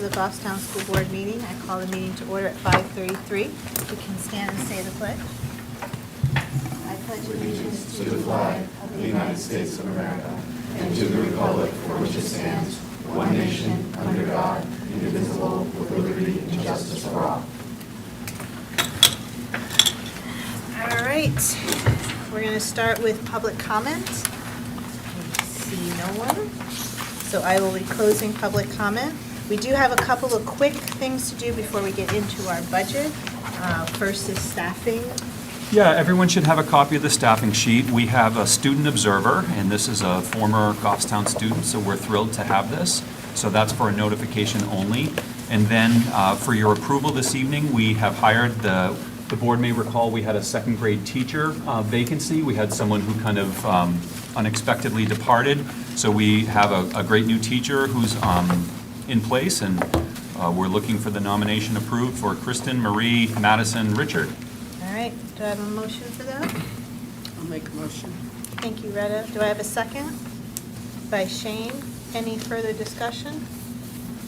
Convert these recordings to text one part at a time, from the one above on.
the Goffstown School Board meeting. I call the meeting to order at 5:33. You can stand and say the pledge. I pledge allegiance To the flag of the United States of America and to the republic for which it stands, one nation, under God, indivisible, with liberty and justice for all. All right, we're going to start with public comment. I see no one, so I will be closing public comment. We do have a couple of quick things to do before we get into our budget. First is staffing. Yeah, everyone should have a copy of the staffing sheet. We have a student observer, and this is a former Goffstown student, so we're thrilled to have this. So that's for a notification only. And then for your approval this evening, we have hired the board may recall we had a second grade teacher vacancy. We had someone who kind of unexpectedly departed. So we have a great new teacher who's in place, and we're looking for the nomination approved for Kristen Marie Madison Richard. All right, do I have a motion for that? I'll make a motion. Thank you, Retta. Do I have a second? By Shane. Any further discussion?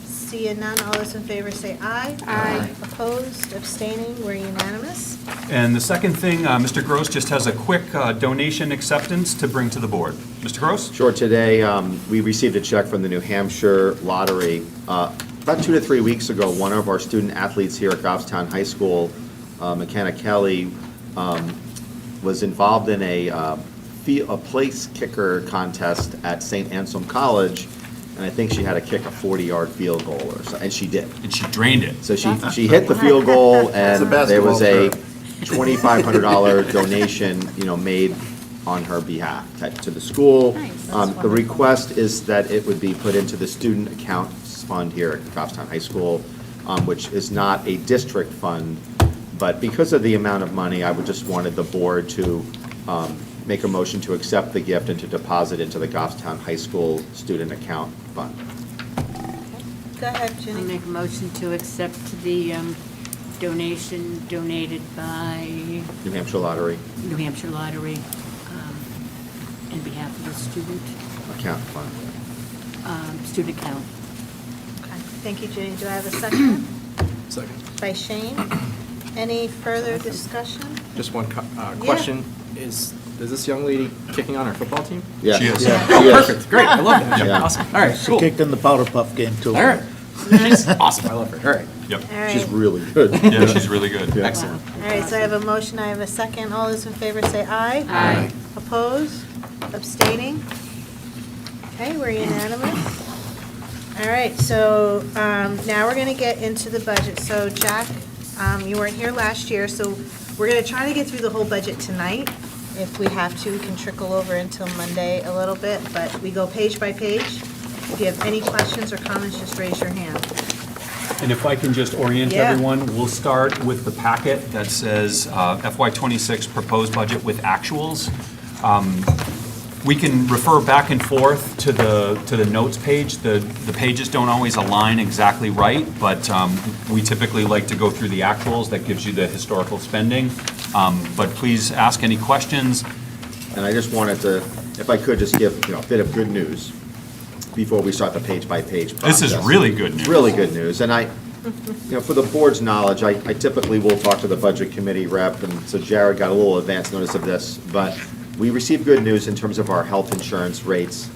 Seeing none, all those in favor say aye. Aye. Opposed, abstaining, we're unanimous. And the second thing, Mr. Gross just has a quick donation acceptance to bring to the board. Mr. Gross? Sure. Today, we received a check from the New Hampshire Lottery. About 2 to 3 weeks ago, one of our student athletes here at Goffstown High School, McKenna Kelly, was involved in a place kicker contest at St. Anselm College, and I think she had to kick a 40-yard field goal or so, and she did. And she drained it. So she hit the field goal, and there was a basketball $2,500 donation, made on her behalf to the school. Nice, that's The wonderful. request is that it would be put into the student accounts fund here at Goffstown High School, which is not a district fund, but because of the amount of money, I would just wanted the board to make a motion to accept the gift and to deposit into the Goffstown High School student account fund. Go ahead, I'll Ginny. make a motion to accept the donation donated by New Hampshire Lottery New Hampshire Lottery on behalf of the student account. Okay. Thank you, Ginny. Do I have a second? Second. By Shane. Any further discussion? Just one question. Is this young lady kicking on our football team? Yeah. She is. Yeah. Oh, She is. perfect. Great. I love that. Yeah. Awesome. All right. Cool. Kicked in the powder puff game, too. All right. She's awesome. I love her. All right. Yep. All right. She's really good. Yeah, she's really good. Yeah. Excellent. All right, so I have a motion, I have a second. All those in favor say aye. Aye. Opposed? Abstaining? Okay, we're unanimous. All right, so now we're going to get into the budget. So Jack, you weren't here last year, so we're going to try to get through the whole budget tonight. If we have to, we can trickle over until Monday a little bit, but we go page by page. If you have any questions or comments, just raise your hand. And if I can just orient Yeah. everyone, we'll start with the packet that says FY26 proposed budget with actuals. We can refer back and forth to the notes page. The pages don't always align exactly right, but we typically like to go through the actuals. That gives you the historical spending. But please ask any questions. And I just wanted to, if I could, just give a bit of good news before we start the page-by-page process. This is really good news. Really good news. And for the board's knowledge, I typically will talk to the budget committee rep, and so Jared got a little advance notice of this, but we received good news in terms of our health insurance rates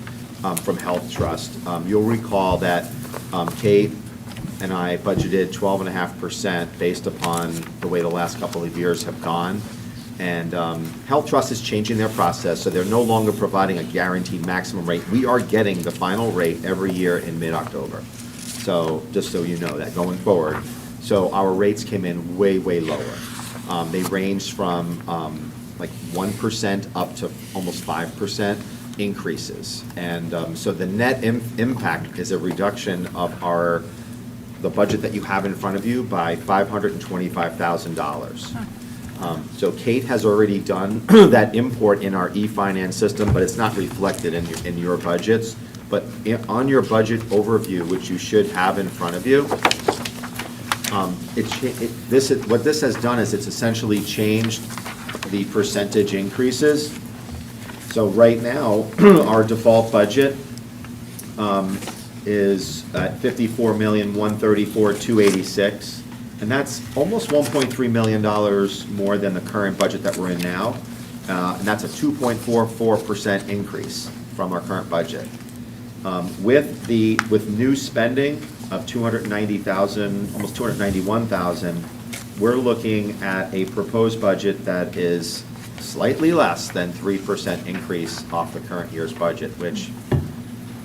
from Health Trust. You'll recall that Kate and I budgeted 12.5% based upon the way the last couple of years have gone. And Health Trust is changing their process, so they're no longer providing a guaranteed maximum rate. We are getting the final rate every year in mid-October. So, just so you know that going forward. So our rates came in way, way lower. They ranged from like 1% up to almost 5% increases. And so the net impact is a reduction of the budget that you have in front of you by $525,000. So Kate has already done that import in our e-finance system, but it's not reflected in your budgets. But on your budget overview, which you should have in front of you, what this has done is it's essentially changed the percentage increases. So right now, our default budget is at $54,134,286, and that's almost $1.3 million more than the current budget that we're in now, and that's a 2.44% increase from our current budget. With new spending of $290,000, almost $291,000, we're looking at a proposed budget that is slightly less than 3% increase off the current year's budget, which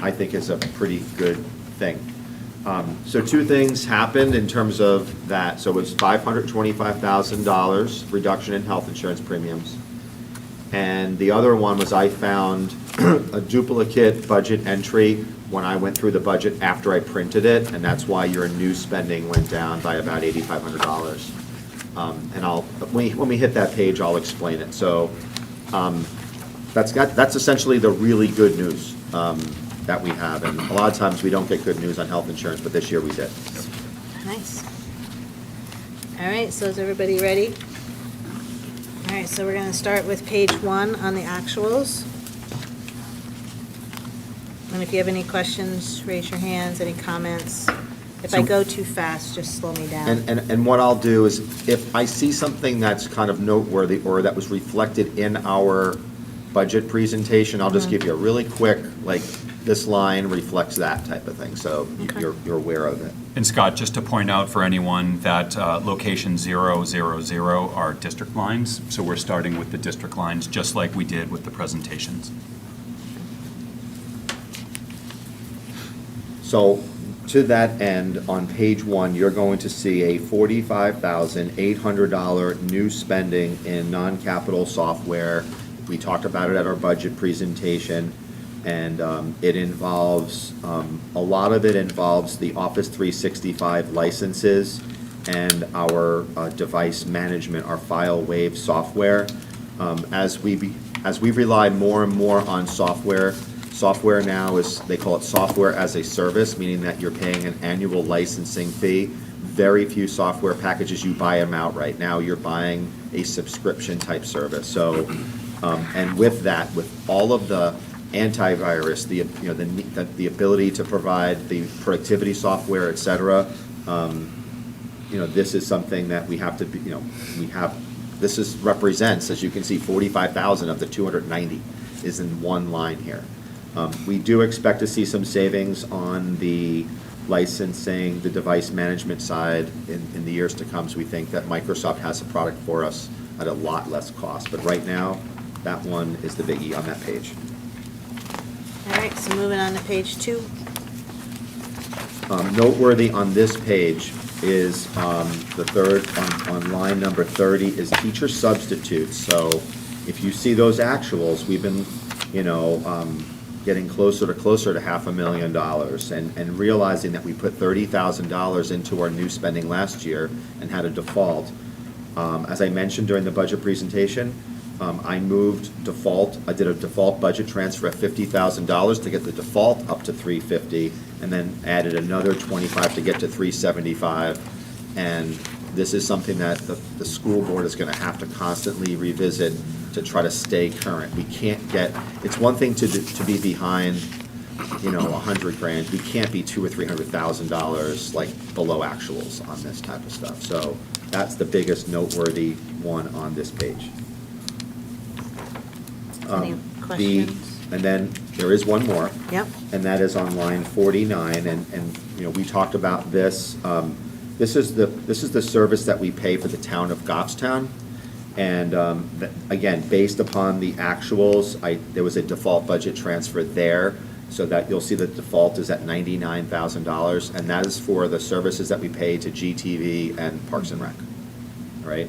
I think is a pretty good thing. So two things happened in terms of that. So it was $525,000 reduction in health insurance premiums. And the other one was I found a duplicate budget entry when I went through the budget after I printed it, and that's why your new spending went down by about $8,500. And when we hit that page, I'll explain it. So that's essentially the really good news that we have. And a lot of times we don't get good news on health insurance, but this year we did. Nice. All right, so is everybody ready? All right, so we're going to start with page 1 on the actuals. And if you have any questions, raise your hands, any comments. If I So- go too fast, just slow me down. And what I'll do is, if I see something that's kind of noteworthy or that was reflected in our budget presentation, I'll just give you a really quick, like, this line reflects that type of thing, so Okay. you're aware of it. And Scott, just to point out for anyone that location 000 are district lines, so we're starting with the district lines, just like we did with the presentations. So, to that end, on page 1, you're going to see a $45,800 new spending in non-capital software. We talked about it at our budget presentation, and it involves, a lot of it involves the Office 365 licenses and our device management, our file wave software. As we rely more and more on software now is, they call it software as a service, meaning that you're paying an annual licensing fee. Very few software packages, you buy them outright. Now you're buying a subscription type service. So, and with that, with all of the antivirus, the ability to provide the productivity software, et cetera, this is something that we have to be, this represents, as you can see, 45,000 of the 290 is in one line here. We do expect to see some savings on the licensing, the device management side in the years to come. So we think that Microsoft has a product for us at a lot less cost. But right now, that one is the biggie on that page. All right, so moving on to page 2. Noteworthy on this page is the third, on line number 30, is teacher substitutes. So if you see those actuals, we've been, getting closer to $500,000 and realizing that we put $30,000 into our new spending last year and had a default. As I mentioned during the budget presentation, I did a default budget transfer of $50,000 to get the default up to $350, and then added another $25 to get to $375. And this is something that the school board is going to have to constantly revisit to try to stay current. We can't it's one thing to be behind, $100,000. We can't be $200,000 or $300,000 like below actuals on this type of stuff. So that's the biggest noteworthy one on this page. Any questions? And then there is one more. Yep. And that is on line 49, and we talked about this. This is the service that we pay for the town of Goffstown. And again, based upon the actuals, there was a default budget transfer there, so that you'll see the default is at $99,000, and that is for the services that we pay to GTV and Parks and Rec. All right?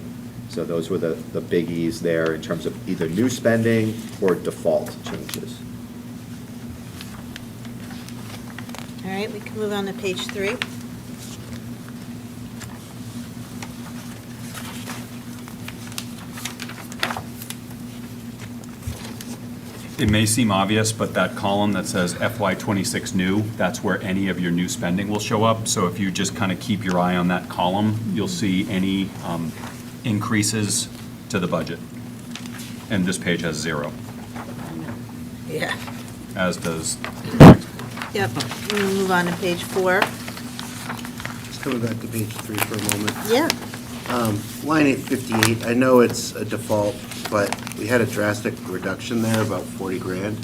So those were the biggies there in terms of either new spending or default changes. All right, we can move on to page 3. It may seem obvious, but that column that says FY26 new, that's where any of your new spending will show up. So if you just kind of keep your eye on that column, you'll see any increases to the budget. And this page has 0, Yeah. as does the next page. Yep, we'll move on to page 4. Just coming back to page 3 for a moment. Yeah, Line 858, I know it's a default, but we had a drastic reduction there, about 40 grand.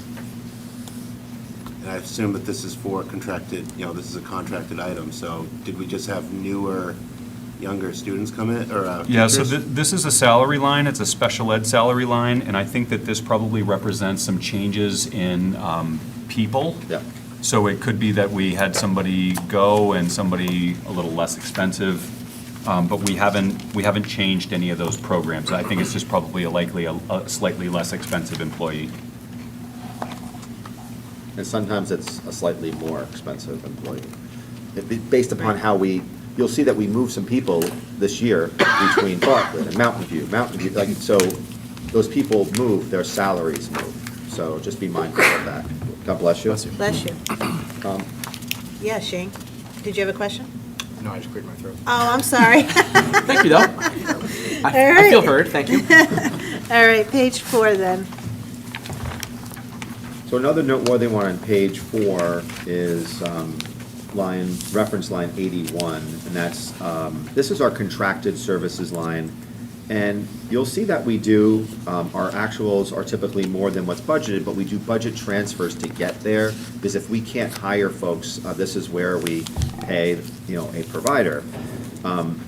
And I assume that this is for contracted, this is a contracted item, so did we just have newer, younger students come in, or Yeah, so teachers? this is a salary line, it's a special ed salary line, and I think that this probably represents some changes in people. Yeah. So it could be that we had somebody go and somebody a little less expensive, but we haven't changed any of those programs. I think it's just probably likely a slightly less expensive employee. And sometimes it's a slightly more expensive employee. Based upon how you'll see that we moved some people this year between Bartlett and Mountain View, so those people move, their salaries move. So just be mindful of that. God bless you. Bless you. bless you. Yeah, Shane, did you have a question? No, I just cleared my throat. Oh, I'm sorry. Thank you, though. I feel right. heard, thank you. All right, page 4 then. So another noteworthy one on page 4 is reference line 81, and that's, this is our contracted services line. And you'll see that we do, our actuals are typically more than what's budgeted, but we do budget transfers to get there, because if we can't hire folks, this is where we pay, a provider.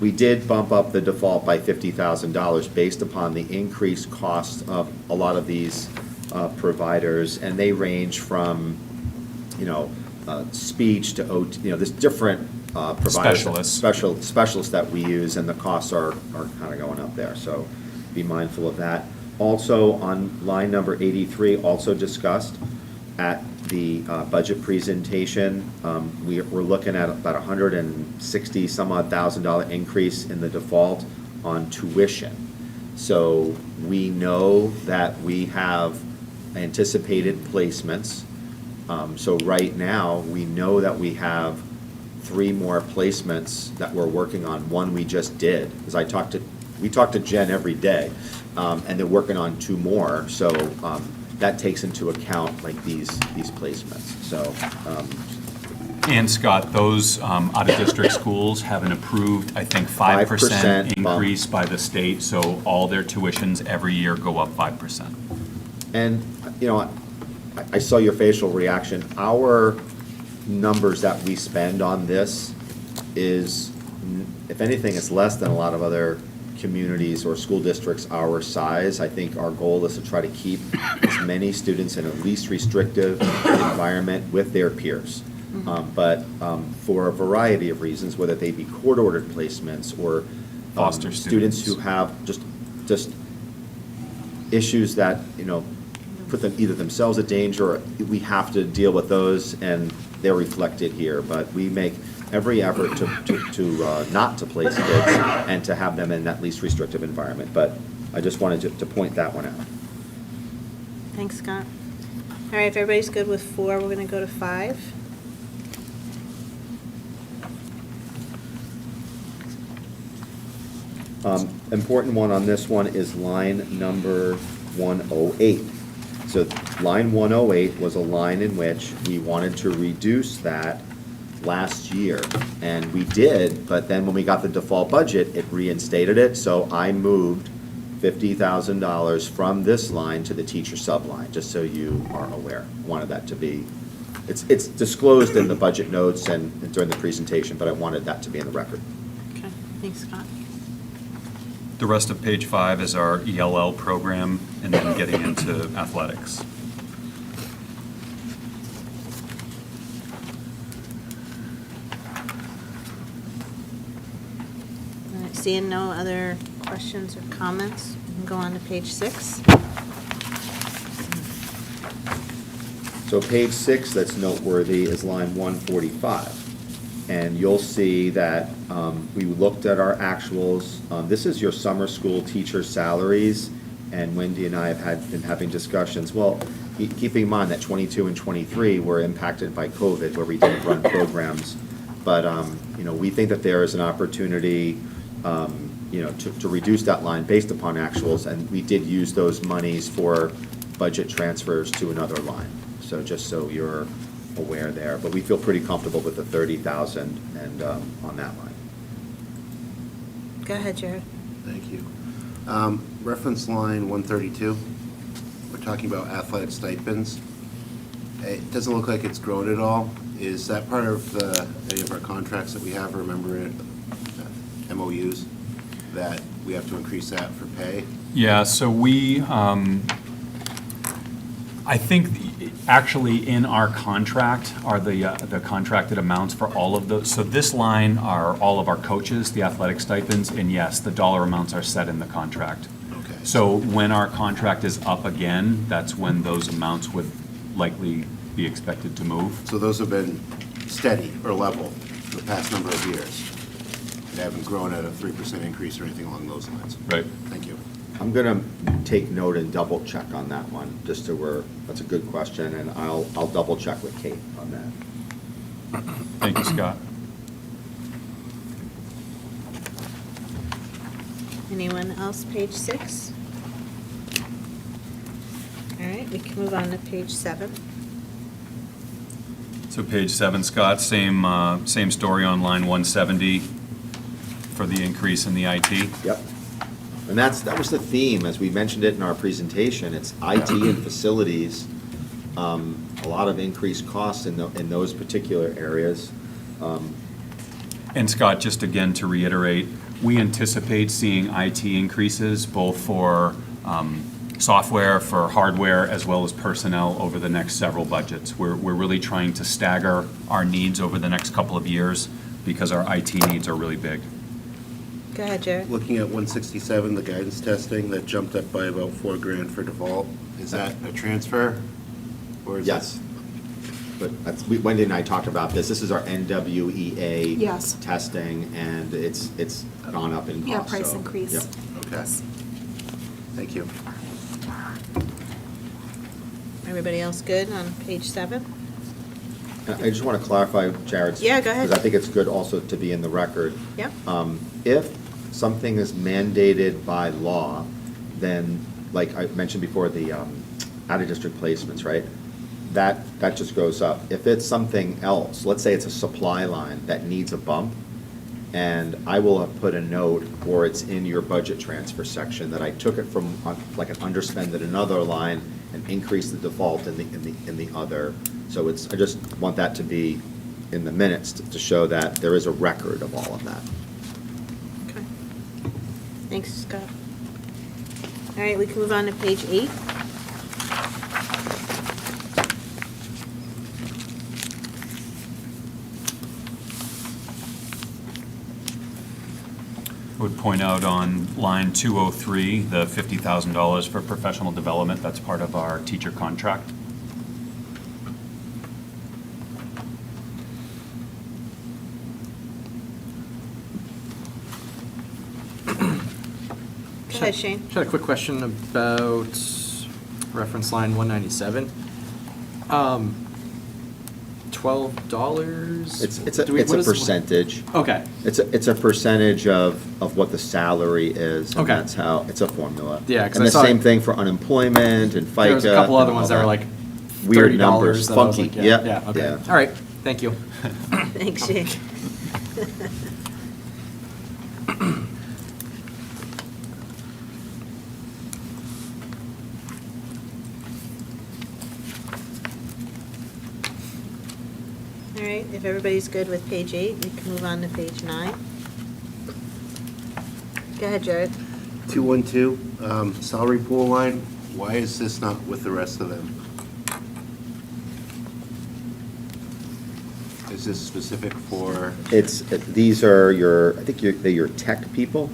We did bump up the default by $50,000 based upon the increased cost of a lot of these providers, and they range from, speech to OT, there's different providers. Specialists that we use, and the costs are kind of going up there, so be mindful of that. Also, on line number 83, also discussed at the budget presentation, we're looking at about $160,000 increase in the default on tuition. So we know that we have anticipated placements. So right now, we know that we have 3 more placements that we're working on. One we just did, because we talk to Jen every day, and they're working on 2 more. So that takes into account like these placements. So. And Scott, those out-of-district schools have an approved, I think, 5% increase by the state, so all their tuitions every year go up 5%. And, I saw your facial reaction. Our numbers that we spend on this is, if anything, it's less than a lot of other communities or school districts our size. I think our goal is to try to keep as many students in a least restrictive environment with their peers. But for a variety of reasons, whether they be court-ordered placements or Foster students who have just issues that, put them either themselves at danger, or we have to deal with those, and they're reflected here. But we make every effort to not to place kids and to have them in that least restrictive environment. But I just wanted to point that one out. Thanks, Scott. All right, if everybody's good with 4, we're going to go to 5. Important one on this one is line number 108. So line 108 was a line in which we wanted to reduce that last year, and we did, but then when we got the default budget, it reinstated it, so I moved $50,000 from this line to the teacher sub-line, just so you are aware. Wanted that to be, it's disclosed in the budget notes and during the presentation, but I wanted that to be in the record. Okay, thanks, Scott. The rest of page 5 is our ELL program, and then getting into athletics. All right, seeing no other questions or comments, we can go on to page 6. So page 6 that's noteworthy is line 145. And you'll see that we looked at our actuals. This is your summer school teacher salaries, and Wendy and I have been having discussions. Well, keeping in mind that 22 and 23 were impacted by COVID, where we didn't run programs. But we think that there is an opportunity, to reduce that line based upon actuals, and we did use those monies for budget transfers to another line. So just so you're aware there, but we feel pretty comfortable with the 30,000 and, on that line. Go ahead, Jared. Thank you. Reference line 132, we're talking about athletic stipends. It doesn't look like it's grown at all. Is that part of any of our contracts that we have, remember it, MOUs, that we have to increase that for pay? Yeah, so we, I think actually in our contract are the contracted amounts for all of those. So this line are all of our coaches, the athletic stipends, and yes, the dollar amounts are set in the contract. Okay. So when our contract is up again, that's when those amounts would likely be expected to move. So those have been steady or level for the past number of years? They haven't grown at a 3% increase or anything along those lines? Right. Thank you. I'm gonna take note and double check on that one, just so that's a good question, and I'll double check with Kate on that. Thank you, Scott. Anyone else, page 6? All right, we can move on to page 7. So page 7, Scott, same story on line 170 for the increase in the IT. Yep. And that was the theme, as we mentioned it in our presentation, it's IT and facilities, a lot of increased costs in those particular areas. And Scott, just again to reiterate, we anticipate seeing IT increases both for software, for hardware, as well as personnel over the next several budgets. We're really trying to stagger our needs over the next couple of years because our IT needs are really big. Go ahead, Jared. Looking at 167, the guidance testing, that jumped up by about $4,000 for default. Is that a transfer? Or is Yes. But Wendy and I talked about this. This is our NWEA Yes. testing, and it's gone up in cost. Yeah, price so, increase. yep. Okay. Thank you. Everybody else good on page 7? And I just want to clarify, Jared's. Yeah, go ahead. Because I think it's good also to be in the record. Yep. If something is mandated by law, then, like I mentioned before, the out-of-district placements, right? That just goes up. If it's something else, let's say it's a supply line that needs a bump, and I will have put a note, or it's in your budget transfer section, that I took it from like an underspend in another line and increased the default in the other. So I just want that to be in the minutes to show that there is a record of all of that. Okay. Thanks, Scott. All right, we can move on to page 8. I would point out on line 203, the $50,000 for professional development, that's part of our teacher contract. Go ahead, Shane. Just had a quick question about reference line 197. $12? It's a percentage. Okay. It's a percentage of what the salary is, and Okay. that's how, it's a formula. Yeah, 'cause And I the saw same it- thing for unemployment and FICA. There was a couple other and ones all that were like Weird $30. numbers, that I was funky, like, yep, Yeah, okay. yeah. All right, thank you. Thanks, Shane. All right, if everybody's good with page 8, we can move on to page 9. Go ahead, Jared. 212, salary pool line, why is this not with the rest of them? Is this specific for, These are they're your tech people?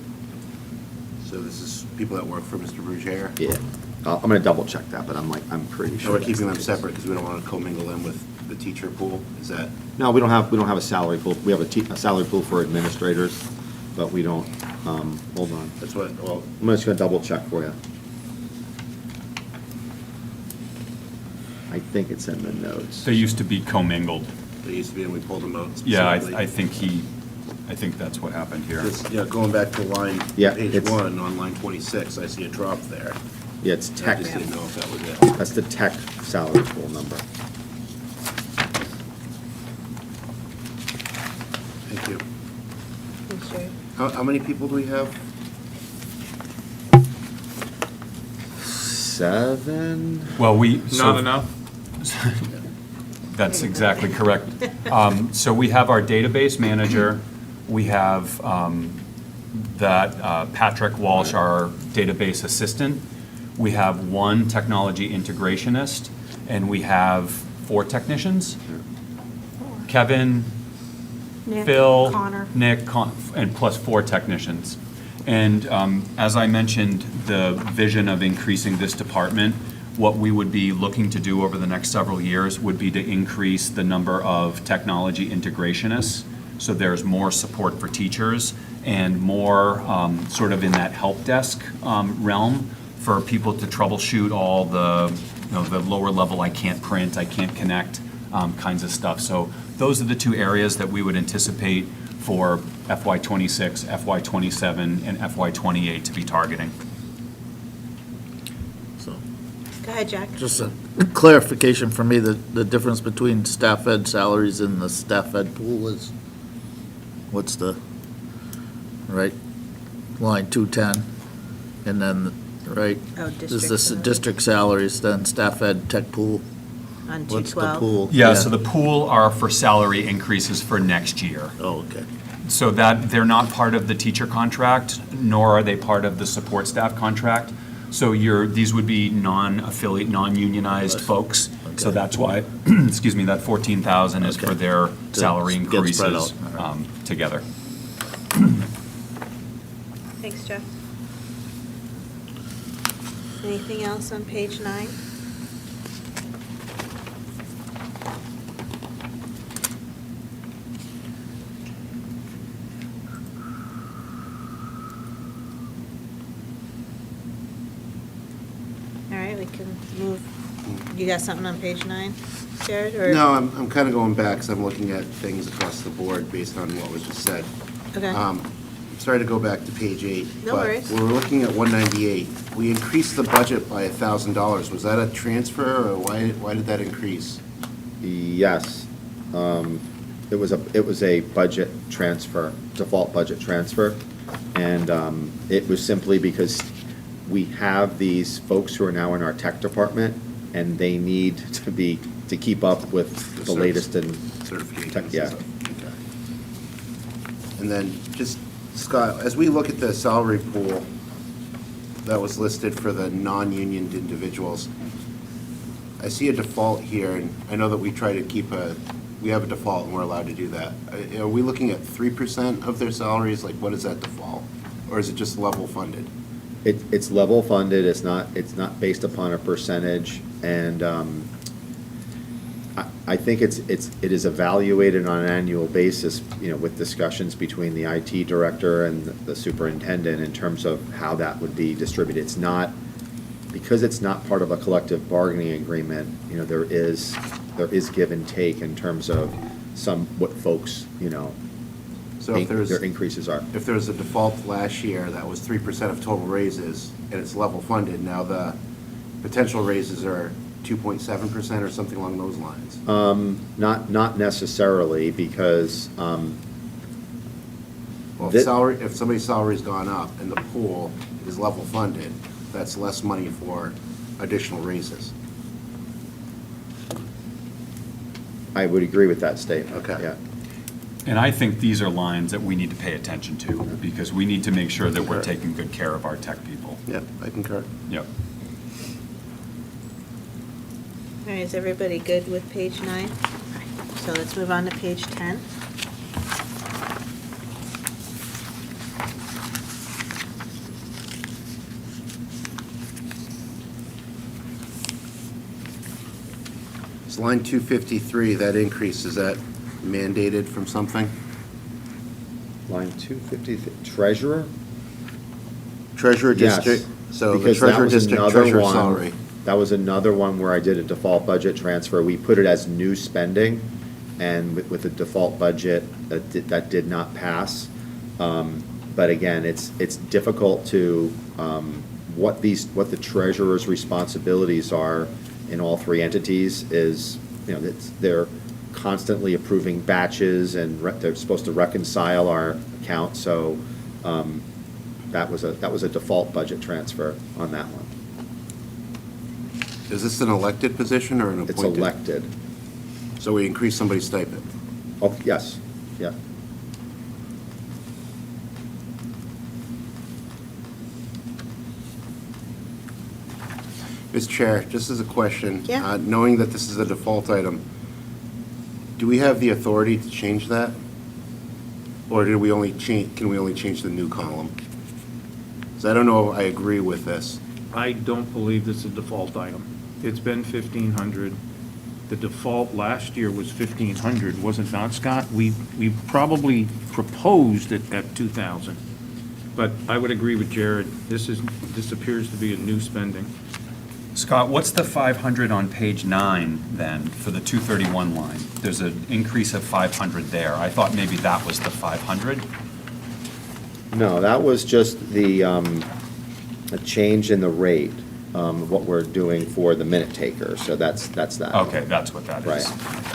so this is people that work for Mr. Brugier? Yeah. I'm gonna double check that, but I'm pretty So sure. we're that's keeping the them case. separate because we don't want to commingle them with the teacher pool? Is that, No, we don't have a salary pool. We have a salary pool for administrators, but we don't, hold on. that's what, well, I'm just gonna double check for you. I think it's in the notes. They used to be commingled. they used to be and we pulled them out Yeah, specifically. I think that's what happened here. Because, yeah, going back to line, Yeah, page it's- 1, on line 26, I see a drop there. Yeah, it's I tech. just didn't know if that was it. That's the tech salary pool number. Thank you. Thanks, Jerry. How many people do we have? 7? Well, Not enough? That's exactly correct. So we have our database manager, we have Patrick Walsh, our database assistant, we have 1 technology integrationist, and we have 4 technicians. Kevin, Nick, Phil, Connor. Nick, and plus 4 technicians. And as I mentioned, the vision of increasing this department, what we would be looking to do over the next several years would be to increase the number of technology integrationists. So there's more support for teachers and more sort of in that help desk realm for people to troubleshoot all the, the lower level, I can't print, I can't connect kinds of stuff. So those are the 2 areas that we would anticipate for FY '26, FY '27, and FY '28 to be targeting. So, Go ahead, Jack. just a clarification for me, the difference between staff ed salaries and the staff ed pool is, what's the, right, line 210, and then, right? Oh, Is district this salaries. district salaries, then staff ed tech pool? On What's the 212. pool? Yeah, so the pool are for salary increases for next year. Oh, okay. So that, they're not part of the teacher contract, nor are they part of the support staff contract. So these would be non-affiliate, non-unionized folks. So Okay. that's why, excuse me, that 14,000 is for Okay. their salary Get spread increases out. All right. together. Thanks, Jeff. Anything else on page 9? All right, we can move. You got something on page 9, Jared, or? No, I'm kind of going back, because I'm looking at things across the board based on what was just said. Okay. Sorry to go back to page 8. No worries. But we're looking at 198. We increased the budget by $1,000. Was that a transfer, or why did that increase? Yes. It was a budget transfer, default budget transfer. And it was simply because we have these folks who are now in our tech department, and they need to keep up with the latest in Certifications tech, and yeah. stuff. Okay. And then, just, Scott, as we look at the salary pool that was listed for the non-union individuals, I see a default here, and I know that we try to we have a default and we're allowed to do that. Are we looking at 3% of their salaries? Like, what is that default? Or is it just level funded? It's level funded, it's not based upon a percentage, and I think it is evaluated on an annual basis, with discussions between the IT director and the superintendent in terms of how that would be distributed. It's not, because it's not part of a collective bargaining agreement, there is give and take in terms of what folks, So if there's, their increases are. if there was a default last year that was 3% of total raises, and it's level funded, now the potential raises are 2.7% or something along those lines? Not necessarily, because, Well, Thi- if somebody's salary's gone up and the pool is level funded, that's less money for additional raises. I would agree with that statement. Okay. Yeah. And I think these are lines that we need to pay attention to, because we need to make sure that we're taking good care of our tech people. Yep, I concur. Yep. All right, is everybody good with page 9? So let's move on to page 10. It's line 253, that increase, is that mandated from something? Line 250, treasurer? Treasurer Yes, district, so the because that treasurer was district another treasurer one- salary. That was another one where I did a default budget transfer. We put it as new spending, and with the default budget, that did not pass. But again, it's difficult to, what the treasurer's responsibilities are in all 3 entities is, constantly approving batches, and they're supposed to reconcile our account, so that was a default budget transfer on that one. Is this an elected position or an appointed? It's elected. So we increase somebody's stipend? Oh, yes, yeah. Ms. Chair, just as a question. Yeah. Knowing that this is a default item, do we have the authority to change that? Or can we only change the new column? So I don't know if I agree with this. I don't believe this is a default item. It's been 1,500. The default last year was 1,500, was it not, Scott? We probably proposed it at 2,000. But I would agree with Jared, this appears to be a new spending. Scott, what's the 500 on page 9 then for the 231 line? There's an increase of 500 there. I thought maybe that was the 500. No, that was just the, a change in the rate, what we're doing for the minute taker, so that's that. Okay, that's what that is.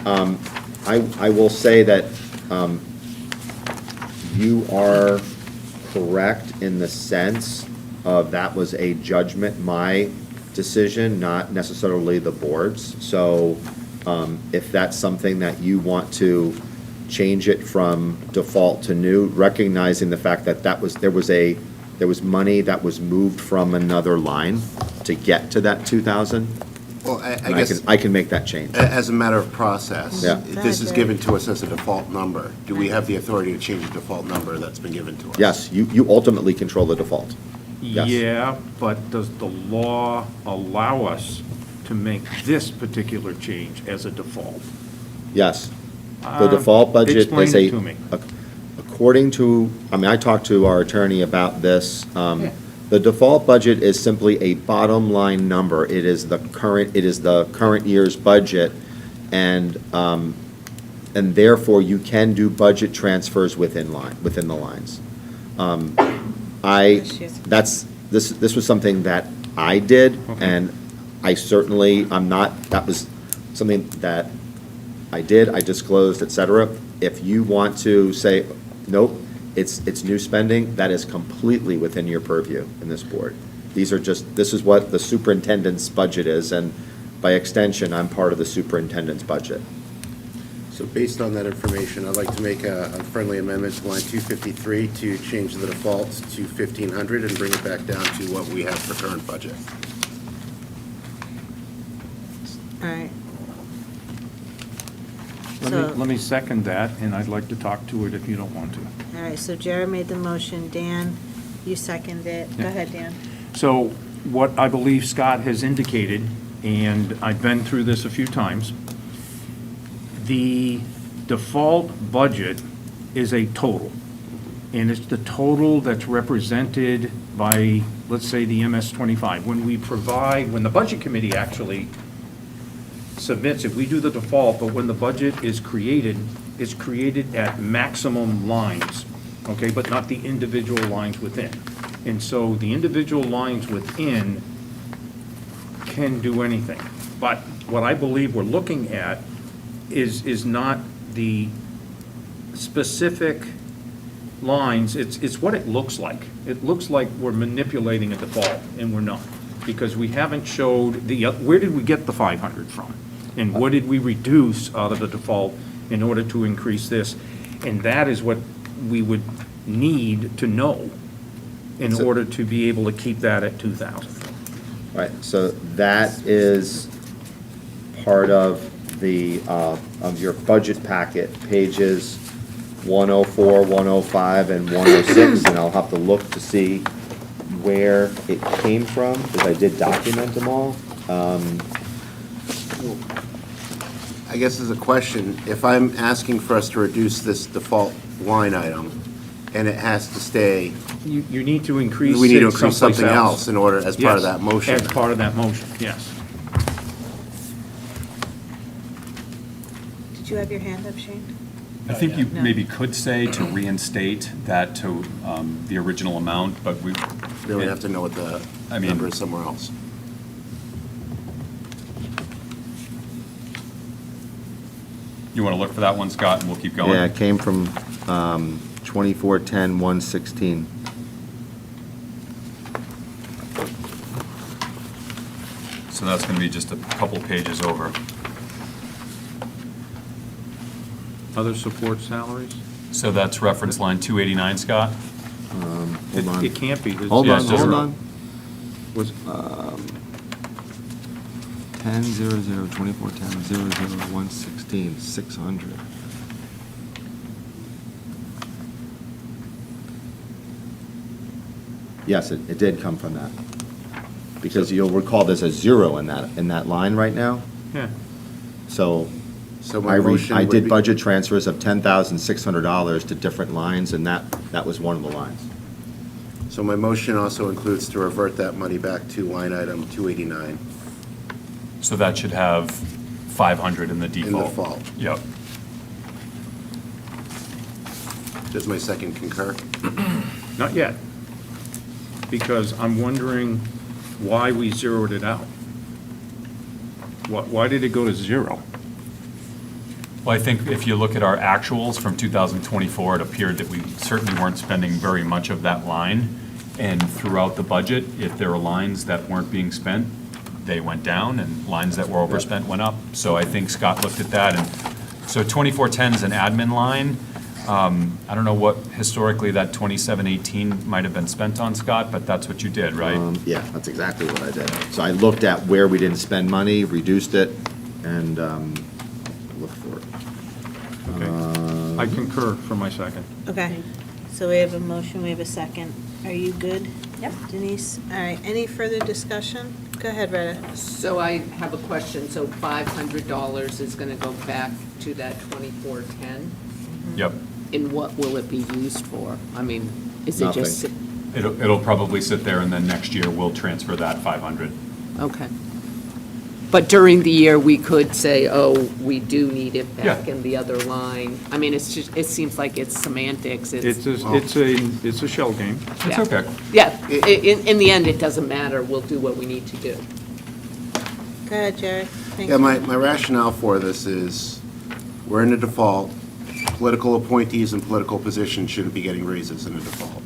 Right. I will say that you are correct in the sense of that was a judgment, my decision, not necessarily the board's. So if that's something that you want to change it from default to new, recognizing the fact that there was money that was moved from another line to get to that 2,000. Well, I And guess, I can make that change. as a matter of process, Yeah. this is given to us as a default number. Do we have the authority to change the default number that's been given to us? Yes, you ultimately control the default. Yes. Yeah, but does the law allow us to make this particular change as a default? Yes. The default budget Explain is it to me. according to, I talked to our attorney about this. The default budget is simply a bottom line number. It is the current year's budget, and therefore you can do budget transfers within the lines. This was something that I did, and I certainly, that was something that I did, I disclosed, et cetera. If you want to say, nope, it's new spending, that is completely within your purview in this board. This is what the superintendent's budget is, and by extension, I'm part of the superintendent's budget. So based on that information, I'd like to make a friendly amendment to line 253 to change the default to 1,500 and bring it back down to what we have for current budget. All right. Let me second that, and I'd like to talk to it if you don't want to. All right, so Jared made the motion, Dan, you seconded it. Go Yeah. ahead, Dan. So what I believe Scott has indicated, and I've been through this a few times, the default budget is a total. And it's the total that's represented by, let's say, the MS-25. When the budget committee actually submits it, we do the default, but when the budget is created, it's created at maximum lines, okay, but not the individual lines within. And so the individual lines within can do anything. But what I believe we're looking at is not the specific lines, it's what it looks like. It looks like we're manipulating a default, and we're not, because we haven't showed where did we get the 500 from? And what did we reduce out of the default in order to increase this? And that is what we would need to know in order to be able to keep that at 2,000. Right, so that is part of of your budget packet, pages 104, 105, and 106, and I'll have to look to see where it came from, because I did document them all. I guess as a question, if I'm asking for us to reduce this default line item, and it has to stay, You need to increase we need to it increase someplace something else in order, as part of Yes, that motion. As part of that motion, yes. Did you have your hand up, Shane? I think you No. maybe could say to reinstate that to the original amount, but we. Then we have to know what the I mean- number is somewhere else. You want to look for that one, Scott, and we'll keep going? Yeah, it came from 2410-116. So that's going to be just a couple pages over. Other support salaries? So that's reference line 289, Scott? Hold on. It can't be. It's- Hold Yeah, on, it's just- hold on. Was, 10-00-2410-00-116, 600. Yes, it did come from that. Because you'll recall there's a zero in that line right now. yeah. So So my motion I would did be- budget transfers of $10,600 to different lines, and that was one of the lines. So my motion also includes to revert that money back to line item 289 So that should have 500 in the in default. default. Yep. Does my second concur? Not yet. Because I'm wondering why we zeroed it out. Why did it go to zero? Well, I think if you look at our actuals from 2024, it appeared that we certainly weren't spending very much of that line. And throughout the budget, if there were lines that weren't being spent, they went down, and lines that were overspent went up. So I think Scott looked at that, and so 2410 is an admin line. I don't know what historically that 2718 might have been spent on, Scott, but that's what you did, right? Yeah, that's exactly what I did. So I looked at where we didn't spend money, reduced it, and looked for it. Okay. I concur for my second. Okay, so we have a motion, we have a second. Are you good? Yep. Denise? All right, any further discussion? Go ahead, Retta. So I have a question. So $500 is going to go back to that 2410? Yep. And what will it be used for? I mean, is it just? It'll probably sit there, and then next year we'll transfer that 500. Okay. But during the year, we could say, oh, we do need it back Yeah. in the other line. I mean, it's just, it seems like it's semantics. It's a shell game. It's Yeah. okay. Yeah, in the end, it doesn't matter. We'll do what we need to do. Go ahead, Jerry. Thank Yeah, you. my rationale for this is, we're in a default. Political appointees and political positions shouldn't be getting raises in a default.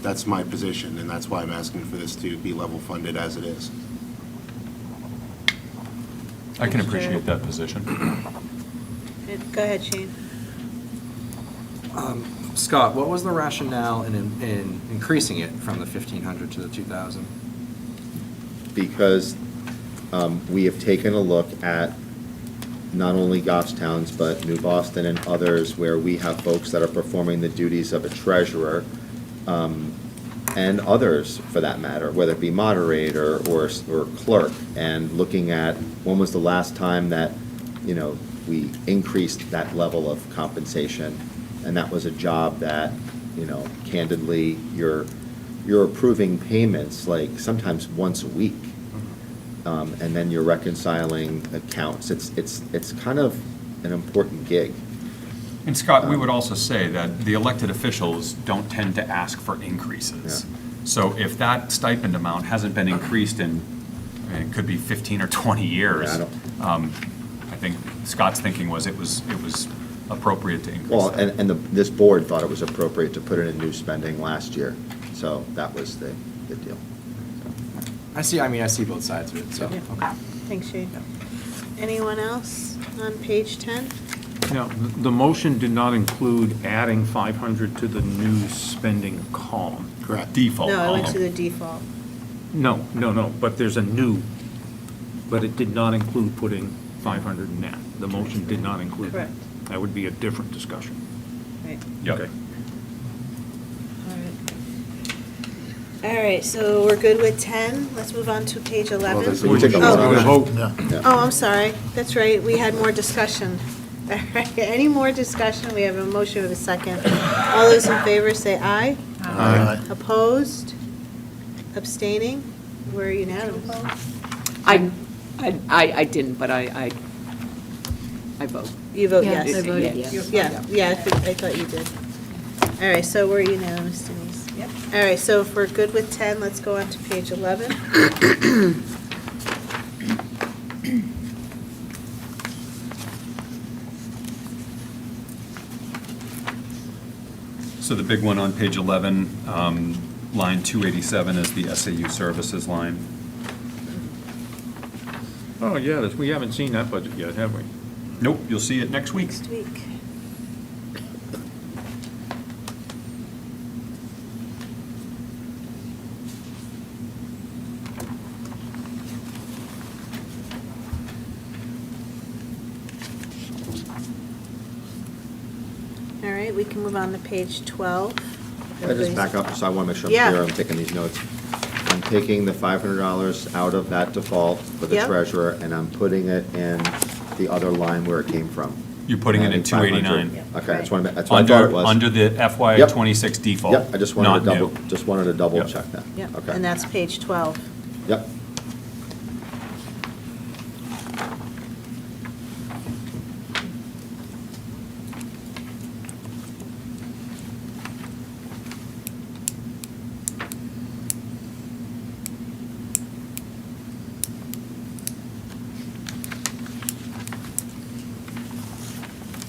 That's my position, and that's why I'm asking for this to be level funded as it is. I can Thanks, Jerry. appreciate that position. Go ahead, Shane. Scott, what was the rationale in increasing it from the 1,500 to the 2,000? Because we have taken a look at not only Goffstown's, but New Boston and others where we have folks that are performing the duties of a treasurer, and others for that matter, whether it be moderator or clerk, and looking at when was the last time that, we increased that level of compensation. And that was a job that, candidly, you're approving payments like sometimes once a week. And then you're reconciling accounts. It's kind of an important gig. And Scott, we would also say that the elected officials don't tend to ask for increases. Yeah. So if that stipend amount hasn't been increased in, it could be 15 or 20 years. Yeah, I I think Scott's thinking was it was appropriate to increase Well, that. and this board thought it was appropriate to put it in new spending last year. So that was the deal. I see both sides of it, so, Yeah. okay. Thanks, Shane. Anyone else on page 10? Now, the motion did not include adding 500 to the new spending column. Correct. Default No, I went to column. the default. No, but there's a new, but it did not include putting 500 in that. The motion did not include that. Correct. That would be a different discussion. Right. Yep. Okay. All right, so we're good with 10. Let's move on to page 11. there's a We took a Oh. vote. Yeah. Oh, I'm sorry. That's right, we had more discussion. All right, any more discussion? We have a motion with a second. All those in favor say aye. Aye. Opposed? Abstaining? We're unanimous. I didn't, but I vote. You vote Yes, yes? I voted yes. Yeah, I thought you did. All right, so we're unanimous, Denise. Yep. All right, so if we're good with 10, let's go on to page 11. So the big one on page 11, line 287 is the SAU services line. Oh, yeah, we haven't seen that budget yet, have we? Nope, you'll see it next week. Next week. All right, we can move on to page 12. Can I just back up, so I want to make sure I'm Yeah. clear, I'm taking these notes. I'm taking the $500 out of that default for the Yep. treasurer, and I'm putting it in the other line where it came from. You're putting it in Adding 500. 289. Okay, that's what I thought it was. Under the FY Yep. '26 default. Yep, I just wanted to not new. double Yep. check that. Yep, Okay. and that's page 12. Yep.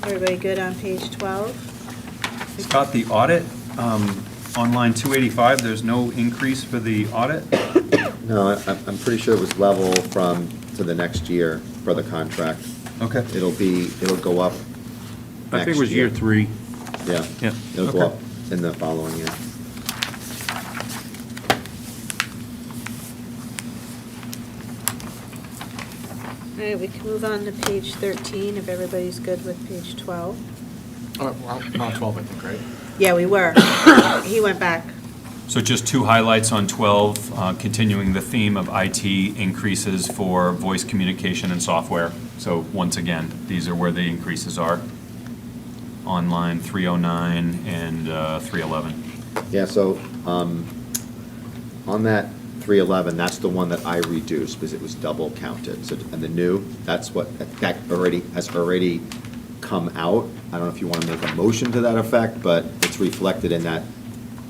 Everybody good on page 12? Scott, the audit, on line 285, there's no increase for the audit? No, I'm pretty sure it was level to the next year for the contract. Okay. It'll go up I think next it was year 3. Yeah. Yeah, It'll go okay. up in the following year. All right, we can move on to page 13, if everybody's good with page 12. Well, not 12, I think, right? Yeah, we were. He went back. So just two highlights on 12, continuing the theme of IT increases for voice communication and software. So once again, these are where the increases are, on line 309 and 311. Yeah, so, on that 311, that's the one that I reduced because it was double counted. So, and the new, that has already come out. I don't know if you want to make a motion to that effect, but it's reflected in that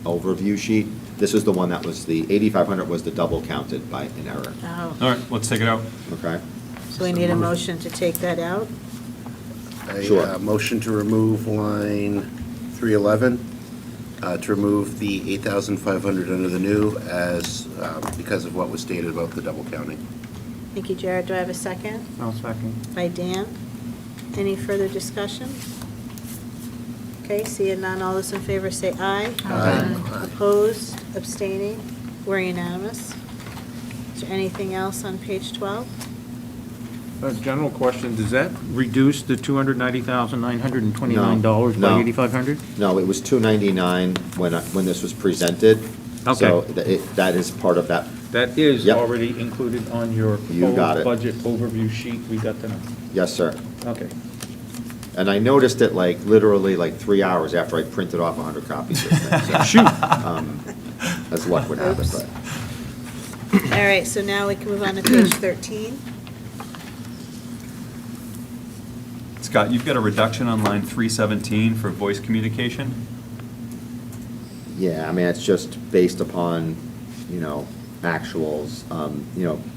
overview sheet. This is the one that was the 8,500 was the double counted by an error. Oh, All right, let's take it out. Okay? so we need a motion to take that out? Sure. A motion to remove line 311, to remove the 8,500 under the new as, because of what was stated about the double counting. Thank you, Jared. Do I have a second? I'll second. By Dan. Any further discussion? Okay, seeing none, all those in favor say aye. Aye. Opposed, abstaining, we're unanimous. Is there anything else on page 12? General question, does that reduce the $290,929 No. by 8,500? No, it was 299 when this was presented. Okay. So that is part of that. That is Yep. already included on your You got full it. budget overview sheet we got tonight. Yes, sir. Okay. And I noticed it literally 3 hours after I printed off 100 copies of this thing. So, Shoot. as luck would have it, Oops. but. All right, so now we can move on to page 13. Scott, you've got a reduction on line 317 for voice communication? Yeah, I mean, it's just based upon, actuals.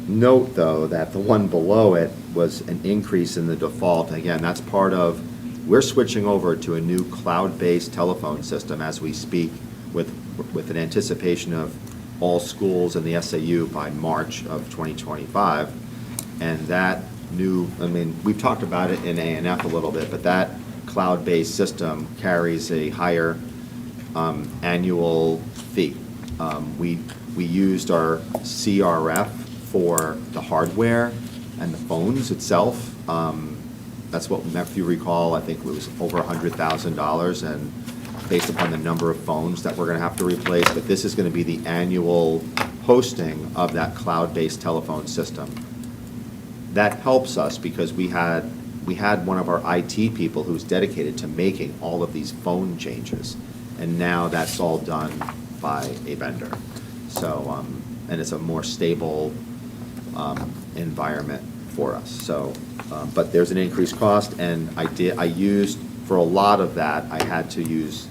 Note, though, that the one below it was an increase in the default. Again, that's part of, we're switching over to a new cloud-based telephone system as we speak with an anticipation of all schools in the SAU by March of 2025. And that we've talked about it in A&F a little bit, but that cloud-based system carries a higher annual fee. We used our CRF for the hardware and the phones itself. That's what, if you recall, I think it was over $100,000, and based upon the number of phones that we're going to have to replace, but this is going to be the annual hosting of that cloud-based telephone system. That helps us because we had one of our IT people who's dedicated to making all of these phone changes, and now that's all done by a vendor. So, and it's a more stable environment for us. So, but there's an increased cost, and I used, for a lot of that, I had to use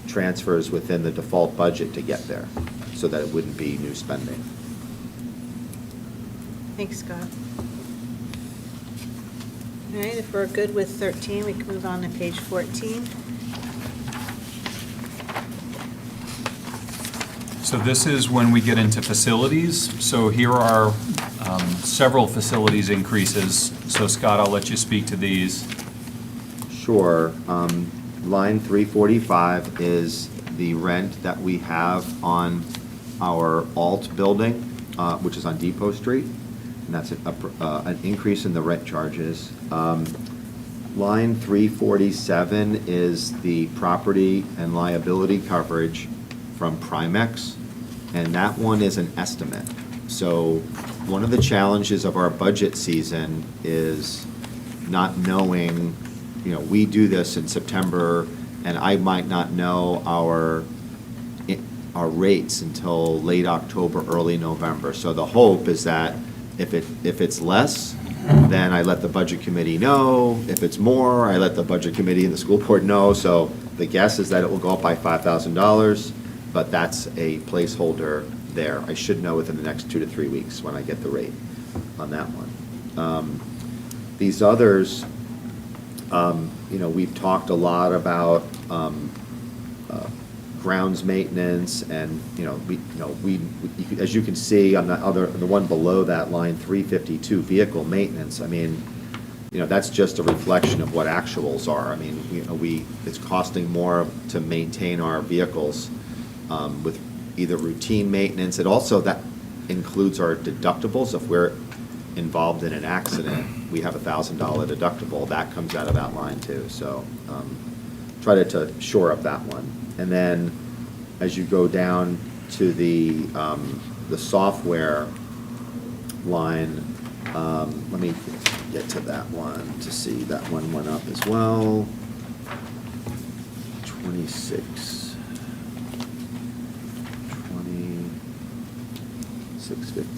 transfers within the default budget to get there, so that it wouldn't be new spending. Thanks, Scott. All right, if we're good with 13, we can move on to page 14. So this is when we get into facilities. So here are several facilities increases. So Scott, I'll let you speak to these. Sure. Line 345 is the rent that we have on our alt building, which is on Depot Street, and that's an increase in the rent charges. Line 347 is the property and liability coverage from Primex, and that one is an estimate. So one of the challenges of our budget season is not knowing, we do this in September, and I might not know our rates until late October, early November. So the hope is that if it's less, then I let the budget committee know. If it's more, I let the budget committee and the school board know. So the guess is that it will go up by $5,000, but that's a placeholder there. I should know within the next 2 to 3 weeks when I get the rate on that one. These others, we've talked a lot about grounds maintenance, and we as you can see on the one below that, line 352, vehicle maintenance. I mean, that's just a reflection of what actuals are. I mean, it's costing more to maintain our vehicles with either routine maintenance. It also, that includes our deductibles. If we're involved in an accident, we have a $1,000 deductible. That comes out of that line too. So try to shore up that one. And then as you go down to the software line, let me get to that one to see that one went up as well. 26, 2651.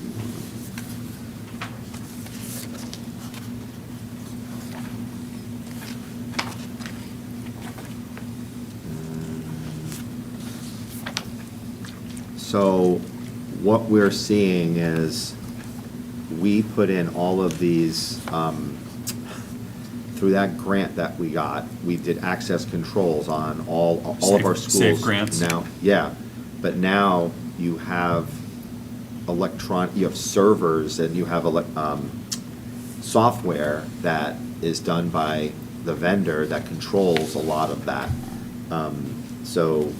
So what we're seeing is we put in all of these, through that grant that we got, we did access controls on all of our schools. Safe grants. Now, yeah, but now you have you have servers, and you have software that is done by the vendor that controls a lot of that. So,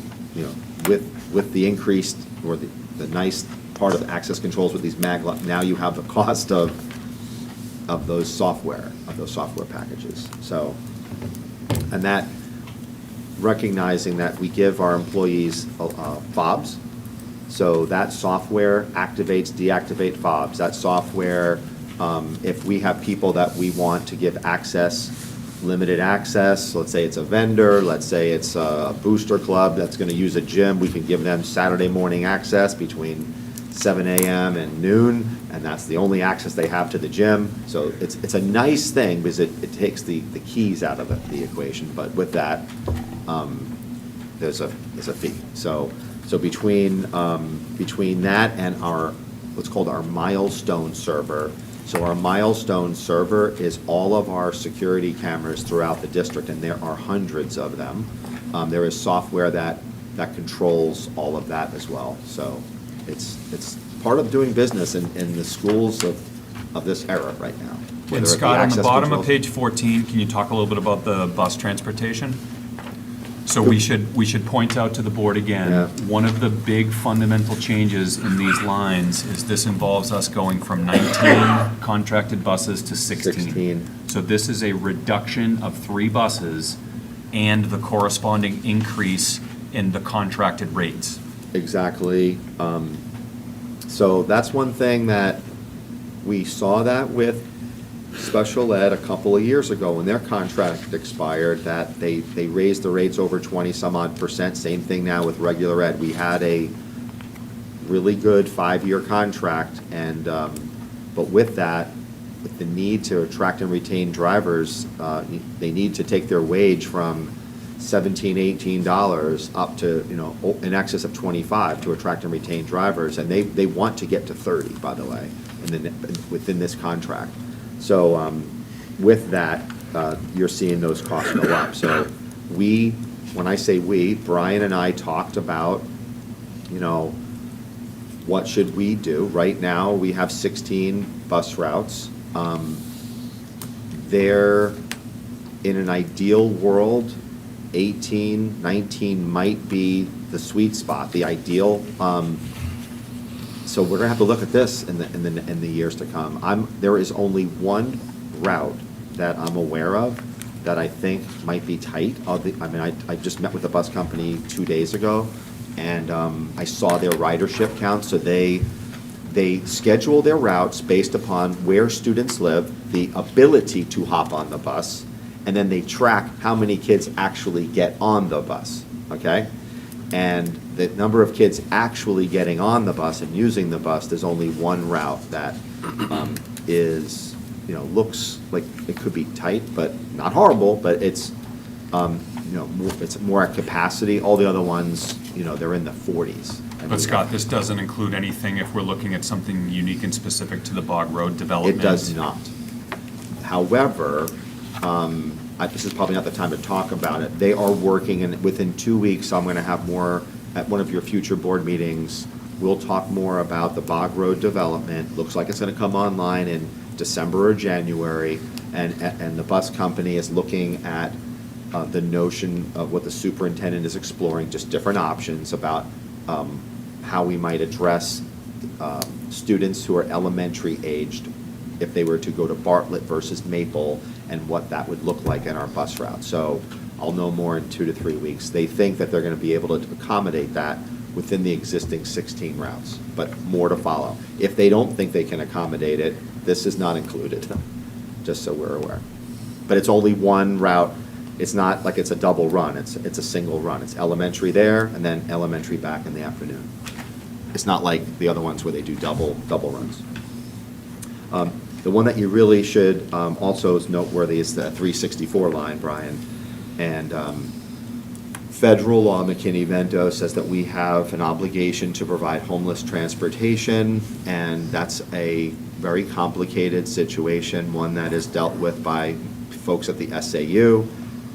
with the increased, or the nice part of access controls with these now you have the cost of those software packages. So, and that, recognizing that we give our employees fobs, so that software activates, deactivate fobs. That software, if we have people that we want to give access, limited access, let's say it's a vendor, let's say it's a booster club that's going to use a gym, we can give them Saturday morning access between 7 a.m. and noon, and that's the only access they have to the gym. So it's a nice thing because it takes the keys out of the equation, but with that, there's a fee. So between that and our, what's called our milestone server. So our milestone server is all of our security cameras throughout the district, and there are hundreds of them. There is software that controls all of that as well. So it's part of doing business in the schools of this era right now. And Scott, on the bottom of page 14, can you talk a little bit about the bus transportation? So we should point out to the board again, Yeah. one of the big fundamental changes in these lines is this involves us going from 19 contracted buses to 16. So this is a reduction of 3 buses and the corresponding increase in the contracted rates. Exactly. So that's one thing that we saw that with special ed a couple of years ago when their contract expired, that they raised the rates over 20-some-odd%. Same thing now with regular ed. We had a really good 5-year contract, and but with that, with the need to attract and retain drivers, they need to take their wage from $17, $18 up to, in excess of 25 to attract and retain drivers, and they want to get to 30, by the way, within this contract. So with that, you're seeing those costs go up. So when I say we, Brian and I talked about, what should we do? Right now, we have 16 bus routes. There, in an ideal world, 18, 19 might be the sweet spot, the ideal. So we're gonna have to look at this in the years to come. There is only one route that I'm aware of that I think might be tight. I just met with the bus company 2 days ago, and I saw their ridership count. So they schedule their routes based upon where students live, the ability to hop on the bus, and then they track how many kids actually get on the bus, okay? And the number of kids actually getting on the bus and using the bus, there's only one route that is, looks like it could be tight, but not horrible, but it's, it's more at capacity. All the other ones, they're in the 40s. But Scott, this doesn't include anything if we're looking at something unique and specific to the Bog Road development? It does not. However, this is probably not the time to talk about it. They are working, and within 2 weeks, I'm going to have more, at one of your future board meetings, we'll talk more about the Bog Road development. Looks like it's going to come online in December or January, and the bus company is looking at the notion of what the superintendent is exploring, just different options about how we might address students who are elementary aged if they were to go to Bartlett versus Maple, and what that would look like in our bus route. So I'll know more in 2 to 3 weeks. They think that they're going to be able to accommodate that within the existing 16 routes, but more to follow. If they don't think they can accommodate it, this is not included, just so we're aware. But it's only one route. It's not like it's a double run. It's a single run. It's elementary there and then elementary back in the afternoon. It's not like the other ones where they do double runs. The one that you really should also is noteworthy is the 364 line, Brian. And federal law, McKinney-Vento, says that we have an obligation to provide homeless transportation, and that's a very complicated situation, one that is dealt with by folks at the SAU,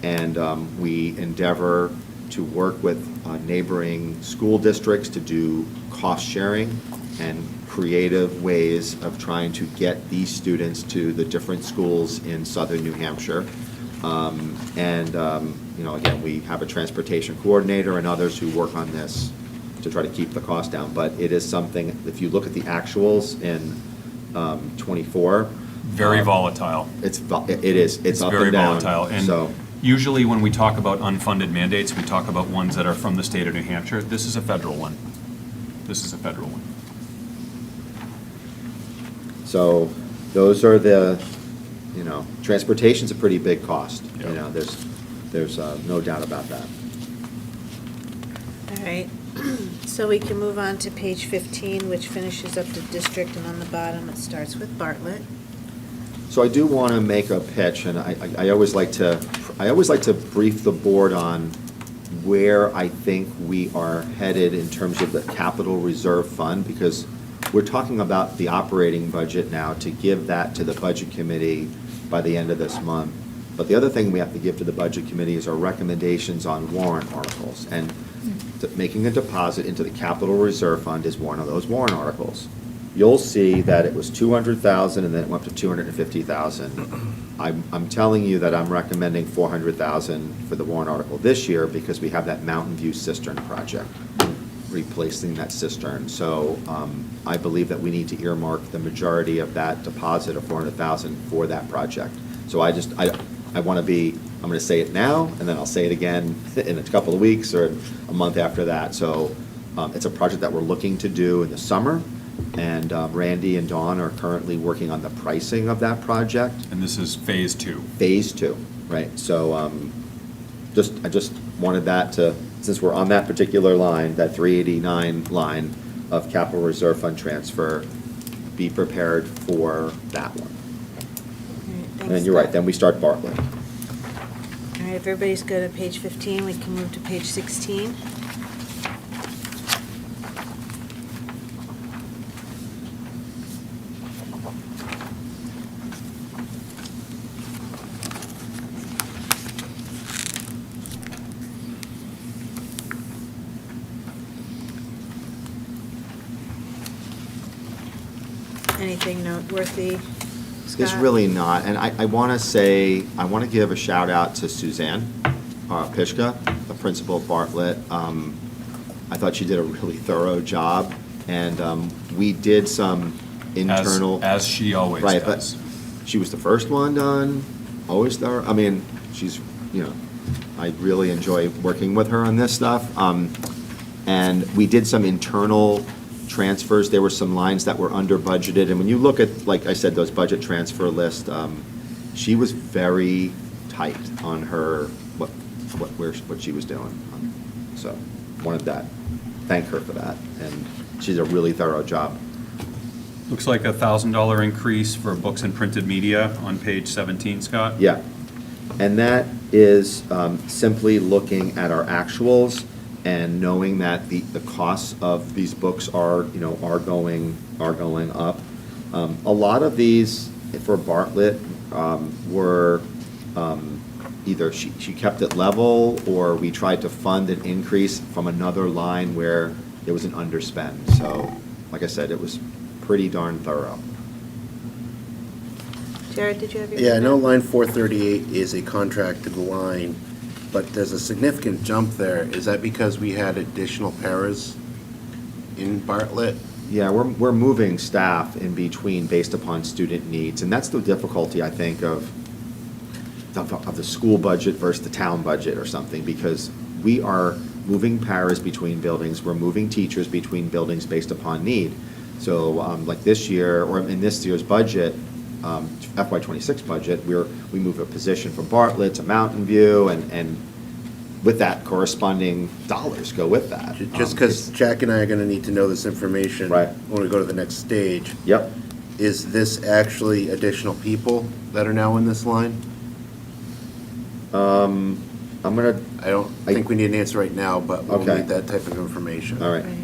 and we endeavor to work with neighboring school districts to do cost sharing and creative ways of trying to get these students to the different schools in southern New Hampshire. Again, we have a transportation coordinator and others who work on this to try to keep the cost down. But it is something, if you look at the actuals in 24. Very volatile. It's up and down. Very volatile. So, And usually when we talk about unfunded mandates, we talk about ones that are from the state of New Hampshire. This is a federal one. This is a federal one. so those are the, transportation's a pretty big cost. Yep. There's no doubt about that. All right, so we can move on to page 15, which finishes up the district, and on the bottom, it starts with Bartlett. So I do want to make a pitch, and I always like to brief the board on where I think we are headed in terms of the capital reserve fund, because we're talking about the operating budget now to give that to the budget committee by the end of this month. But the other thing we have to give to the budget committee is our recommendations on warrant articles. And making a deposit into the capital reserve fund is one of those warrant articles. You'll see that it was 200,000 and then it went up to 250,000. I'm telling you that I'm recommending 400,000 for the warrant article this year because we have that Mountain View cistern project, replacing that cistern. So I believe that we need to earmark the majority of that deposit of 400,000 for that project. So I want to be, I'm going to say it now, and then I'll say it again in a couple of weeks or a month after that. So it's a project that we're looking to do in the summer, and Randy and Dawn are currently working on the pricing of that project. And this is phase 2. Phase 2, right? So I just wanted that to, since we're on that particular line, that 389 line of capital reserve fund transfer, be prepared for that one. And you're right, then we start Bartlett. All right, if everybody's good at page 15, we can move to page 16. anything noteworthy, Scott? It's really not, and I want to say, I want to give a shout out to Suzanne Pishka, the principal of Bartlett. I thought she did a really thorough job, and we did some internal. As she always Right, does. but she was the first one done, always thorough. I mean, she's, I really enjoy working with her on this stuff. And we did some internal transfers. There were some lines that were under budgeted. And when you look at, like I said, those budget transfer lists, she was very tight on her, what she was doing. So wanted that, thank her for that. And she did a really thorough job. Looks like a $1,000 increase for books and printed media on page 17, Scott? Yeah, and that is simply looking at our actuals and knowing that the costs of these books are going up. A lot of these for Bartlett were either she kept it level, or we tried to fund an increase from another line where there was an underspend. So, like I said, it was pretty darn thorough. Jared, did you have your? Yeah, I know hand up? line 438 is a contracted line, but there's a significant jump there. Is that because we had additional paras in Bartlett? Yeah, we're moving staff in between based upon student needs, and that's the difficulty, I think, of the school budget versus the town budget or something, because we are moving paras between buildings, we're moving teachers between buildings based upon need. So, like this year, or in this year's budget, FY26 budget, we move a position from Bartlett to Mountain View, and with that corresponding dollars go with that. Just because Jack and I are going to need to know this information. Right. When we go to the next stage. Yep. Is this actually additional people that are now in this line? I'm gonna, I don't think we need an answer right now, but we'll Okay. need that type of information. all right, Right.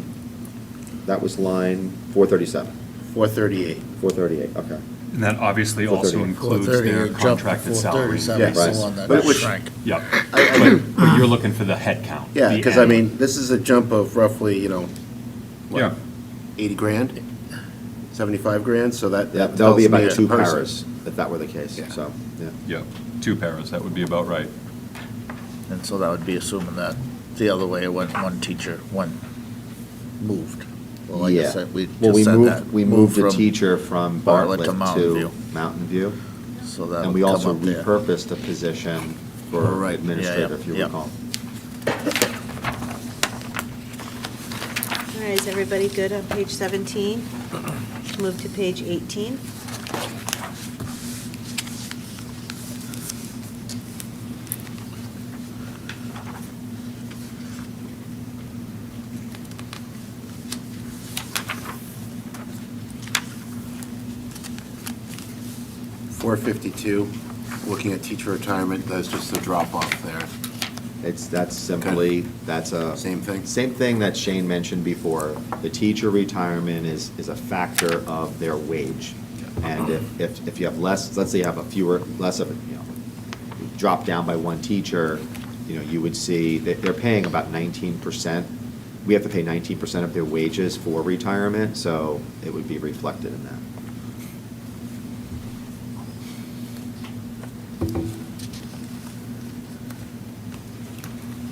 that was line 437, 438. 438, okay. And that obviously also 438. includes their 438 jump to contracted salaries. 437 Yeah, is the right. one that But which- shrank. Yeah, I- but you're looking for the head count. Yeah, the because I annual. mean, this is a jump of roughly, what, Yeah, 80 grand? 75 grand, so that Yeah, that that'll be tells me about a two person. paras, if that were the case, Yeah. so, yeah. yeah, 2 paras, that would be about right. And so that would be assuming that the other way, it went one teacher, one moved. Well, like I Yeah. said, we Well, just said that. we moved a from teacher from Bartlett Bartlett to Mountain to View. Mountain View. So that And would we come also up there. repurposed a position for Right, yeah, administrator, if you yeah. recall. All right, is everybody good on page 17? Move to page 18. $452, looking at teacher retirement, that's just a drop off there. That's simply, that's a. Same thing? Same thing that Shane mentioned before. The teacher retirement is a factor of their wage. And if you have less, let's say you have less of it, drop down by one teacher, you would see that they're paying about 19%. We have to pay 19% of their wages for retirement, so it would be reflected in that.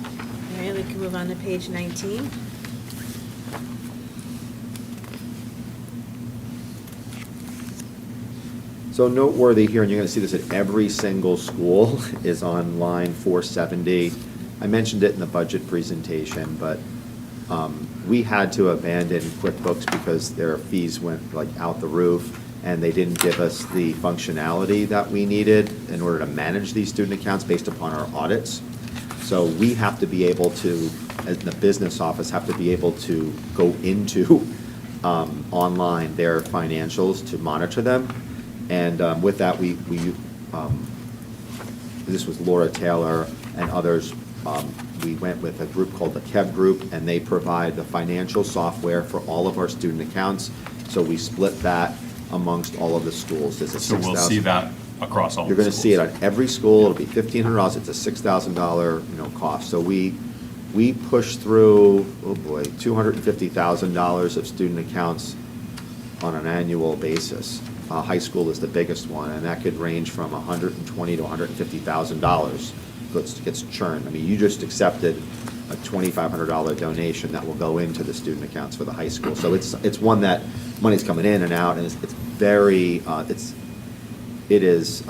All right, we can move on to page 19. So noteworthy here, and you're going to see this at every single school, is on line 470. I mentioned it in the budget presentation, but we had to abandon QuickBooks because their fees went like out the roof, and they didn't give us the functionality that we needed in order to manage these student accounts based upon our audits. So we have to be able to, as the business office, have to be able to go into online their financials to monitor them. And with that, this was Laura Taylor and others, we went with a group called the KEB Group, and they provide the financial software for all of our student accounts. So we split that amongst all of the schools. There's a So we'll $6,000 see that across all the You're going to see it schools. on every school. It'll be $1,500. It's a $6,000, cost. So we pushed through, oh boy, $250,000 of student accounts on an annual basis. High school is the biggest one, and that could range from $120,000 to $150,000 gets churned. I mean, you just accepted a $2,500 donation that will go into the student accounts for the high school. So it's one that money's coming in and out, and it's very, it is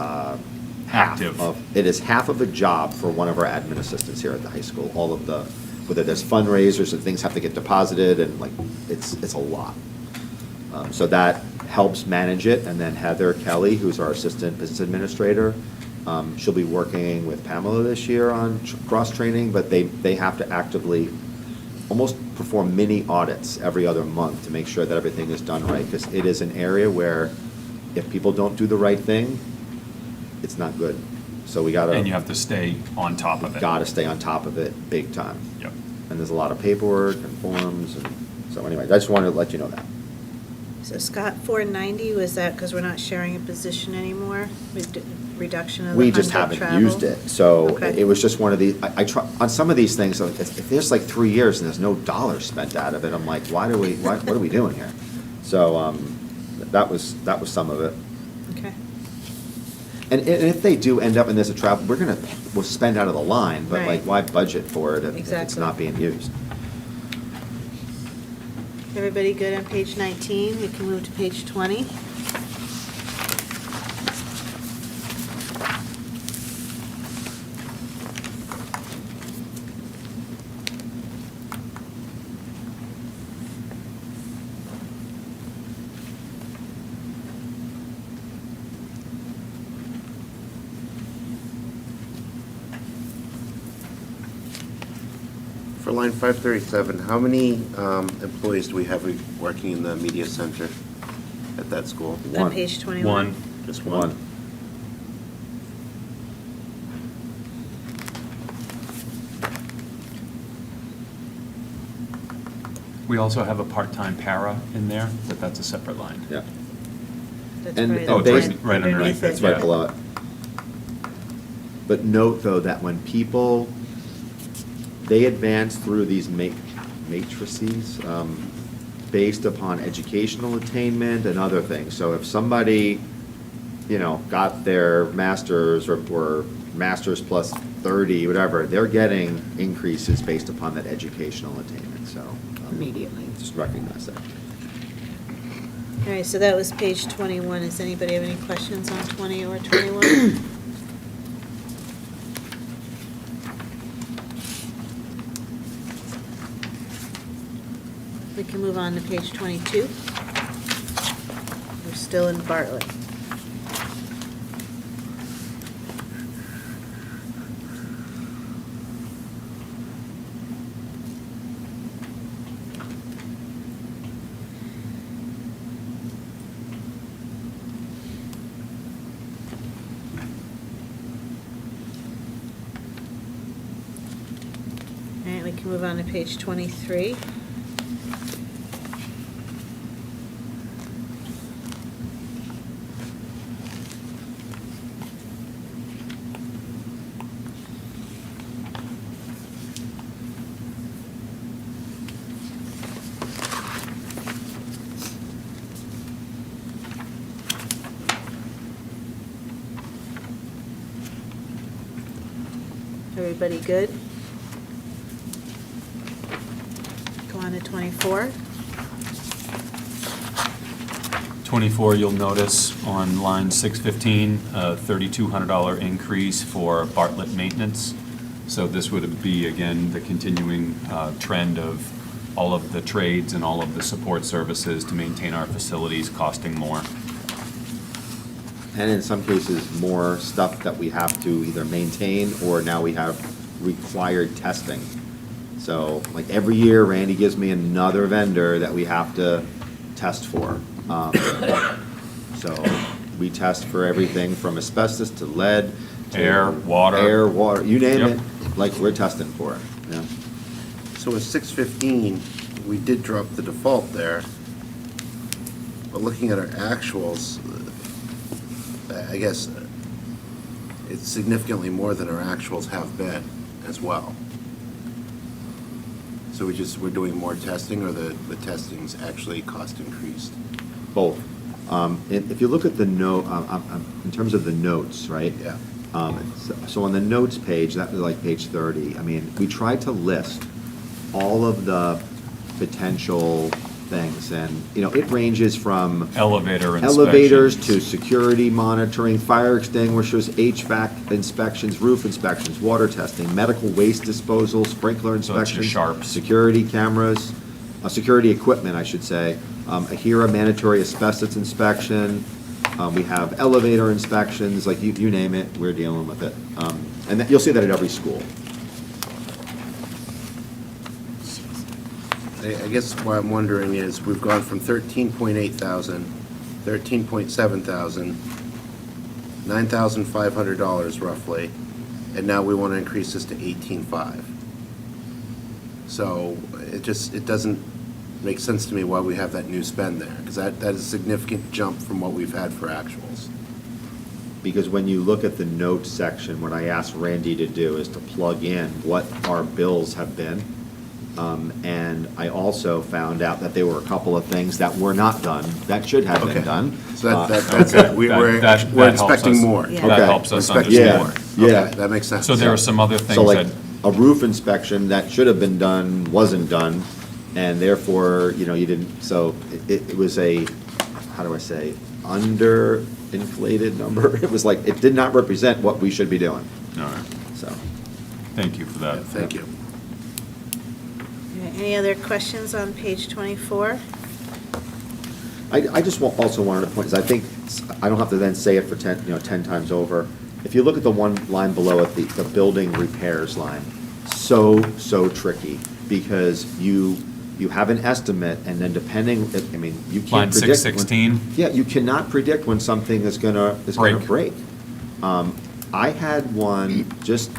Active. It is half of a job for one of our admin assistants here at the high school. All of the, whether there's fundraisers and things have to get deposited, and like, it's a lot. So that helps manage it. And then Heather Kelly, who's our assistant business administrator, she'll be working with Pamela this year on cross-training, but they have to actively almost perform mini audits every other month to make sure that everything is done right, because it is an area where if people don't do the right thing, it's not good. So we gotta. And you have to stay on top of it. Gotta stay on top of it, big time. Yep. And there's a lot of paperwork and forms, and so anyway, I just wanted to let you know that. So Scott, 490, was that because we're not sharing a position anymore? Reduction of the We just 100 haven't travel? used it, so Okay. it was just one of these, I try, on some of these things, if there's like 3 years and there's no dollars spent out of it, I'm like, what are we doing here? So, that was some of it. Okay. And if they do end up in this travel, we'll spend out of the line, but like, Right. why budget for it if it's Exactly. not being used? Everybody good on page 19? We can move to page 20. For line 537, how many employees do we have working in the media center at that school? On page 21. One. Just one? We also have a part-time para in there, but that's a separate line. Yeah. That's And- right oh, it's underneath right underneath it, It's right yeah. below it. But note, though, that when people, they advance through these matrices based upon educational attainment and other things. So if somebody, got their master's or master's plus 30, whatever, they're getting increases based upon that educational attainment, so. Immediately. Just recognize that. All right, so that was page 21. Does anybody have any questions on 20 or 21? We can move on to page 22. We're still in Bartlett. All right, we can move on to page 23. Everybody good? Go on to 24. 24, you'll notice on line 615, a $3,200 increase for Bartlett maintenance. So this would be, again, the continuing trend of all of the trades and all of the support services to maintain our facilities costing more. And in some cases, more stuff that we have to either maintain, or now we have required testing. So, like, every year, Randy gives me another vendor that we have to test for. So, we test for everything from asbestos to lead. to Air, water. Air, water, you name Yep. it, like, we're testing for it, yeah. So with 615, we did drop the default there, but looking at our actuals, I guess it's significantly more than our actuals have been as well. So we're doing more testing, or the testing's actually cost increased? Both. If you look at the note, in terms of the notes, right? Yeah. So on the notes page, that was like page 30, I mean, we tried to list all of the potential things, and, you know, it ranges from elevators to security monitoring, fire extinguishers, HVAC inspections, roof inspections, water testing, medical waste disposal, sprinkler So it's your inspections. sharps. Security cameras, security equipment, I should say, a HERA mandatory asbestos inspection, we have elevator inspections, like you name it, we're dealing with it. And you'll see that at every school. I guess what I'm wondering is, we've gone from 13.8 thousand, 13.7 thousand, $9,500 roughly, and now we want to increase this to 18.5. So it doesn't make sense to me why we have that new spend there, because that is a significant jump from what we've had for actuals. Because when you look at the notes section, what I asked Randy to do is to plug in what our bills have been. And I also found out that there were a couple of things that were not done, that should have Okay. been done. So that's it. We're That helps expecting us. more. Yeah. Okay. That helps us We're expecting understand. Yeah, more. yeah. Okay, that makes sense. So there are some other things So like, that, a roof inspection that should have been done, wasn't done, and therefore, you know, you didn't, so it was a, how do I say, underinflated number. It was like, it did not represent what we should be doing, all right, so. thank you for Yeah, that. Thank you. Okay, any other questions on page 24? I just also wanted to point, is I think, I don't have to then say it for 10 times over. If you look at the one line below it, the building repairs line, so tricky, because you have an estimate, and then depending, I mean, you can't Line predict. 616? Yeah, you cannot predict when something is gonna break. I had one just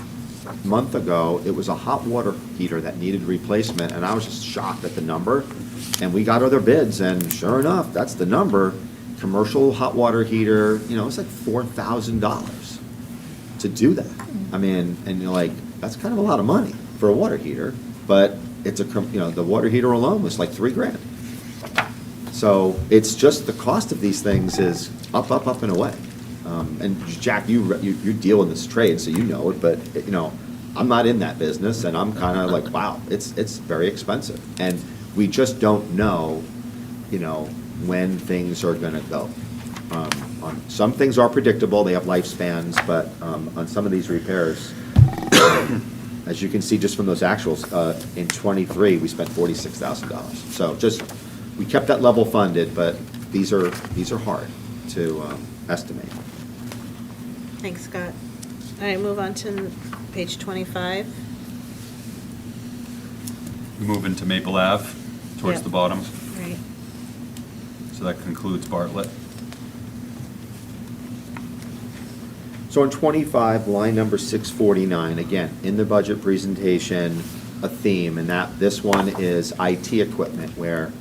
a month ago, it was a hot water heater that needed replacement, and I was just shocked at the number. And we got other bids, and sure enough, that's the number. Commercial hot water heater, you know, it's like $4,000 to do that. I mean, and you're like, that's kind of a lot of money for a water heater, but it's the water heater alone was like $3,000. So it's just the cost of these things is up and away. And Jack, you deal in this trade, so you know it, but, you know, I'm not in that business, and I'm kind of like, wow, it's very expensive. And we just don't know, you know, when things are gonna go. Some things are predictable, they have lifespans, but on some of these repairs, as you can see just from those actuals, in '23, we spent $46,000. So we kept that level funded, but these are hard to estimate. Thanks, Scott. All right, move on to page 25. We move into Maple Ave, towards Yeah. the bottom, Right. so that concludes Bartlett. So in 25, line number 649, again, in the budget presentation, a theme, and this one is IT equipment, where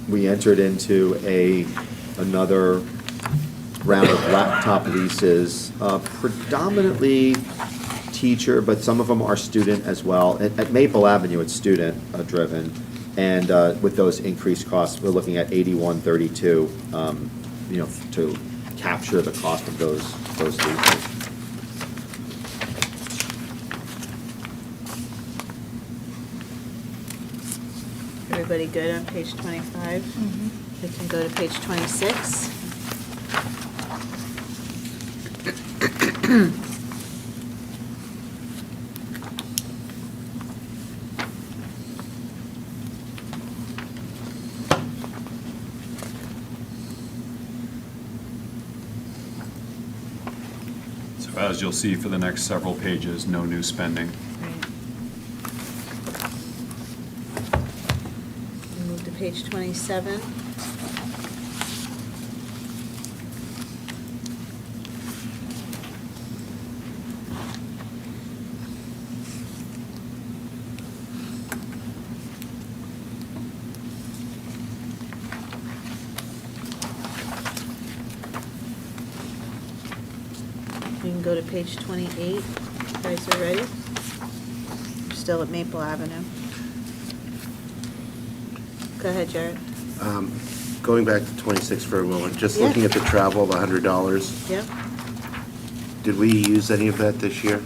we entered into another round of laptop leases, predominantly teacher, but some of them are student as well. At Maple Avenue, it's student driven, and with those increased costs, we're looking at 8132, you know, to capture the cost of those leases. Everybody good on page 25? We can go to page 26. So as you'll see for the next several pages, no new spending. Right. We move to page 27. We can go to page 28. You guys are ready? We're still at Maple Avenue. Go ahead, Jared. going back to 26 for a moment, just Yeah. looking at the travel, the $100, Yep. did we use any of that this year?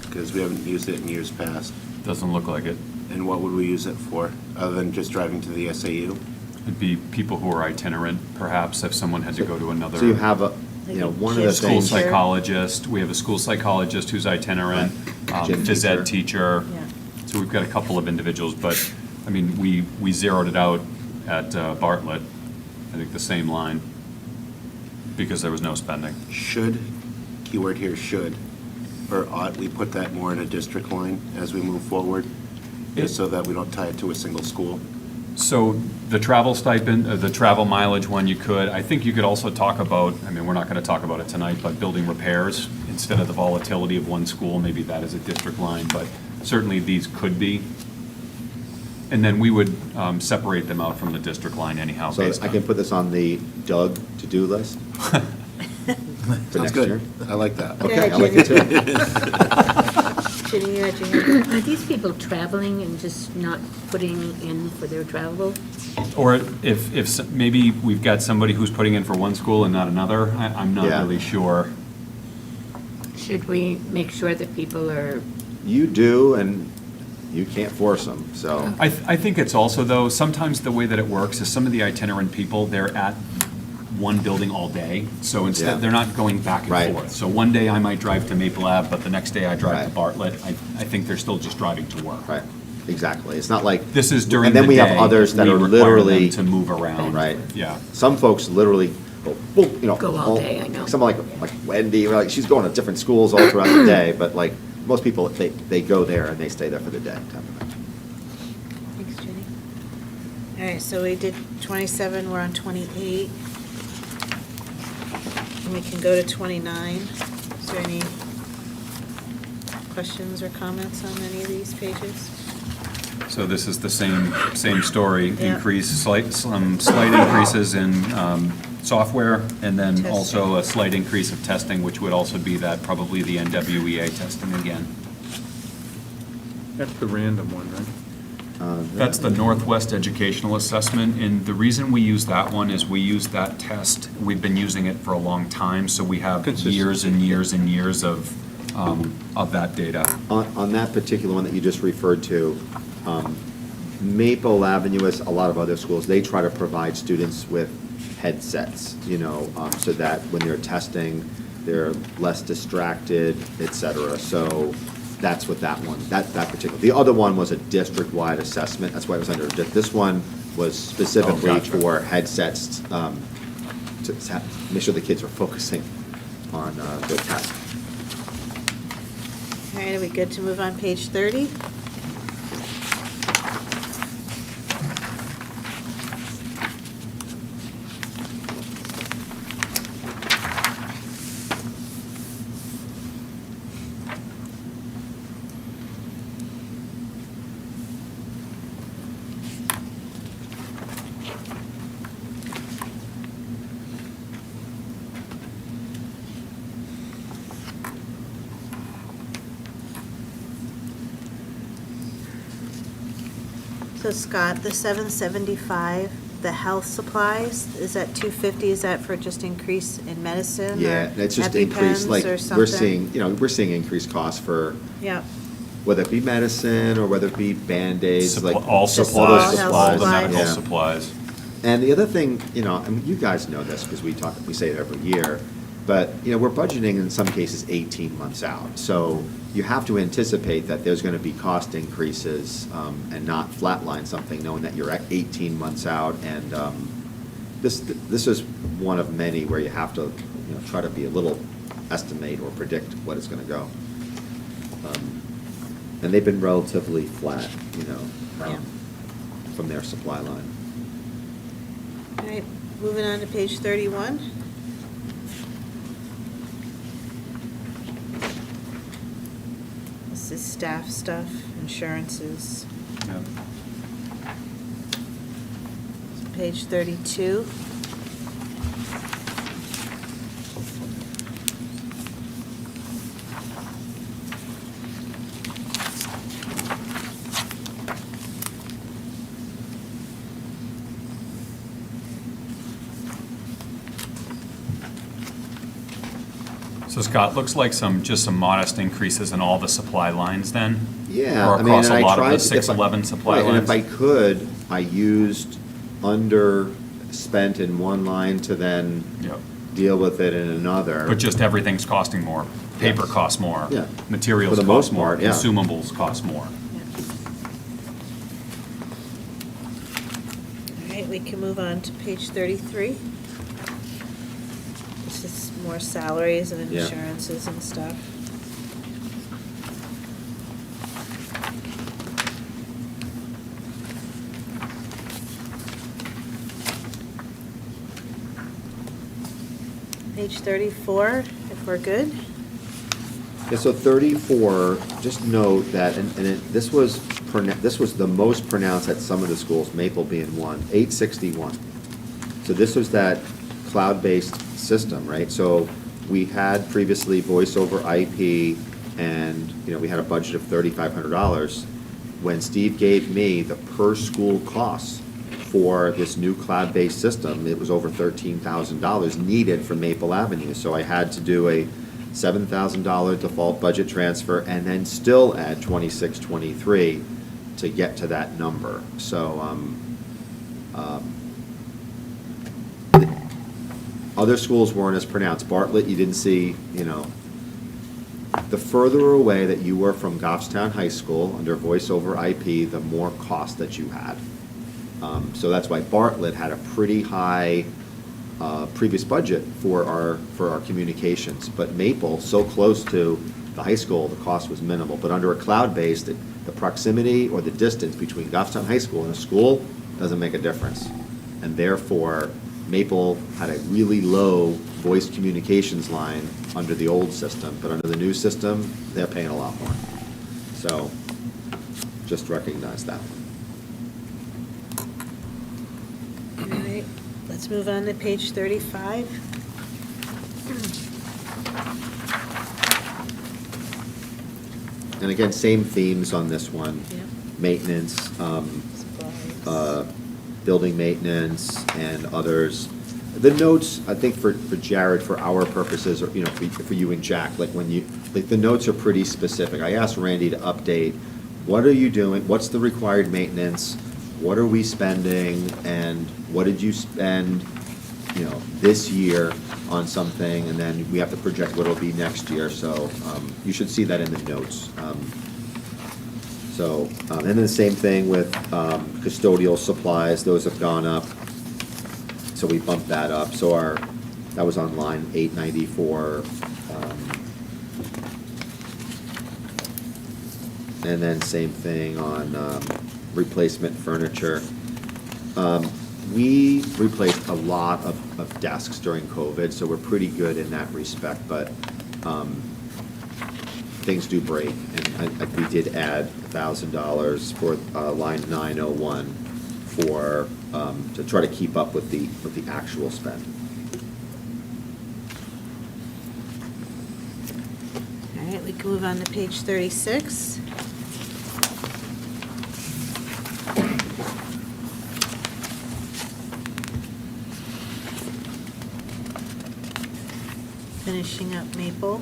Because we haven't used it in years past. Doesn't look like it. And what would we use it for, other than just driving to the SAU? It'd be people who are itinerant, perhaps, if someone had to go to another. So you have a, you know, one of the School things. psychologist, we have a school psychologist who's itinerant, Gym phys ed teacher. teacher. Yeah. So we've got a couple of individuals, but, I mean, we zeroed it out at Bartlett, I think the same line, because there was no spending. Should, keyword here, should, or ought we put that more in a district line as we move forward? Just so that we don't tie it to a single school? So the travel stipend, the travel mileage one, you could. I think you could also talk about, I mean, we're not going to talk about it tonight, but building repairs instead of the volatility of one school, maybe that is a district line, but certainly these could be. And then we would separate them out from the district line anyhow. So based I on- can put this on the Doug to-do list for Sounds next good. year? I like that. Okay, I like it too. Ginny, you had your hand up. Are these people traveling and just not putting in for their travel? Or maybe we've got somebody who's putting in for one school and not another. I'm not Yeah. really sure. Should we make sure that people are, You do, and you can't force them, so. I think it's also, though, sometimes the way that it works is some of the itinerant people, they're at one building all day. So Yeah. instead, they're not going back Right. and forth. So one day I might drive to Maple Ave, but the next day I drive to Right. Bartlett. I think they're still just driving to work. Right, exactly. It's not like. This is during And the then we day. have others that we are require literally. them to move around. Right. Yeah. Some folks literally, well, you know. Go all day, I know. Someone like Wendy, like, she's going to different schools all throughout the day, but like, most people, they go there and they stay there for the day, type of thing. Thanks, Ginny. All right, so we did 27, we're on 28. And we can go to 29. Is there any questions or comments on any of these pages? So this is the same story, Yeah. some slight increases in software, and then Testing. also a slight increase of testing, which would also be that, probably the NWEA testing again. That's the random one, right? That's the Northwest Educational Assessment, and the reason we use that one is we use that test, we've been using it for a long time, so we have years and years and years of that data. On that particular one that you just referred to, Maple Avenue, as a lot of other schools, they try to provide students with headsets, you know, so that when they're testing, they're less distracted, et cetera. So that's what that one, that particular, the other one was a district-wide assessment, that's why it was under, this one was specifically gotcha. for headsets, to make sure the kids are focusing on their test. All right, are we good to move on page 30? So Scott, the 775, the health supplies, is that 250, is that for just increase in medicine? or Yeah, it's just increased, EpiPens like, or we're something? seeing, you know, we're seeing increased costs for, Yeah, whether it be medicine or whether it be Band-Aids, like. All Just supplies, all health all the supplies. medical Yeah. supplies. And the other thing, you know, I mean, you guys know this because we say it every year, but, you know, we're budgeting in some cases 18 months out. So you have to anticipate that there's going to be cost increases and not flatline something, knowing that you're at 18 months out. And this is one of many where you have to, you know, try to be a little estimate or predict what it's going to go. And they've been relatively flat, you know, Yeah. from their supply line. all right, moving on to page 31. This is staff stuff, insurances. Yeah. Page 32. So Scott, looks like just some modest increases in all the supply lines then? Yeah, Or I mean, across and a I lot of tried the to- if I- 611 supply right, lines? And if I could, I used underspent in one line to then Yep. deal with it in another. But just everything's costing more. Paper Yes. costs more. Yeah. Materials For the cost most more. part, yeah. Consumables cost more. All right, we can move on to page 33. This is more salaries and Yeah. insurances and stuff. Page 34, if we're good. Yeah, so 34, just note that, this was the most pronounced at some of the schools, Maple being one, 861. So this was that cloud-based system, right? So we had previously voice over IP, and, we had a budget of $3,500. When Steve gave me the per-school costs for this new cloud-based system, it was over $13,000 needed for Maple Avenue. So I had to do a $7,000 default budget transfer and then still add 2623 to get to that number. So, other schools weren't as pronounced. Bartlett, you didn't see, the further away that you were from Goffstown High School under voice over IP, the more cost that you had. So that's why Bartlett had a pretty high previous budget for our communications. But Maple, so close to the high school, the cost was minimal. But under a cloud-based, the proximity or the distance between Goffstown High School and a school doesn't make a difference. And therefore, Maple had a really low voice communications line under the old system. But under the new system, they're paying a lot more. So just recognize that. All right, let's move on to page 35. And again, same themes on this one. Yep. Maintenance, Supplies. building maintenance, and others. The notes, I think for Jared, for our purposes, or, for you and Jack, the notes are pretty specific. I asked Randy to update, what are you doing, what's the required maintenance, what are we spending, and what did you spend, this year on something, and then we have to project what it'll be next year, so you should see that in the notes. And then the same thing with custodial supplies, those have gone up, so we bumped that up, so that was on line 894. And then same thing on replacement furniture. We replaced a lot of desks during COVID, so we're pretty good in that respect, but things do break, and we did add $1,000 for line 901 to try to keep up with the actual spend. All right, we can move on to page 36. Finishing up Maple.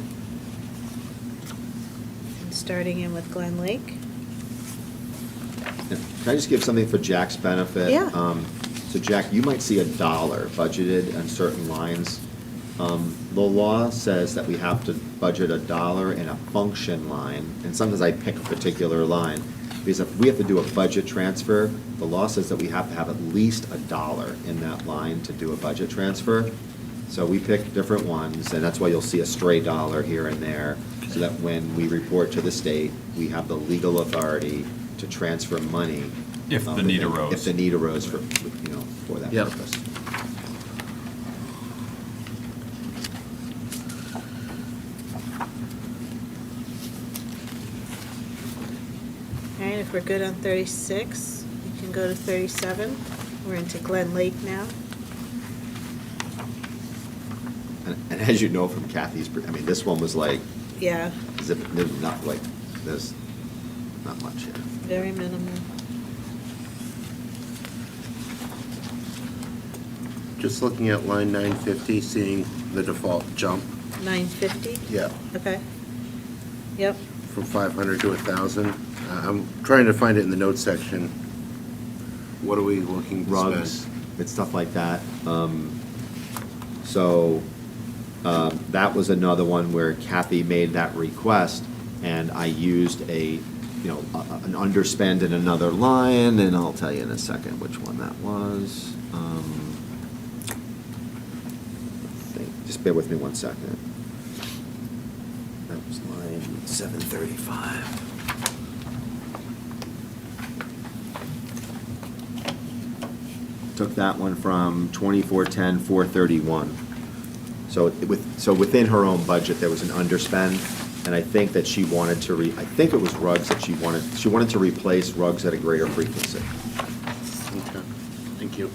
And starting in with Glen Lake. Can I just give something for Jack's benefit? Yeah. So Jack, you might see $1 budgeted on certain lines. The law says that we have to budget $1 in a function line, and sometimes I pick a particular line. Because if we have to do a budget transfer, the law says that we have to have at least $1 in that line to do a budget transfer. So we pick different ones, and that's why you'll see a stray dollar here and there, so that when we report to the state, we have the legal authority to transfer money. If the need arose. If the need arose for that Yep. purpose. All right, if we're good on 36, we can go to 37. We're into Glen Lake now. And as you know from Kathy's, this one was like, Yeah, there's not much here. very minimal. Just looking at line 950, seeing the default jump 950? Yeah, Okay. Yep. from 500 to 1,000. I'm trying to find it in the notes section. What are we looking to spend? Rugs, it's stuff like that. So that was another one where Kathy made that request, and I used an underspend in another line, and I'll tell you in a second which one that was. Just bear with me 1 second. That was line 735. Took that one from 2410, 431. So within her own budget, there was an underspend, and I think that she wanted to I think it was rugs that she wanted to replace rugs at a greater frequency. Okay, thank you.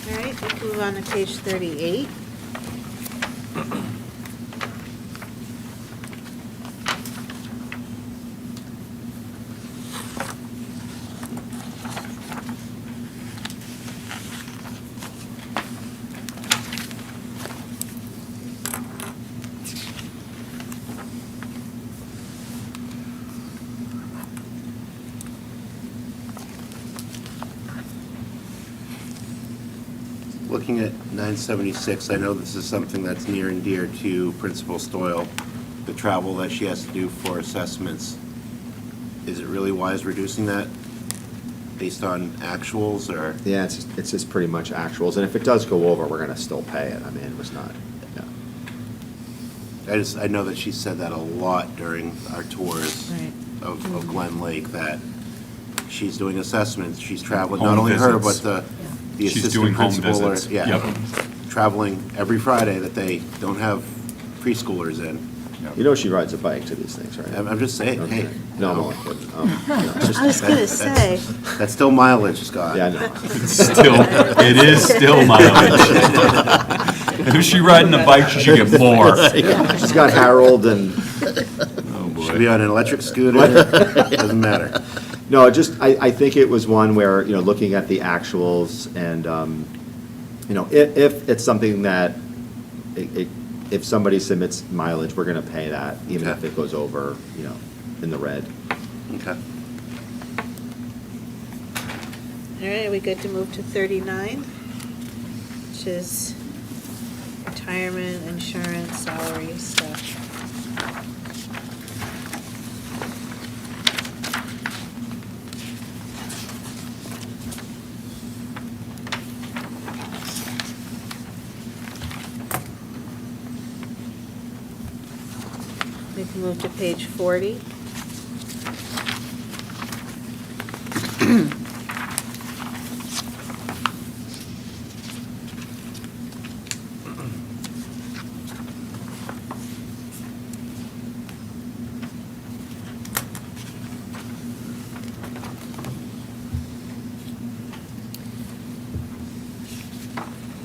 All right, let's move on to page 38. Looking at 976, I know this is something that's near and dear to Principal Stoyle, the travel that she has to do for assessments. Is it really wise reducing that based on actuals, or? Yeah, it's just pretty much actuals, and if it does go over, we're gonna still pay it. I mean, it was not, yeah. I know that she said that a lot during our tours Right. of Glen Lake, that she's doing assessments, she's traveling, Home not only her, but visits. the She's assistant doing home principal. visits. Yeah, Yep. traveling every Friday that they don't have preschoolers in. You know she rides a bike to these things, right? I'm just saying, Okay. hey. No, I'm only kidding. It's just- I was gonna say, That's still mileage, Scott. Yeah, I know. It is still mileage. If she riding a bike, she should get more. She's got Harold and, Oh, Should be boy. on an electric scooter, doesn't matter. no, I think it was one where, looking at the actuals and, if it's something that, if somebody submits mileage, we're gonna pay that, even if Okay. it goes over, in the red. Okay. all right, are we good to move to 39? Which is retirement, insurance, salary stuff. We can move to page 40.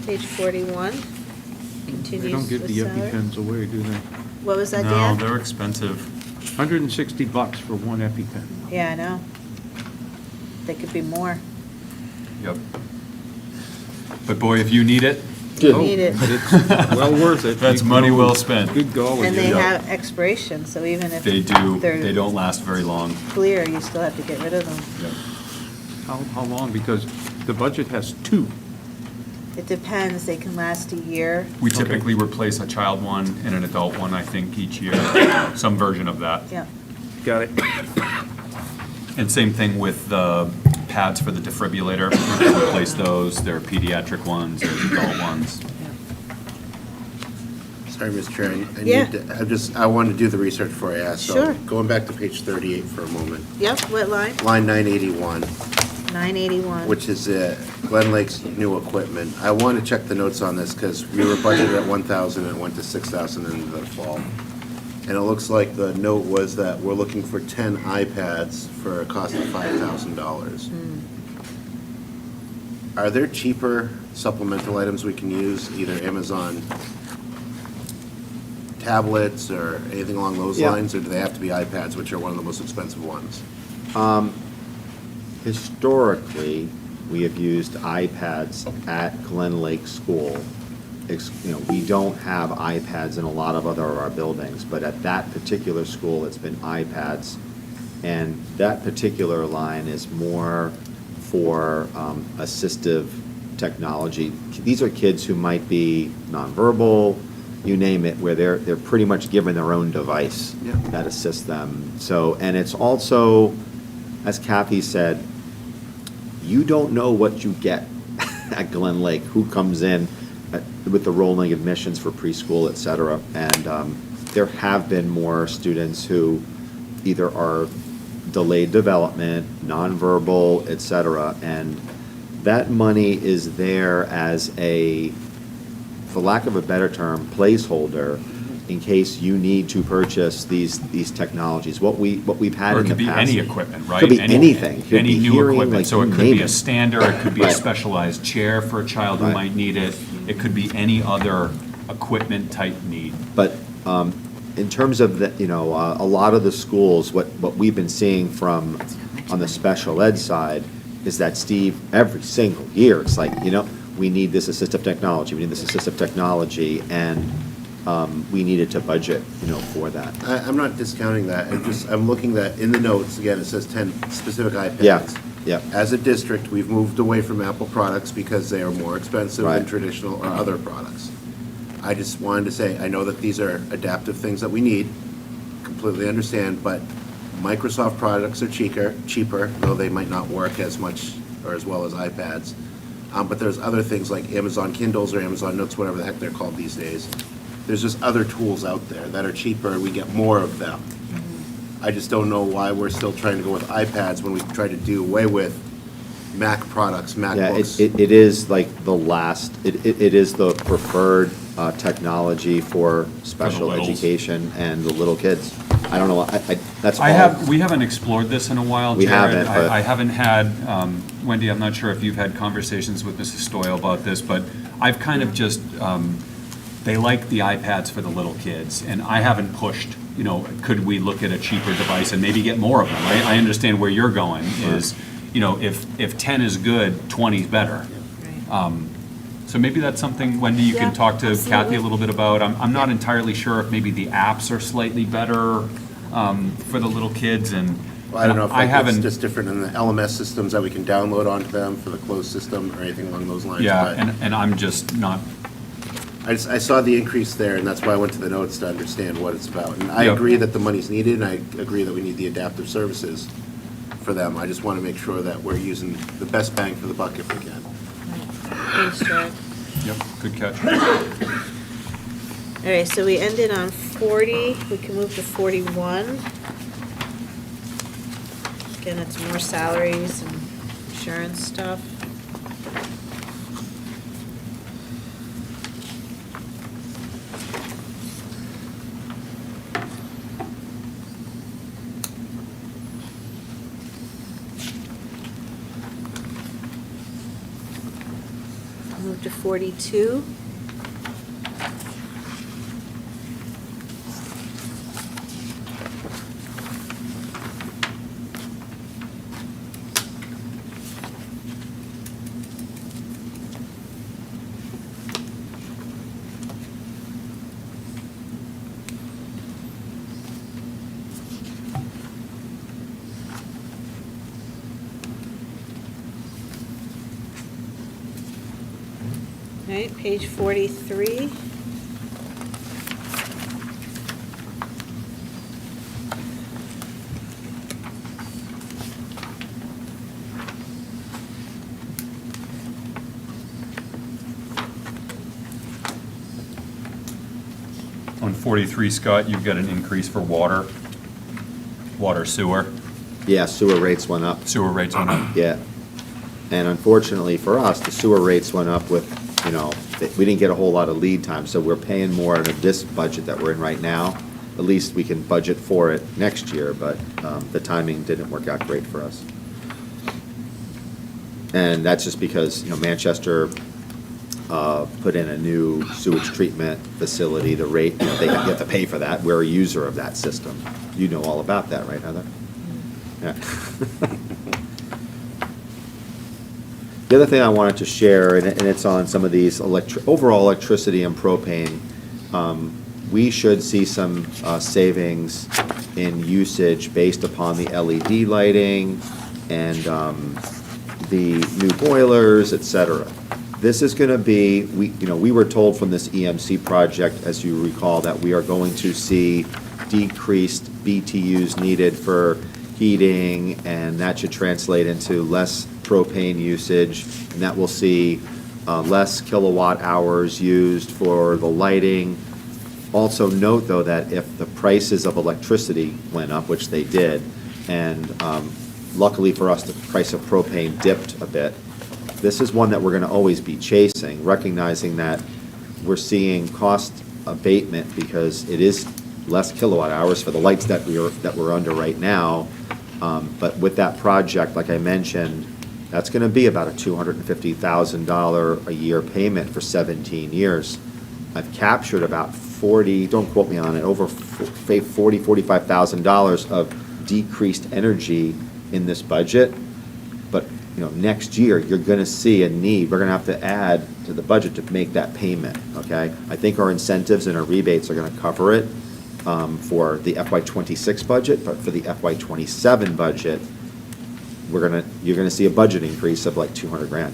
Page 41 They continues don't give with the salary. EpiPens away, do they? What was that, No, Dan? they're expensive. $160 for one EpiPen. Yeah, I know. They could be more. Yep. But boy, if you need it, You Oh, need it. It's well worth it. That's money well spent. Good golly. And they Yeah. have expiration, so even if they do, they're they don't last very long. clear, you still have to get rid of them. Yep. How long? Because the budget has two. It depends, they can last a year. We typically replace a child one and an adult one, I think, each year, some version of that. Yeah. Got it. And same thing with the pads for the defibrillator. We replace those. There are pediatric ones, there's adult ones. Sorry, Ms. Chair, I Yeah. need to, I wanted to do the research before I ask. So Sure. going back to page 38 for a moment. Yep, what line? Line 981, 981. which is Glen Lake's new equipment. I want to check the notes on this because we were budgeted at 1,000 and it went to 6,000 in the fall. And it looks like the note was that we're looking for 10 iPads for a cost of $5,000. Are there cheaper supplemental items we can use, either Amazon tablets or anything along those Yeah. lines? Or do they have to be iPads, which are one of the most expensive ones? Historically, we have used iPads at Glen Lake School. We don't have iPads in a lot of other of our buildings, but at that particular school, it's been iPads. And that particular line is more for assistive technology. These are kids who might be nonverbal, you name it, where they're pretty much given their own device Yeah. that assists them. So, and it's also, as Kathy said, you don't know what you get at Glen Lake, who comes in with the rolling admissions for preschool, et cetera. And there have been more students who either are delayed development, nonverbal, et cetera. And that money is there as a, for lack of a better term, placeholder in case you need to purchase these technologies. What we've had Or in it the could past. be any equipment, right? Could be anything. Could Any be new hearing, equipment, like, so it you could name be a it. stander, it could be a Right. specialized chair for a child who Right. might need it, it could be any other equipment type need. But in terms of the, a lot of the schools, what we've been seeing from, on the special ed side, is that, Steve, every single year, it's like, we need this assistive technology, we need this assistive technology, and we needed to budget, for that. I'm not discounting that, I'm looking at, in the notes, again, it says 10 specific iPads. Yeah. As a district, we've moved away from Apple products because they are more expensive than Right. traditional or other products. I just wanted to say, I know that these are adaptive things that we need, completely understand, but Microsoft products are cheaper, though they might not work as much or as well as iPads. But there's other things like Amazon Kindles or Amazon Notes, whatever the heck they're called these days. There's just other tools out there that are cheaper, we get more of them. I just don't know why we're still trying to go with iPads when we try to do away with Mac products, Yeah, MacBooks. it is like the last, it is the preferred technology for special littles. education and the little kids. I don't know, that's all. We haven't explored this in a while, We Jared. haven't, but- I haven't had, Wendy, I'm not sure if you've had conversations with Mrs. Stoyle about this, but I've kind of just, they like the iPads for the little kids, and I haven't pushed, could we look at a cheaper device and maybe get more of them? I understand where you're going, is, if 10 is good, 20 is better. So maybe that's something, Wendy, you Yeah, can talk to Kathy absolutely. a little bit about. I'm not entirely sure if maybe the apps are slightly better for the little kids, and Well, I don't know if I it's haven't. just different in the LMS systems that we can download onto them for the closed system or anything along those lines. Yeah, but and I'm just not, I saw the increase there, and that's why I went to the notes to understand what it's about. And I Yep. agree that the money's needed, and I agree that we need the adaptive services for them. I just want to make sure that we're using the best bang for the buck if we can. Thanks, Jared. yep, good catch. All right, so we ended on 40, we can move to 41. Again, it's more salaries and insurance stuff. Move to 42. All right, page 43. On 43, Scott, you've got an increase for water sewer. Yeah, sewer rates went up. Sewer rates went up. Yeah. And unfortunately for us, the sewer rates went up with, we didn't get a whole lot of lead time, so we're paying more out of this budget that we're in right now. At least we can budget for it next year, but the timing didn't work out great for us. And that's just because, Manchester put in a new sewage treatment facility. The rate, you have to pay for that. We're a user of that system. You know all about that, right, Heather? Yeah. The other thing I wanted to share, and it's on some of these overall electricity and propane, we should see some savings in usage based upon the LED lighting and the new boilers, et cetera. This is going to be, we were told from this EMC project, as you recall, that we are going to see decreased BTUs needed for heating, and that should translate into less propane usage, and that will see less kilowatt hours used for the lighting. Also note, though, that if the prices of electricity went up, which they did, and luckily for us, the price of propane dipped a bit, this is one that we're going to always be chasing, recognizing that we're seeing cost abatement because it is less kilowatt hours for the lights that we're under right now. But with that project, like I mentioned, that's going to be about a $250,000 a year payment for 17 years. I've captured about 40, don't quote me on it, over $45,000 of decreased energy in this budget. But next year, you're going to see a need. We're going to have to add to the budget to make that payment, okay? I think our incentives and our rebates are going to cover it for the FY26 budget, but for the FY27 budget, you're going to see a budget increase of like $200,000.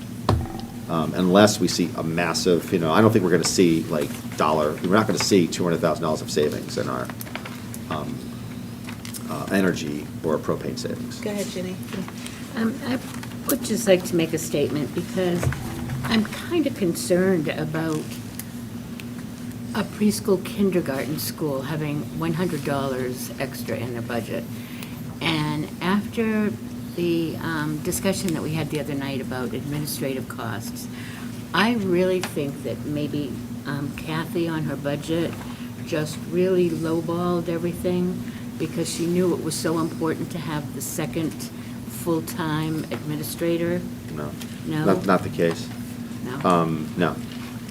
Unless we see a massive, I don't think we're going to see we're not going to see $200,000 of savings in our energy or propane savings. Go ahead, Ginny. I would just like to make a statement because I'm kind of concerned about a preschool kindergarten school having $100 extra in their budget. And after the discussion that we had the other night about administrative costs, I really think that maybe Kathy on her budget just really lowballed everything because she knew it was so important to have the second full-time administrator. No. No? Not the case. No? No.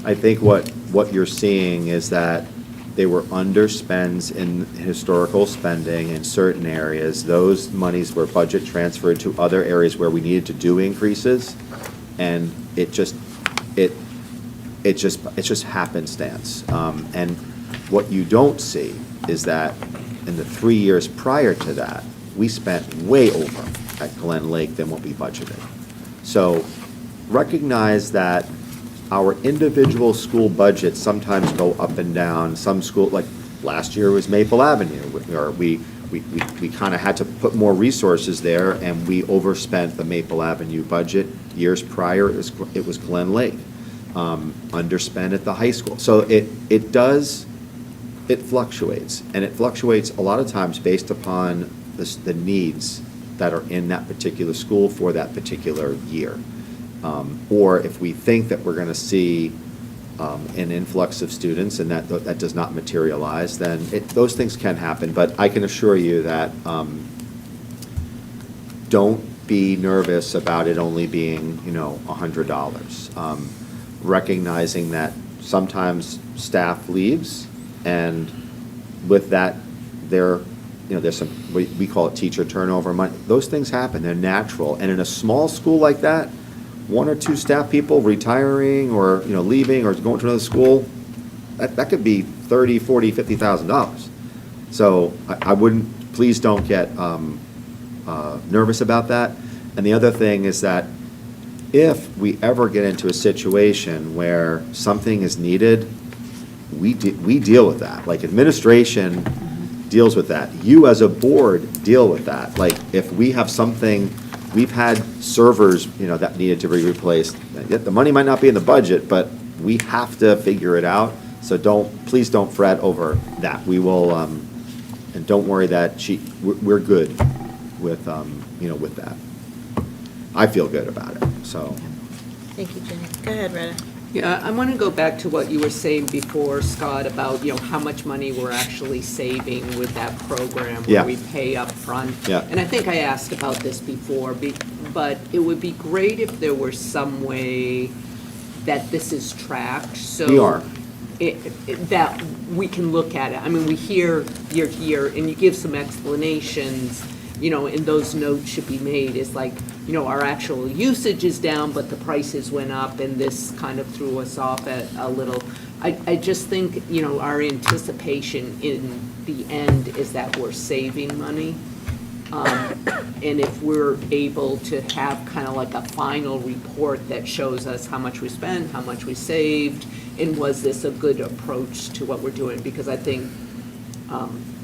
I think what you're seeing is that they were underspends in historical spending in certain areas. Those monies were budget transferred to other areas where we needed to do increases, and it's just happenstance. And what you don't see is that in the 3 years prior to that, we spent way over at Glen Lake than what we budgeted. So recognize that our individual school budgets sometimes go up and down. Some school, like last year was Maple Avenue, or we kind of had to put more resources there, and we overspent the Maple Avenue budget. Years prior, it was Glen Lake, underspent at the high school. So it fluctuates, and it fluctuates a lot of times based upon the needs that are in that particular school for that particular year. Or if we think that we're going to see an influx of students and that does not materialize, then those things can happen. But I can assure you that don't be nervous about it only being, $100. Recognizing that sometimes staff leaves, and with that, there's some, we call it teacher turnover. Those things happen. They're natural. And in a small school like that, one or two staff people retiring or leaving or going to another school, that could be $30,000, $40,000, $50,000. So I wouldn't, please don't get nervous about that. And the other thing is that if we ever get into a situation where something is needed, we deal with that. Like administration deals with that. You as a board deal with that. Like if we have something. We've had servers, that needed to be replaced. The money might not be in the budget, but we have to figure it out. So please don't fret over that. We will, and don't worry that we're good with, with that. I feel good about it, so. Thank you, Jenny. Go ahead, Retta. Yeah, I want to go back to what you were saying before, Scott, about, how much money we're actually saving with that program Yeah. where we pay up front. Yeah. And I think I asked about this before, but it would be great if there were some way that this is tracked, so. We are. That we can look at it. I mean, we hear you're here, and you give some explanations, and those notes should be made, is like, our actual usage is down, but the prices went up, and this kind of threw us off at a little. I just think, our anticipation in the end is that we're saving money. And if we're able to have kind of like a final report that shows us how much we spent, how much we saved, and was this a good approach to what we're doing? Because I think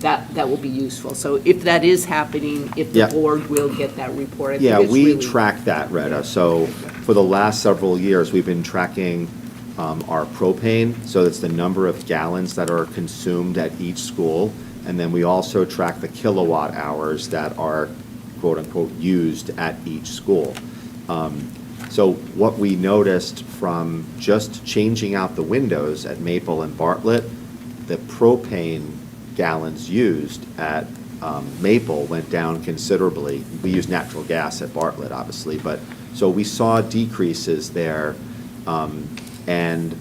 that will be useful. So if that is happening, if the Yeah. board will get that report, I think Yeah, it's we really. track that, Retta. So for the last several years, we've been tracking our propane. So it's the number of gallons that are consumed at each school. And then we also track the kilowatt hours that are quote-unquote used at each school. So what we noticed from just changing out the windows at Maple and Bartlett, the propane gallons used at Maple went down considerably. We use natural gas at Bartlett, obviously, but, so we saw decreases there. And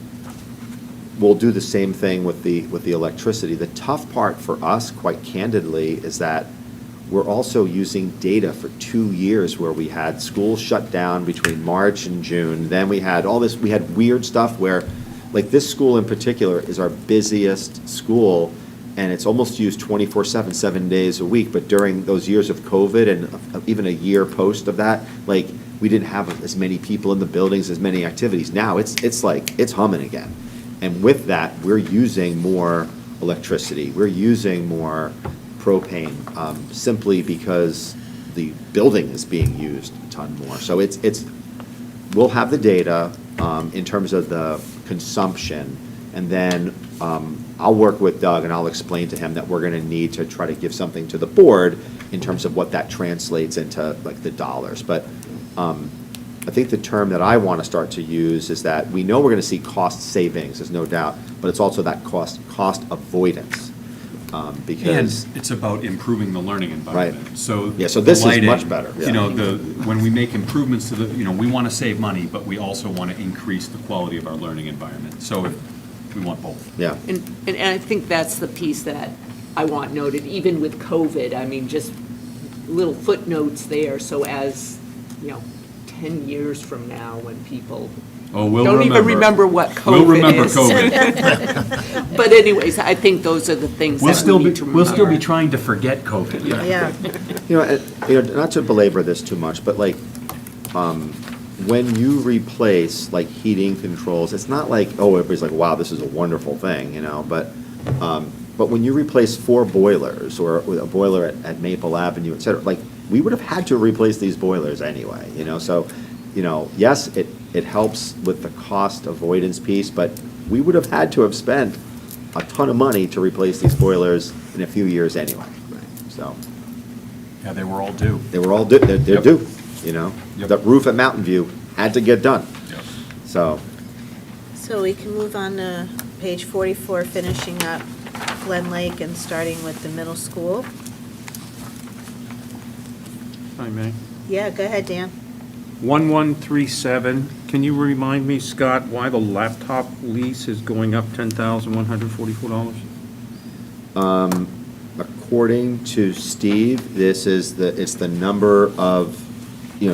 we'll do the same thing with the electricity. The tough part for us, quite candidly, is that we're also using data for 2 years where we had schools shut down between March and June. Then we had all this, we had weird stuff where, like this school in particular is our busiest school, and it's almost used 24/7, 7 days a week. But during those years of COVID and even a year post of that, like, we didn't have as many people in the buildings, as many activities. Now it's like, it's humming again. And with that, we're using more electricity. We're using more propane, simply because the building is being used a ton more. So we'll have the data in terms of the consumption, and then I'll work with Doug and I'll explain to him that we're gonna need to try to give something to the board in terms of what that translates into, like, the dollars. But I think the term that I want to start to use is that we know we're going to see cost savings, there's no doubt, but it's also that cost avoidance. Because. And it's about improving the learning environment. Right. So. Yeah, so this the is lighting, much better, yeah. When we make improvements to we want to save money, but we also want to increase the quality of our learning environment. So we want both. Yeah. And I think that's the piece that I want noted, even with COVID. I mean, just little footnotes there, so as, 10 years from now, when people Oh, we'll don't remember. even remember what COVID is. We'll remember COVID. But anyways, I think those are the things that we need to remember. We'll still be trying to forget COVID. Yeah. Not to belabor this too much, but like, when you replace like heating controls, it's not like, oh, everybody's like, wow, this is a wonderful thing, but when you replace 4 boilers, or with a boiler at Maple Avenue, et cetera, like, we would have had to replace these boilers anyway, so, yes, it helps with the cost avoidance piece, but we would have had to have spent a ton of money to replace these boilers in a few years anyway, so. Yeah, they were all due. They were all due, they're Yep. due, Yep. The roof at Mountain View had to get done, Yep. so. So we can move on to page 44, finishing up Glen Lake and starting with the middle school. If I may. Yeah, go ahead, Dan. 1137, can you remind me, Scott, why the laptop lease is going up $10,144? According to Steve, it's the number of,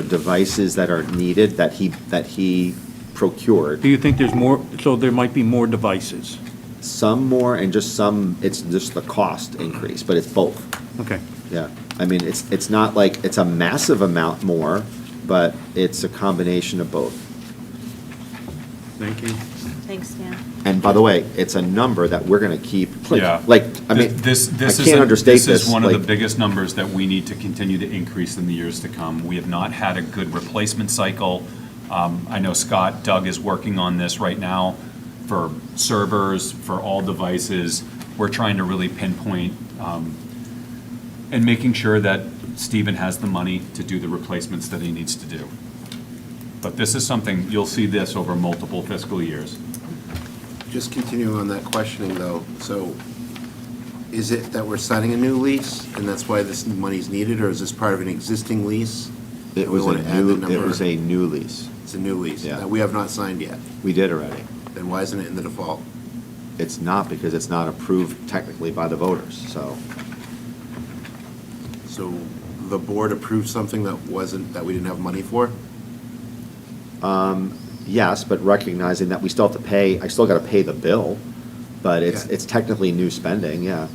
devices that are needed that he procured. Do you think there's more, so there might be more devices? Some more and just some, it's just the cost increase, but it's both. Okay. Yeah, I mean, it's not like it's a massive amount more, but it's a combination of both. Thank you. Thanks, Dan. And by the way, it's a number that we're gonna keep, Yeah. I mean, This I is can't understate This is one of the like- biggest numbers that we need to continue to increase in the years to come. We have not had a good replacement cycle. I know Doug is working on this right now for servers, for all devices. We're trying to really pinpoint and making sure that Stephen has the money to do the replacements that he needs to do. But this is something, you'll see this over multiple fiscal years. Just continuing on that questioning, though, so is it that we're signing a new lease, and that's why this money's needed, or is this part of an existing lease? It We was wanna add the it number? was a new lease. It's a new lease Yeah. that we have not signed yet. We did already. Then why isn't it in the default? It's not because it's not approved technically by the voters, so. So the board approved something that we didn't have money for? Yes, but recognizing that we still have to pay, I still gotta pay the bill, but Yeah. it's technically new spending, yeah.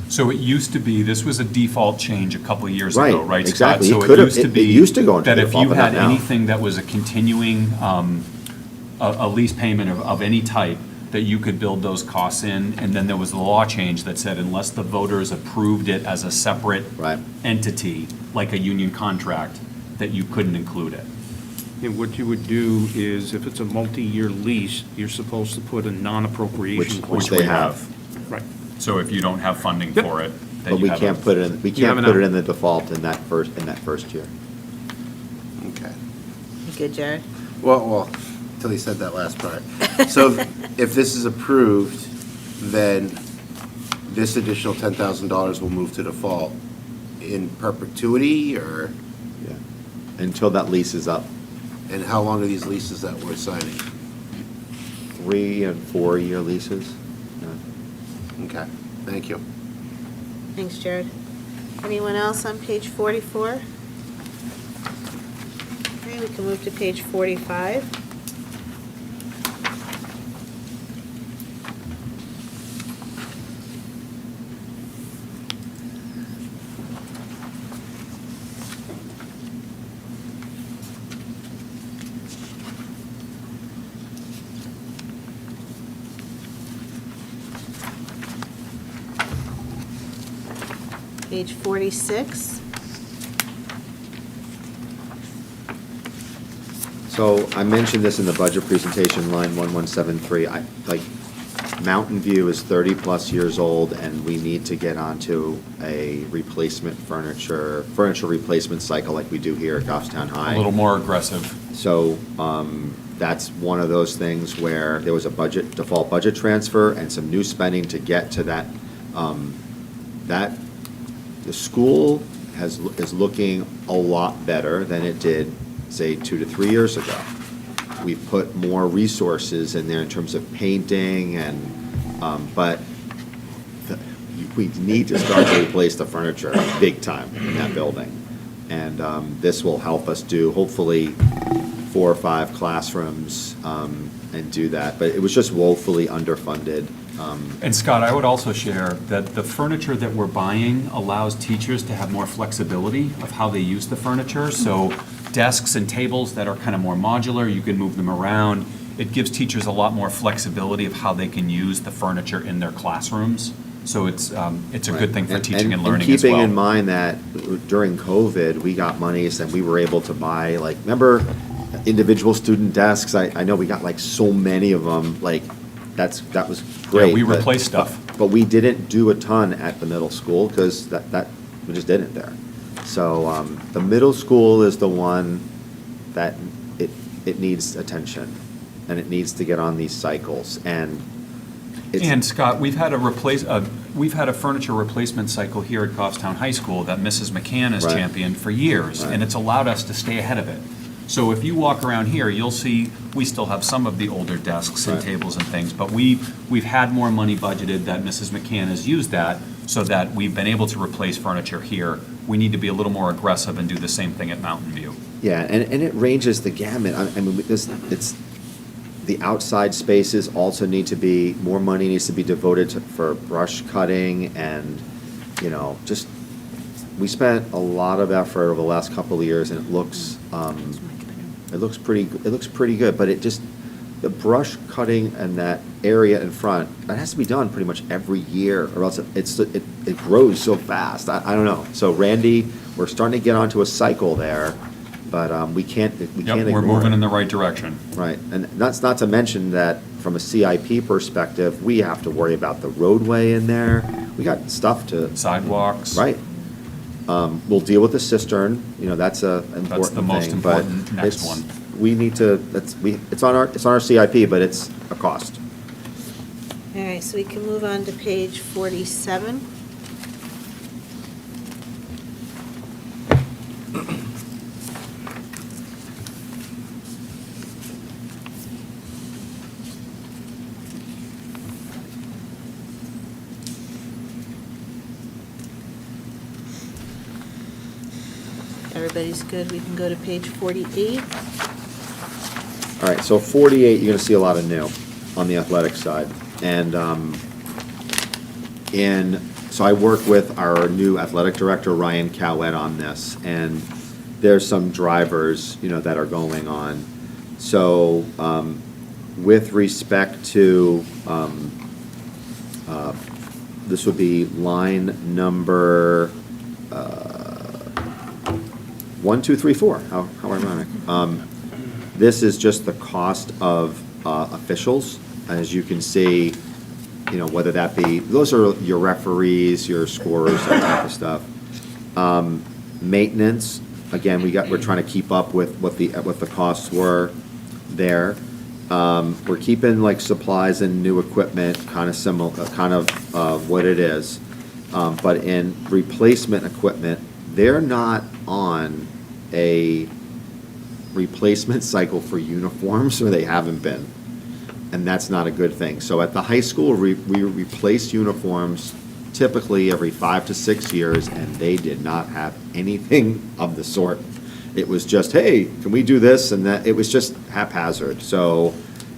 So it used to be, this was a default change a couple of years Right, ago, right, Scott? exactly. It So could've- used to it be used to go into that if default, you but not had now. anything that was a continuing, a lease payment of any type, that you could build those costs in, and then there was a law change that said unless the voters approved it as a separate Right. entity, like a union contract, that you couldn't include it. And what you would do is, if it's a multi-year lease, you're supposed to put a non-appropriation. Which clause. they have. Right. So if you don't have funding Yep. for it, then But you we have a- can't put it in, we You have can't an put it out. in the default in that first year. Okay. You good, Jared? Well, till he said that last part. So if this is approved, then this additional $10,000 will move to default in perpetuity, or, Yeah. Until that lease is up. and how long are these leases that we're signing? 3 and 4 year leases. Yeah. Okay, thank you. Thanks, Jared. Anyone else on page 44? Okay, we can move to page 45. Page 46. So I mentioned this in the budget presentation, line 1173. Mountain View is 30-plus years old, and we need to get onto a furniture replacement cycle like we do here at Goffstown High. A little more aggressive. So that's one of those things where there was a default budget transfer and some new spending to get to that. The school is looking a lot better than it did, say, 2 to 3 years ago. We've put more resources in there in terms of painting but we need to start to replace the furniture big time in that building. And this will help us do, hopefully, 4 or 5 classrooms and do that. But it was just woefully underfunded. And Scott, I would also share that the furniture that we're buying allows teachers to have more flexibility of how they use the furniture. So desks and tables that are kind of more modular, you can move them around. It gives teachers a lot more flexibility of how they can use the furniture in their classrooms. So it's a good thing for teaching and learning as well. Keeping in mind that during COVID, we got monies and we were able to buy, remember individual student desks? I know we got so many of them, that was great. Yeah, we but- replaced stuff. But we didn't do a ton at the middle school because we just didn't there. So the middle school is the one that it needs attention and it needs to get on these cycles. And Scott, we've had a furniture replacement cycle here at Goffstown High School that Mrs. McCann has Right. championed for years, Right. and it's allowed us to stay ahead of it. So if you walk around here, you'll see, we still have some of the older desks and Right. tables and things, but we've had more money budgeted that Mrs. McCann has used that, so that we've been able to replace furniture here. We need to be a little more aggressive and do the same thing at Mountain View. Yeah, and it ranges the gamut. I mean, it's, the outside spaces also need to be, more money needs to be devoted for brush cutting and, just, we spent a lot of effort over the last couple of years and it looks pretty good, but the brush cutting and that area in front, that has to be done pretty much every year or else it grows so fast. I don't know. So Randy, we're starting to get onto a cycle there, but we can't ignore Yep, it. we're moving in the right direction. Right, and that's not to mention that from a CIP perspective, we have to worry about the roadway in there. We got stuff to, Sidewalks. right. We'll deal with the cistern, that's a important thing. That's the most but important next it's- one. We need to, it's on our CIP, but it's a cost. All right, so we can move on to page 47. Everybody's good, we can go to page 48. All right, so 48, you're gonna see a lot of new on the athletic side. And, so I work with our new athletic director, Ryan Cowett, on this, and there's some drivers, that are going on. So, with respect to, this would be line number, 1, 2, 3, 4, how ironic. This is just the cost of officials, as you can see, whether that be, those are your referees, your scorers, that type of stuff. Maintenance, again, we're trying to keep up with what the costs were there. We're keeping like supplies and new equipment kind of similar, what it is. But in replacement equipment, they're not on a replacement cycle for uniforms, or they haven't been. And that's not a good thing. So at the high school, we replace uniforms typically every 5 to 6 years, and they did not have anything of the sort. It was just, hey, can we do this and that? It was just haphazard. So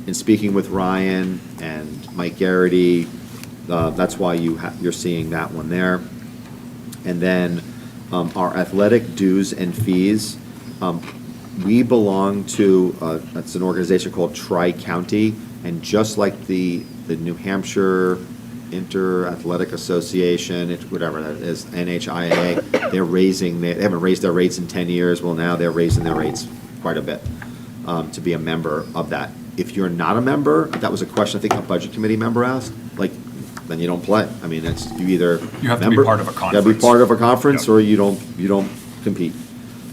in speaking with Ryan and Mike Garrity, that's why you're seeing that one there. And then our athletic dues and fees, we belong to, it's an organization called Tri-County, and just like the New Hampshire Inter-Athletic Association, whatever that is, NHIA, they haven't raised their rates in 10 years. Well, now they're raising their rates quite a bit to be a member of that. If you're not a member, that was a question I think a budget committee member asked, then you don't play. I mean, you either You have to be part of a You gotta be conference. part of a conference, Yep. or you don't compete.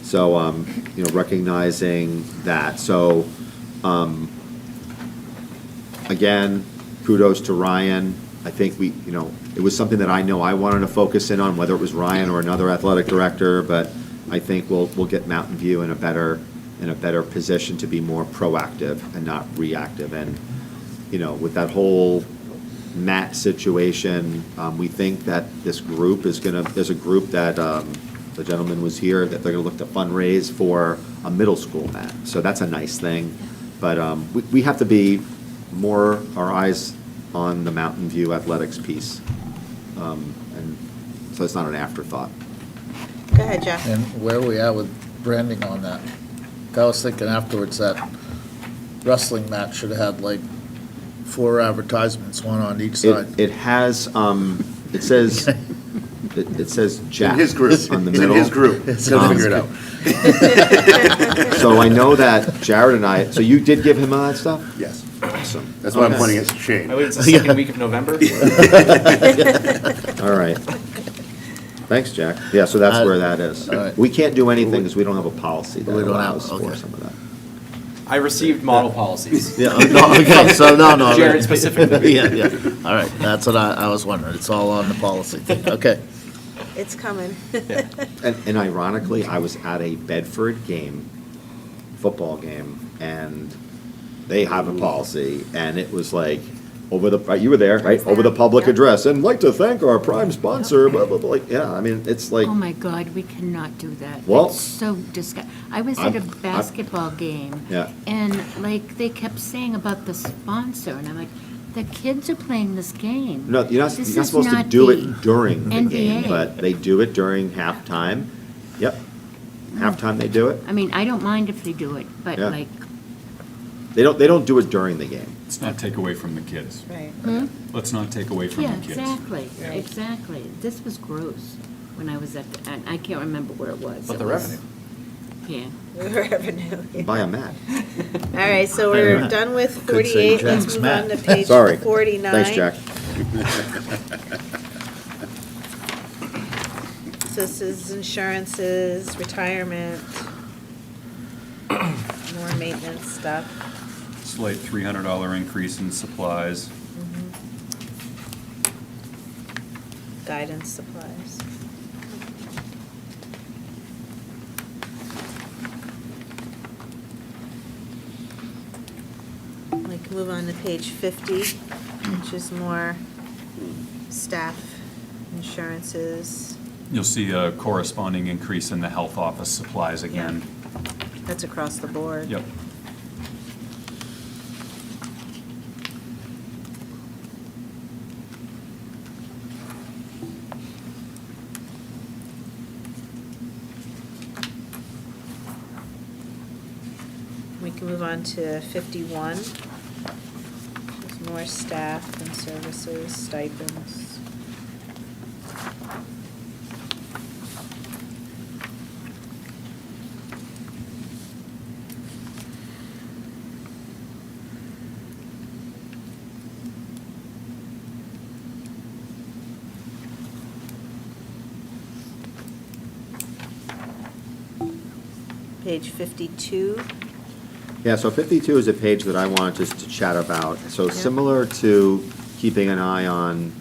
So, recognizing that. So, again, kudos to Ryan. I think it was something that I know I wanted to focus in on, whether it was Ryan or another athletic director, but I think we'll get Mountain View in a better position to be more proactive and not reactive. And, with that whole mat situation, we think that this group there's a group that, the gentleman was here, that they're gonna look to fundraise for a middle school mat. So that's a nice thing. But, we have to be more, our eyes on the Mountain View athletics piece. And so it's not an afterthought. Go ahead, Jeff. And where are we at with branding on that? I was thinking afterwards that wrestling match should have had like 4 advertisements, one on each side. It has, it says, it says Jack In his group. on the It's middle. in his group. He'll figure it out. So I know that Jared and I, so you did give him all that stuff? Yes. Awesome. That's why I'm Okay. pointing at Shane. It's the second week of November. All right. Thanks, Jack. Yeah, so that's where that is. All right. We can't do anything because we don't have a policy that We don't have- allows for okay. some of that. I received model policies. Yeah, no, okay, so no. Jared specifically. Yeah. All right, that's what I was wondering. It's all on the policy thing. Okay. It's coming. And ironically, I was at a Bedford football game, and they have a policy, and it was like, you were there, right? Over the public Yeah. address, and like to thank our prime sponsor, blah, blah, blah. Yeah, I mean, it's like, Oh, my God, we cannot do that. Well- It's so disgusting. I was at a basketball game. Yeah. And, they kept saying about the sponsor, and I'm like, the kids are playing this game. no, you're not This is supposed to not do the it during the game, NBA. but they do it during halftime. Yep. Halftime, they do it. I mean, I don't mind if they do it, but Yeah. They don't do it during the game. Let's not take away from the kids. Right. Let's not take away from yeah, the kids. exactly. This was gross when I was and I can't remember where it was. But It the was- revenue. Yeah. Revenue. Buy a mat. All right, so we're done with Could say 48. Let's Jack's move on to Mat. page Sorry. 49. Thanks, Jack. So this is insurances, retirement, more maintenance stuff. Slight $300 increase in supplies. Guidance supplies. We can move on to page 50, which is more staff insurances. You'll see a corresponding increase in the health office supplies again. That's across the board. Yep. We can move on to 51. There's more staff and services, stipends. Page 52. Yeah, so 52 is a page that I wanted just to chat about. So similar to keeping an eye on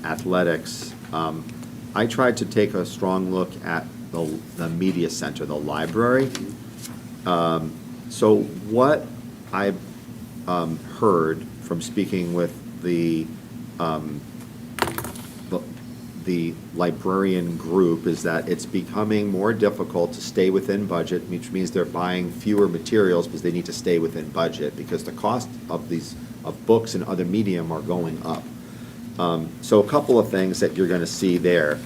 athletics, I tried to take a strong look at the media center, the library. So what I heard from speaking with the librarian group is that it's becoming more difficult to stay within budget, which means they're buying fewer materials because they need to stay within budget because the cost of books and other medium are going up. So a couple of things that you're going to see there.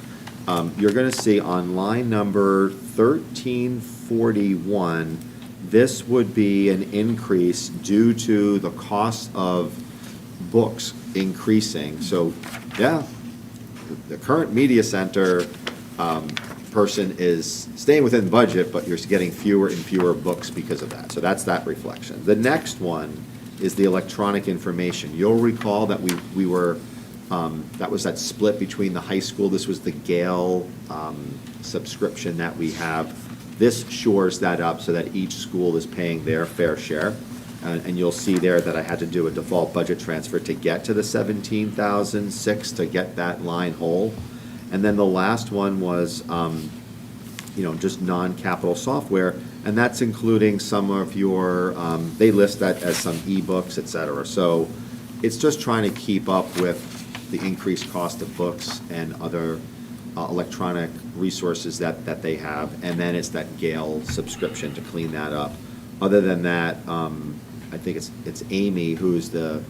You're going to see on line number 1341, this would be an increase due to the cost of books increasing. So, yeah, the current media center person is staying within budget, but you're getting fewer and fewer books because of that. So that's that reflection. The next one is the electronic information. You'll recall that we were, that was that split between the high school. This was the Gale subscription that we have. This shores that up so that each school is paying their fair share. And you'll see there that I had to do a default budget transfer to get to the 17,006 to get that line whole. And then the last one was, just non-capital software, and that's including some of your, they list that as some ebooks, et cetera. So it's just trying to keep up with the increased cost of books and other electronic resources that they have. And then it's that Gale subscription to clean that up. Other than that, I think it's Amy who's the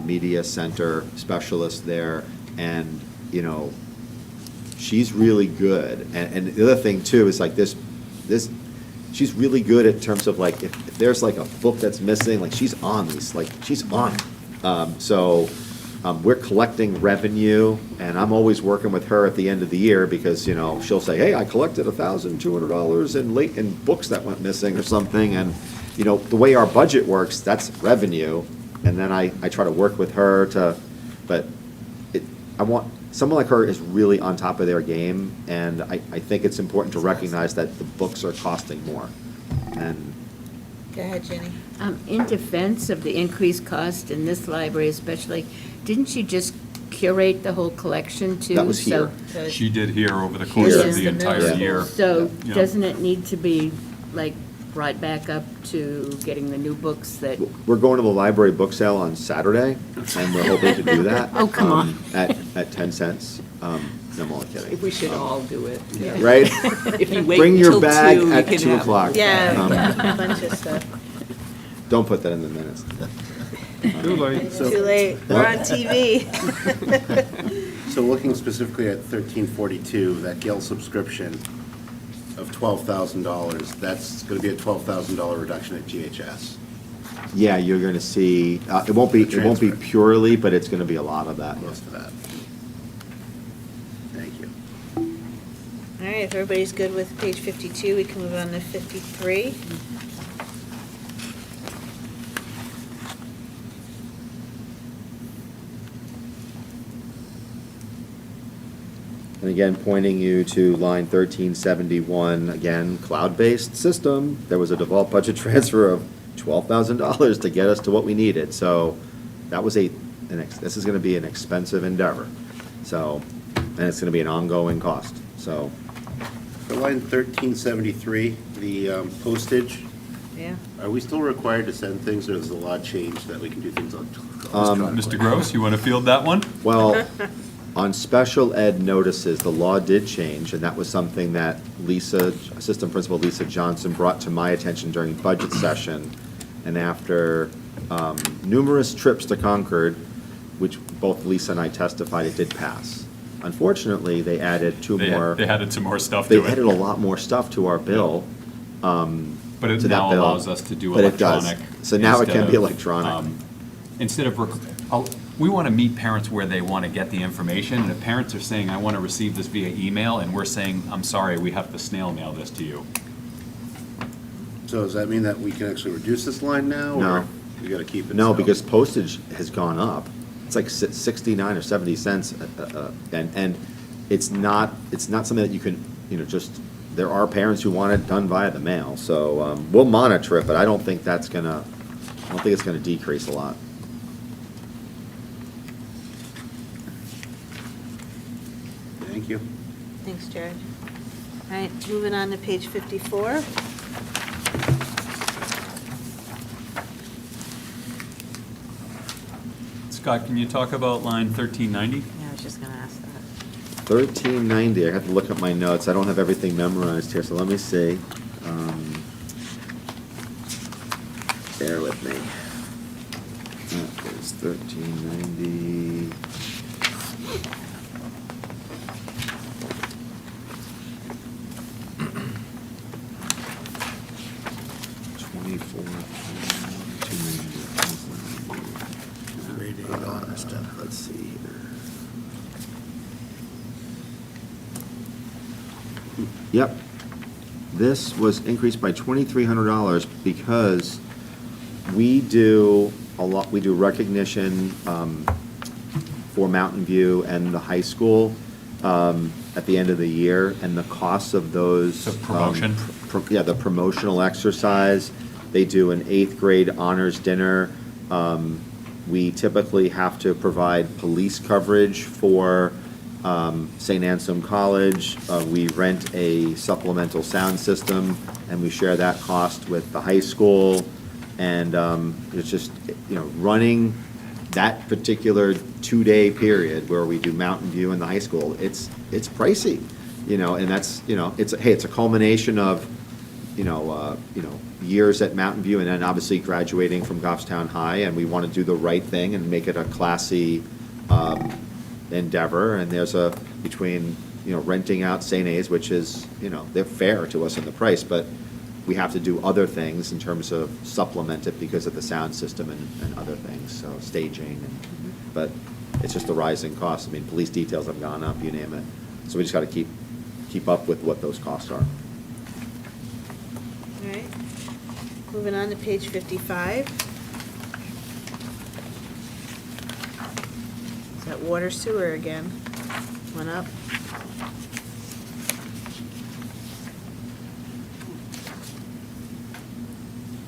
media center specialist there, and she's really good. And the other thing too is like this, she's really good in terms of like if there's like a book that's missing, like she's on these, like she's on it. We're collecting revenue, and I'm always working with her at the end of the year because she'll say, hey, I collected $1,200 in books that went missing or something, and the way our budget works, that's revenue, and then I try to work with her I want, someone like her is really on top of their game, and I think it's important to recognize that the books are costing more. And Go ahead, Jenny. In defense of the increased cost in this library especially, didn't you just curate the whole collection too? That was here. So- She did here over the course of Here's the the entire middle year. So Yeah. doesn't it need to be like brought back up to getting the new books that, we're going to the library book sale on Saturday, and we're hoping to do that. Oh, come on. At 10 cents. No, I'm only kidding. We should all do it. Right? If you wait Bring your until bag 2, you at can 2 have it. o'clock. Yeah, a bunch of stuff. Don't put that in the minutes. Too late. Too late, we're on TV. So looking specifically at 1342, that Gale subscription of $12,000, that's going to be a $12,000 reduction at GHS. Yeah, you're going to see, it won't be Transfer. purely, but it's going to be a lot of that. Most of that. Thank you. All right, if everybody's good with page 52, we can move on to 53. And again, pointing you to line 1371, again, cloud-based system. There was a default budget transfer of $12,000 to get us to what we needed. So that was this is going to be an expensive endeavor. So, and it's going to be an ongoing cost. So, For line 1373, the postage, Yeah. are we still required to send things, or has the law changed that we can do things on? Mr. Gross, you want to field that one? well, On special ed notices, the law did change, and that was something that Assistant Principal Lisa Johnson brought to my attention during budget session. And after numerous trips to Concord, which both Lisa and I testified, it did pass. Unfortunately, they added They added some more stuff to They it. added a lot more stuff to our bill. But it to that now bill. allows us to do But it does. electronic. So now it instead can be of, electronic. Instead of, we want to meet parents where they want to get the information, and if parents are saying, I want to receive this via email, and we're saying, I'm sorry, we have to snail mail this to you. So does that mean that we can actually reduce this line now? No. Or we gotta keep it? No, so? because postage has gone up. It's like 69 or 70 cents, and it's not something that you can, just, there are parents who want it done via the mail, so we'll monitor it, but I don't think it's gonna decrease a lot. Thank you. Thanks, Jared. All right, moving on to page 54. Scott, can you talk about line 1390? Yeah, I was just gonna ask that. 1390, I have to look at my notes. I don't have everything memorized here, so let me see. Bear with me. That is 1390. Let's see here. Yep. This was increased by $2,300 because we do recognition for Mountain View and the high school at the end of the year, and the costs of those. So promotion? Yeah, the promotional exercise. They do an 8th grade honors dinner. We typically have to provide police coverage for St. Anselm College. We rent a supplemental sound system, and we share that cost with the high school. And it's just, running that particular 2-day period where we do Mountain View and the high school, it's pricey, and that's, it's a culmination of, years at Mountain View, and then obviously graduating from Goffstown High, and we want to do the right thing and make it a classy endeavor. And there's between, renting out St. A's, which is, they're fair to us in the price, but we have to do other things in terms of supplement it because of the sound system and other things, so staging, but it's just the rising costs. I mean, police details have gone up, you name it. So we just got to keep up with what those costs are. All right, moving on to page 55. Is that water sewer again? Went up.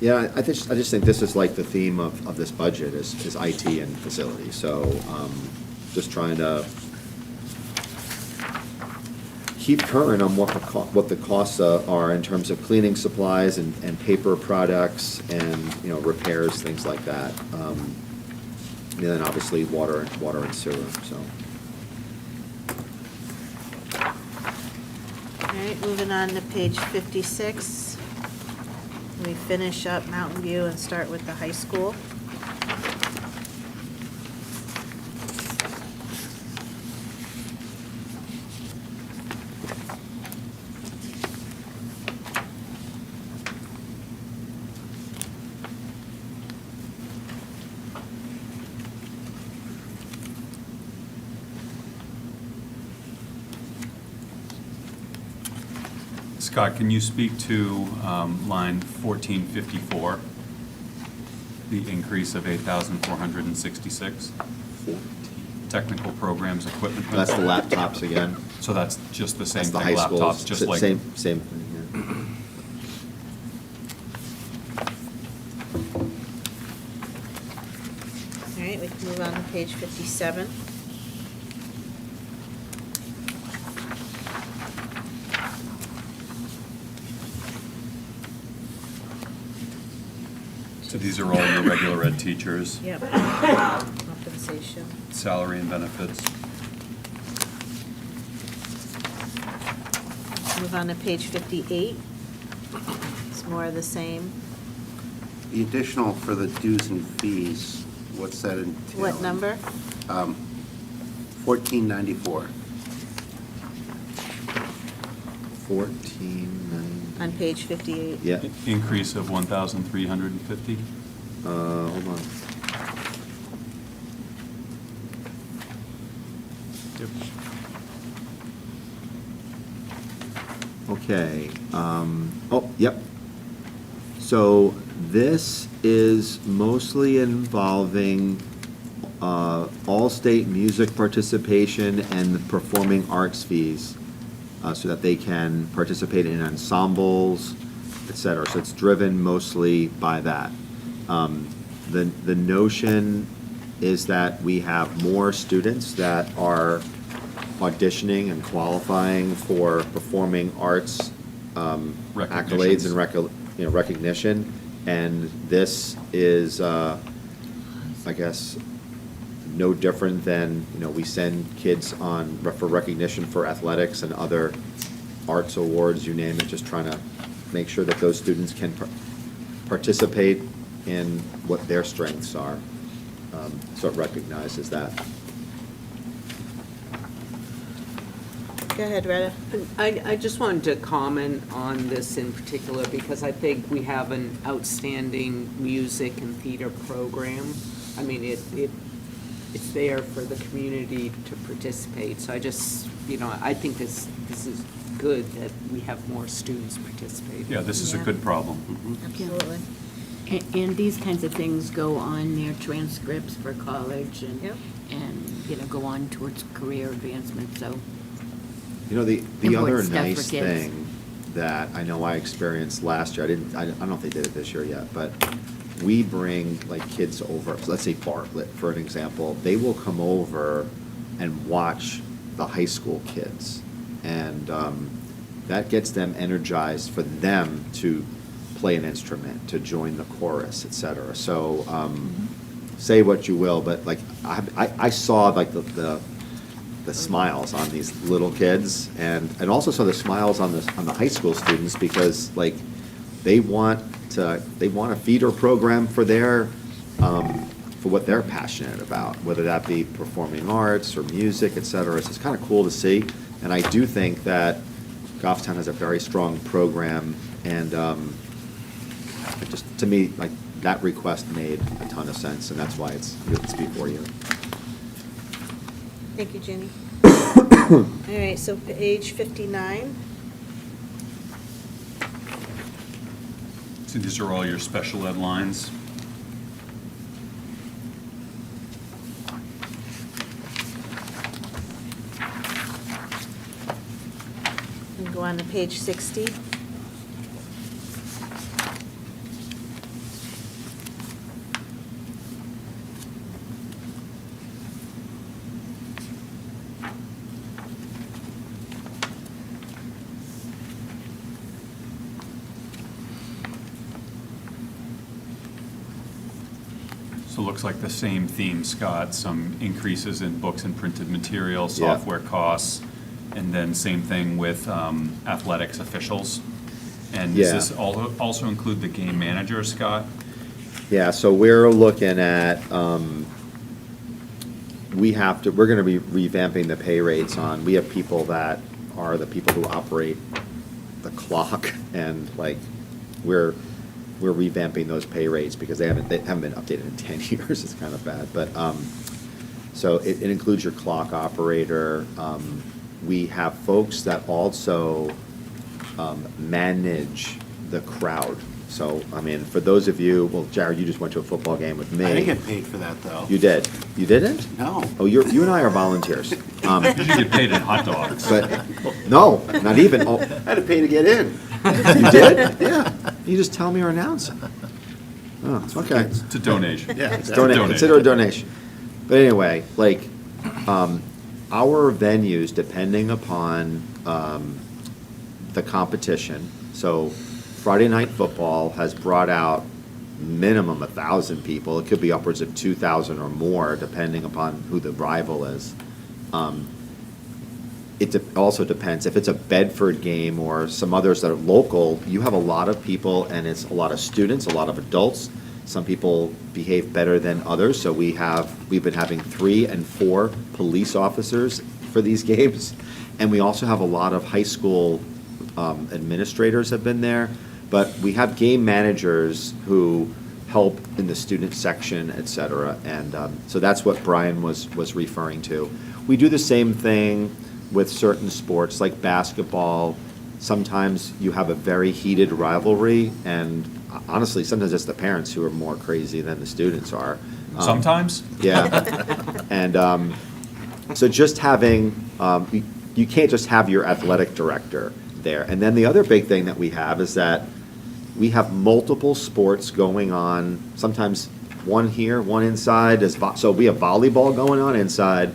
Yeah, I just think this is like the theme of this budget is IT and facilities. So just trying to keep current on what the costs are in terms of cleaning supplies and paper products and, repairs, things like that. And then obviously water and sewer, so. All right, moving on to page 56. We finish up Mountain View and start with the high school. Scott, can you speak to line 1454, the increase of 8,466? Technical programs, equipment. That's the laptops again. So that's just the same That's the thing, high schools. laptops, just like. Same thing, yeah. All right, we can move on to page 57. So these are all your regular ed teachers, Yep. Compensation. salary and benefits. Move on to page 58. It's more of the same. The additional for the dues and fees, what's that entail? What number? 1494. 1490. On page 58. Yeah, Increase of 1,350. hold on. Okay, oh, yep. So this is mostly involving all-state music participation and the performing arts fees, so that they can participate in ensembles, et cetera. So it's driven mostly by that. The notion is that we have more students that are auditioning and qualifying for performing arts accolades and recognition. And this is, I guess, no different than, we send kids on for recognition for athletics and other arts awards, you name it, just trying to make sure that those students can participate in what their strengths are. So it recognizes that. Go ahead, Retta. I just wanted to comment on this in particular because I think we have an outstanding music and theater program. I mean, it's there for the community to participate. So I just, I think this is good that we have more students participate. Yeah, this is a Yeah. good problem. Absolutely. And these kinds of things go on their transcripts for college Yep. and go on towards career advancement, so. The Important other stuff for nice kids. thing that I know I experienced last year, I don't know if they did it this year yet, but we bring like kids over, so let's say Bartlett, for an example, they will come over and watch the high school kids. And that gets them energized for them to play an instrument, to join the chorus, et cetera. So say what you will, but like I saw like the smiles on these little kids, and also saw the smiles on the high school students, because like they want a feeder program for for what they're passionate about, whether that be performing arts or music, et cetera. So it's kind of cool to see, and I do think that Goffstown has a very strong program, and it just, to me, like, that request made a ton of sense, and that's why it's before you. Thank you, Jenny. All right, so page 59. So these are all your special ed lines. And go on to page 60. So it looks like the same theme, Scott, some increases in books and printed material, Yeah. software costs, and then same thing with athletics officials. And does Yeah. this also include the game manager, Scott? Yeah, so we're looking at, we're gonna be revamping the pay rates on, we have people that are the people who operate the clock, and like, we're revamping those pay rates because they haven't been updated in 10 years, it's kind of bad, but, so it includes your clock operator. We have folks that also manage the crowd. So, I mean, for those of you, well, Jared, you just went to a football game with me. I didn't get paid for that, though. You did? You didn't? No. Oh, you and I are volunteers. You should get paid in hot dogs. But, no, not even. Oh, I had to pay to get in. you did? Yeah. You just tell me or announce it. Oh, okay. It's a donation. Yeah, It's a Donate, consider a donation. But anyway, like, our venues, depending upon the competition, so Friday Night Football has brought out minimum 1,000 people. It could be upwards of 2,000 or more, depending upon who the rival is. also depends. If it's a Bedford game or some others that are local, you have a lot of people, and it's a lot of students, a lot of adults. Some people behave better than others, so we've been having 3 and 4 police officers for these games. And we also have a lot of high school administrators have been there. But we have game managers who help in the student section, et cetera. And so that's what Brian was referring to. We do the same thing with certain sports like basketball. Sometimes you have a very heated rivalry, and honestly, sometimes it's the parents who are more crazy than the students are. Sometimes? Yeah. And so just having, you can't just have your athletic director there. And then the other big thing that we have is that we have multiple sports going on, sometimes one here, one inside. So we have volleyball going on inside,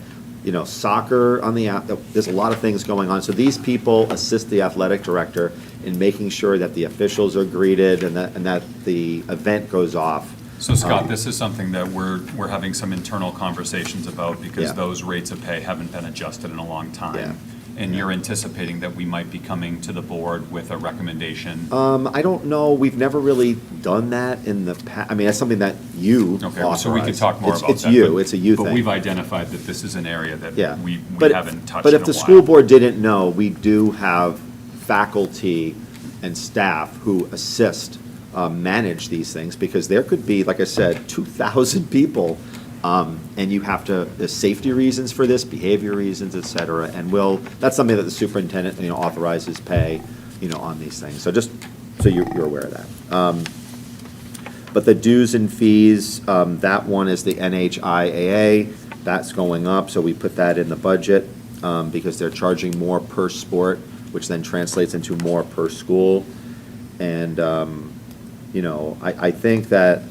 soccer on the out. There's a lot of things going on. So these people assist the athletic director in making sure that the officials are greeted and that the event goes off. So Scott, this is something that we're having some internal conversations about because Yeah. those rates of pay haven't been adjusted in a long time. Yeah. And you're anticipating that we might be coming to the board with a recommendation? I don't know. We've never really done that in the past. I mean, that's something that you Okay, so we could authorize. talk more about that. It's you. but- It's a you thing. But we've identified that this is an area that Yeah. we But- haven't touched But in if a the while. school board didn't know, we do have faculty and staff who assist manage these things, because there could be, like I said, 2,000 people, and you have to, there's safety reasons for this, behavior reasons, et cetera, and that's something that the superintendent, authorizes pay, on these things. So just so you're aware of that. But the dues and fees, that one is the NHIAA, that's going up, so we put that in the budget, because they're charging more per sport, which then translates into more per school. And, I think that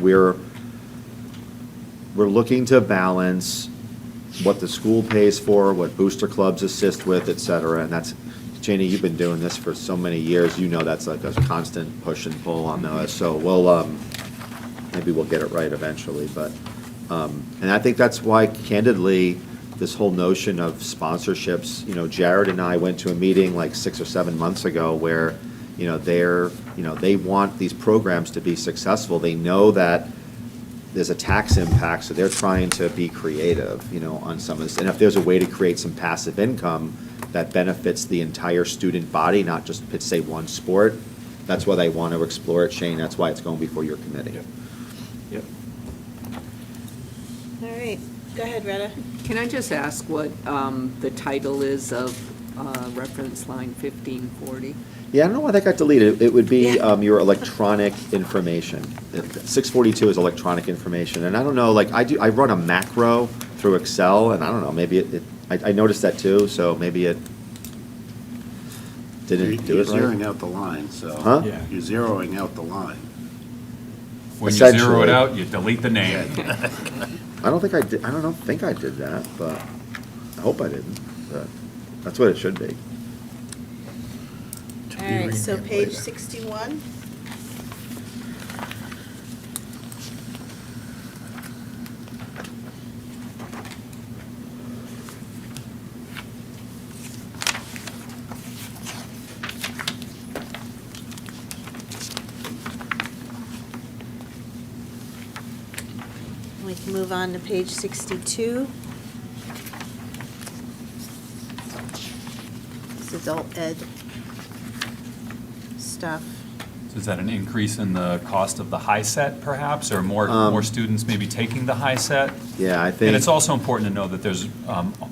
we're looking to balance what the school pays for, what booster clubs assist with, et cetera, and that's, Janie, you've been doing this for so many years, that's like a constant push and pull on those, so maybe we'll get it right eventually, but, and I think that's why, candidly, this whole notion of sponsorships, Jared and I went to a meeting like 6 or 7 months ago where, they want these programs to be successful. They know that there's a tax impact, so they're trying to be creative, on some of this. And if there's a way to create some passive income that benefits the entire student body, not just, say, one sport, that's why they want to explore it, Shane. That's why it's going before your committee. Yep. All right, go ahead, Retta. Can I just ask what the title is of reference line 1540? Yeah, I don't know why that got deleted. It would be Yeah. your electronic information. 642 is electronic information, and I don't know, I run a macro through Excel, and I don't know, maybe I noticed that too, so maybe it didn't do You're it right. zeroing out the line, so. Huh? Yeah. You're zeroing out the line. When you zero Essentially. it out, you delete the name. I don't think I did, think I did that, but I hope I didn't, but that's what it should be. All right, so page 61. We can move on to page 62. This is adult ed stuff. Is that an increase in the cost of the high set perhaps, or more students maybe taking the high set? Yeah, I think. And it's also important to know that there's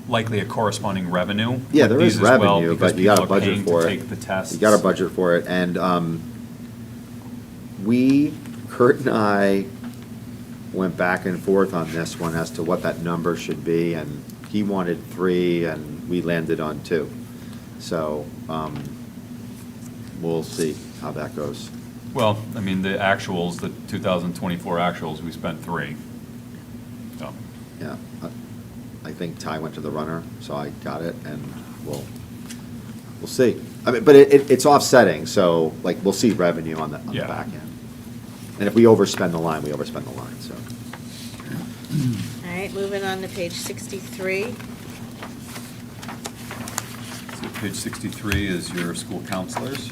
likely a corresponding revenue. Yeah, with there these is as well, revenue, because but you gotta people are budget paying for to it. take the tests. You gotta budget for it, and Kurt and I went back and forth on this one as to what that number should be, and he wanted 3, and we landed on 2. So, we'll see how that goes. Well, I mean, the actuals, the 2024 actuals, we spent 3. So, Yeah, I think Ty went to the runner, so I got it, and we'll see. I mean, but it's offsetting, so, we'll see revenue on the Yeah. back end. And if we overspend the line, we overspend the line, so. All right, moving on to page 63. Page 63 is your school counselors,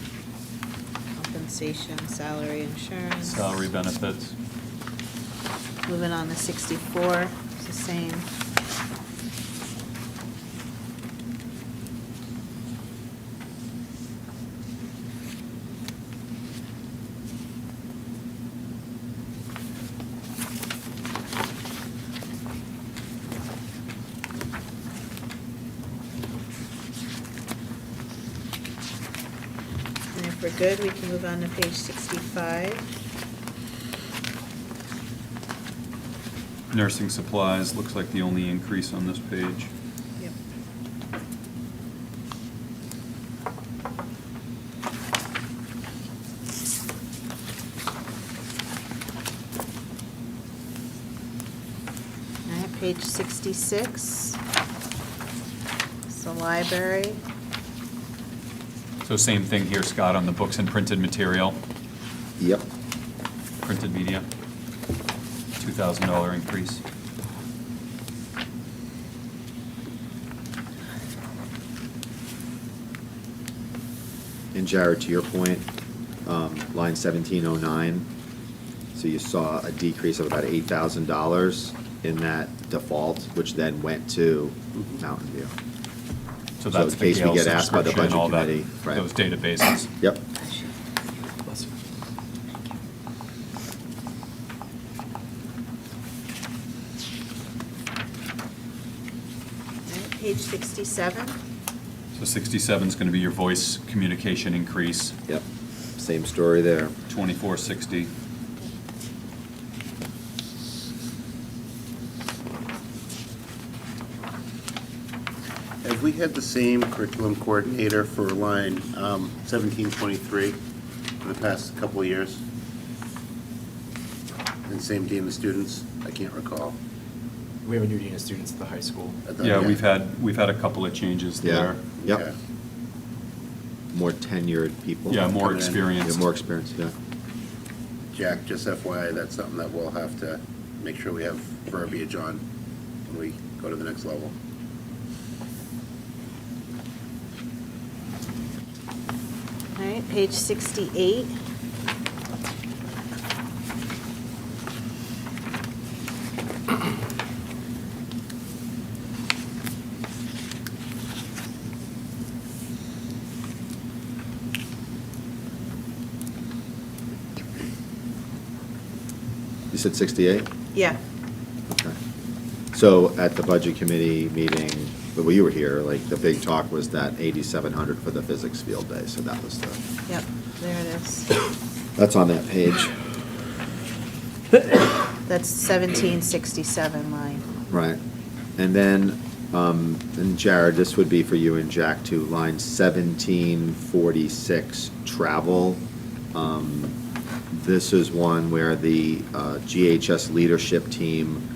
Compensation, salary, insurance. salary benefits. Moving on to 64, it's the same. And if we're good, we can move on to page 65. Nursing supplies, looks like the only increase on this page. Yep. All right, page 66. It's the library. So same thing here, Scott, on the books and printed material, Yep. printed media, $2,000 increase. And Jared, to your point, line 1709, so you saw a decrease of about $8,000 in that default, which then went to Mountain View. So that's in the case we Gale get asked by the subscription, all that, budget committee, right. those databases. Yep. All right, page 67. So 67 is going to be your voice communication increase, Yep. Same story there. 2460. Have we had the same curriculum coordinator for line 1723 for the past couple of years? And same dean of students? I can't recall. We have a new dean of students at the high school. I thought- Yeah, we've had a couple of changes Yeah. there. Okay. Yep. More tenured people. Yeah, more Coming in. experience. Yeah, more experience, yeah. Jack, just FYI, that's something that we'll have to make sure we have verbiage on when we go to the next level. All right, page 68. You said 68? Yeah, Okay. So at the budget committee meeting, well, you were here, like, the big talk was that 8,700 for the physics field day, so that was the, yep, there it is. that's on that page. That's 1767 line. Right. And then, and Jared, this would be for you and Jack too, line 1746, travel. This is one where the GHS leadership team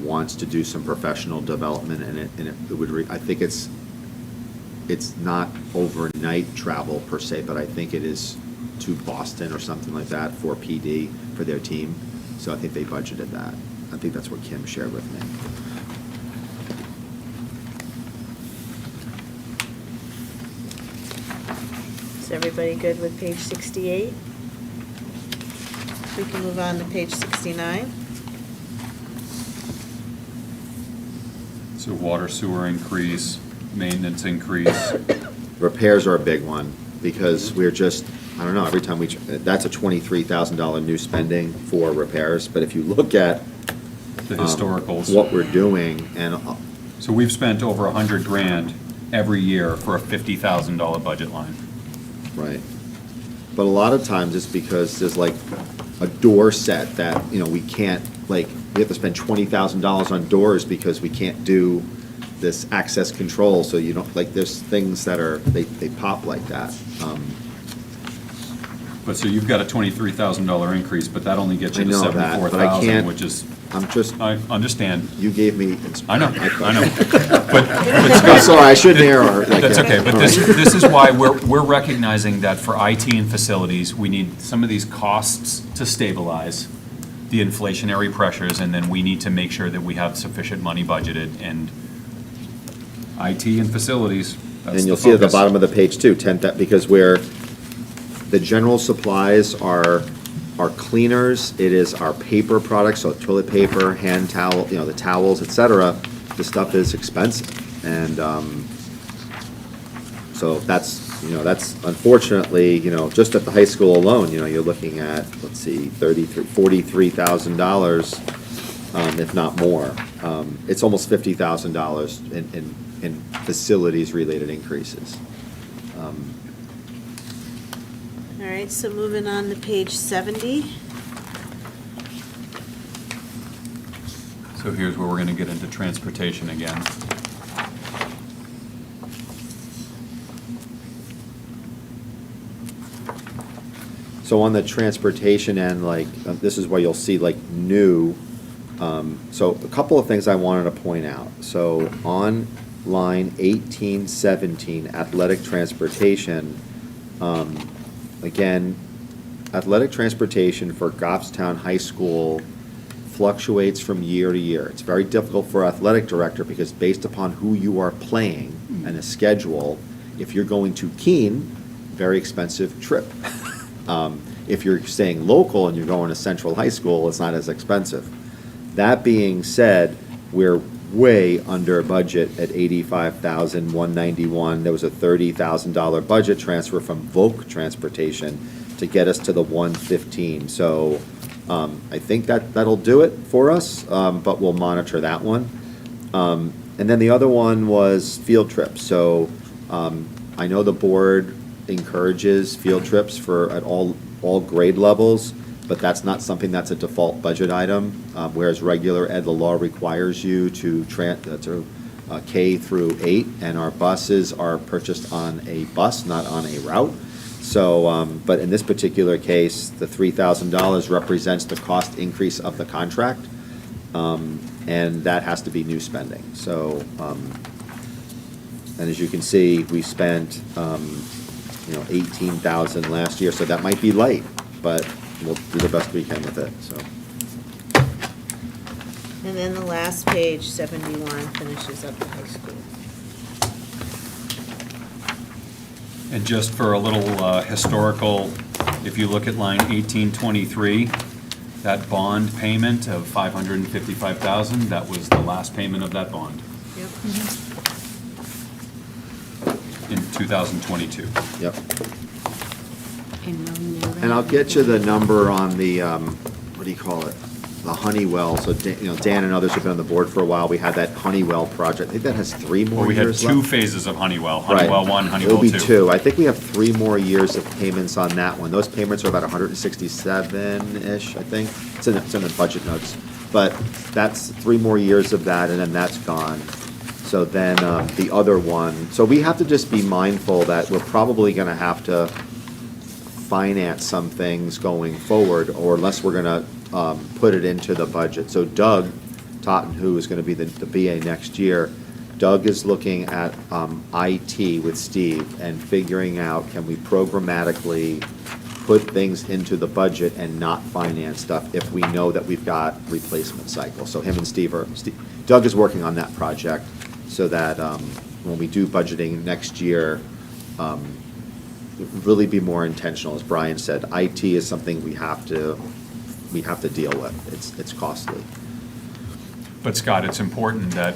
wants to do some professional development, and it would, I think it's not overnight travel per se, but I think it is to Boston or something like that for PD, for their team. So I think they budgeted that. I think that's what Kim shared with me. Is everybody good with page 68? We can move on to page 69. So water sewer increase, maintenance increase. Repairs are a big one, because we're just, I don't know, every time that's a $23,000 new spending for repairs, but if you look at The historicals. what we're doing, and So we've spent over 100 grand every year for a $50,000 budget line. right. But a lot of times it's because there's like a door set that, we can't, like, we have to spend $20,000 on doors because we can't do this access control, so you don't, like, there's things that are, they pop like that. But so you've got a $23,000 increase, but that only gets you I to know that, but I 74,000, can't- which is, I'm just, I understand. you gave me. I know. But I'm sorry, I shouldn't err like That's that. okay, but All this, right. this is why we're recognizing that for IT and facilities, we need some of these costs to stabilize the inflationary pressures, and then we need to make sure that we have sufficient money budgeted, and IT and facilities, That's And you'll the see at the focus. bottom of the page too, because where the general supplies are cleaners, it is our paper products, so toilet paper, hand towel, the towels, et cetera, the stuff is expensive. And, so that's unfortunately, just at the high school alone, you're looking at, let's see, $43,000, if not more. It's almost $50,000 in facilities-related increases. All right, so moving on to page 70. So here's where we're going to get into transportation again. So on the transportation end, this is where you'll see new, so a couple of things I wanted to point out. So on line 1817, athletic transportation, again, athletic transportation for Goffstown High School fluctuates from year to year. It's very difficult for athletic director because based upon who you are playing and a schedule, if you're going to Keene, very expensive trip. If you're staying local and you're going to Central High School, it's not as expensive. That being said, we're way under budget at $85,191. There was a $30,000 budget transfer from Volk Transportation to get us to the 115. So I think that'll do it for us, but we'll monitor that one. And then the other one was field trips. So I know the board encourages field trips at all grade levels, but that's not something that's a default budget item, whereas regular ed, the law requires you to K through 8, and our buses are purchased on a bus, not on a route. So, but in this particular case, the $3,000 represents the cost increase of the contract, and that has to be new spending. So, and as you can see, we spent 18,000 last year, so that might be light, but we'll do the best we can with it, so. And then the last page, 71, finishes up the high school. And just for a little historical, if you look at line 1823, that bond payment of $555,000, that was the last payment of that bond Yep. in 2022. Yep. And And I'll get you the number on the, what do you call it? The Honeywell. So, Dan and others have been on the board for a while. We had that Honeywell project. I think that has 3 more Well, we had years two left. phases of Honeywell, Right. Honeywell 1, Honeywell 2. It'll be 2. I think we have 3 more years of payments on that one. Those payments are about 167-ish, I think. It's in the budget notes. But that's 3 more years of that, and then that's gone. So then the other one, so we have to just be mindful that we're probably going to have to finance some things going forward, or unless we're going to put it into the budget. So Doug Totten, who is going to be the BA next year, Doug is looking at IT with Steve and figuring out, can we programmatically put things into the budget and not finance stuff if we know that we've got replacement cycle. So him and Doug is working on that project so that when we do budgeting next year, really be more intentional. As Brian said, IT is something we have to deal with. It's costly. But Scott, it's important that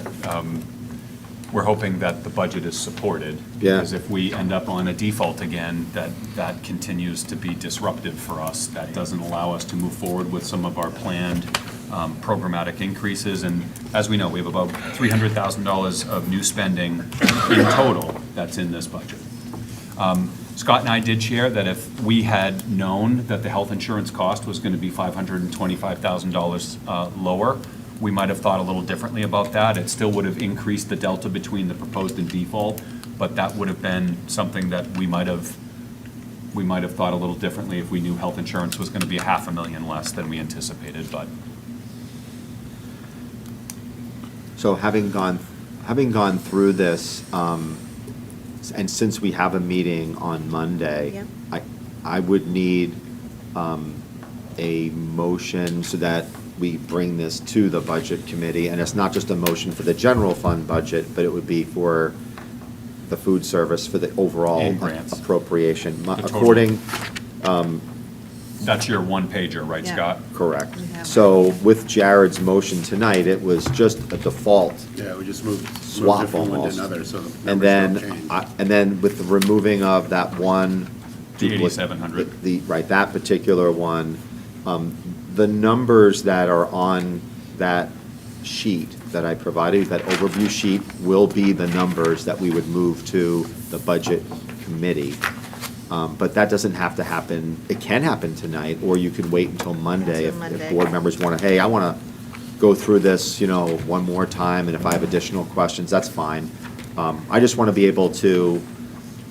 we're hoping that the budget is supported. Yeah. Because if we end up on a default again, that continues to be disruptive for us. That doesn't allow us to move forward with some of our planned programmatic increases. And as we know, we have about $300,000 of new spending in total that's in this budget. Scott and I did share that if we had known that the health insurance cost was going to be $525,000 lower, we might have thought a little differently about that. It still would have increased the delta between the proposed and default, but that would have been something that we might have thought a little differently if we knew health insurance was going to be $500,000 less than we anticipated, but. So having gone through this, and since we have a meeting on Monday, Yeah. I would need a motion so that we bring this to the budget committee, and it's not just a motion for the general fund budget, but it would be for the food service for the overall And grants. appropriation. The total. According, That's your one pager, right, Yeah. Scott? correct. We have So with Jared's motion tonight, it was just a default Yeah, we just moved swap it from one almost. to another, so the And numbers then, don't change. and then with the removing of that one. The 8,700. Right, that particular one, the numbers that are on that sheet that I provided, that overview sheet, will be the numbers that we would move to the budget committee. But that doesn't have to happen, it can happen tonight, or you could wait until Monday Until if Monday. board members want to, hey, I want to go through this, one more time, and if I have additional questions, that's fine. I just want to be able to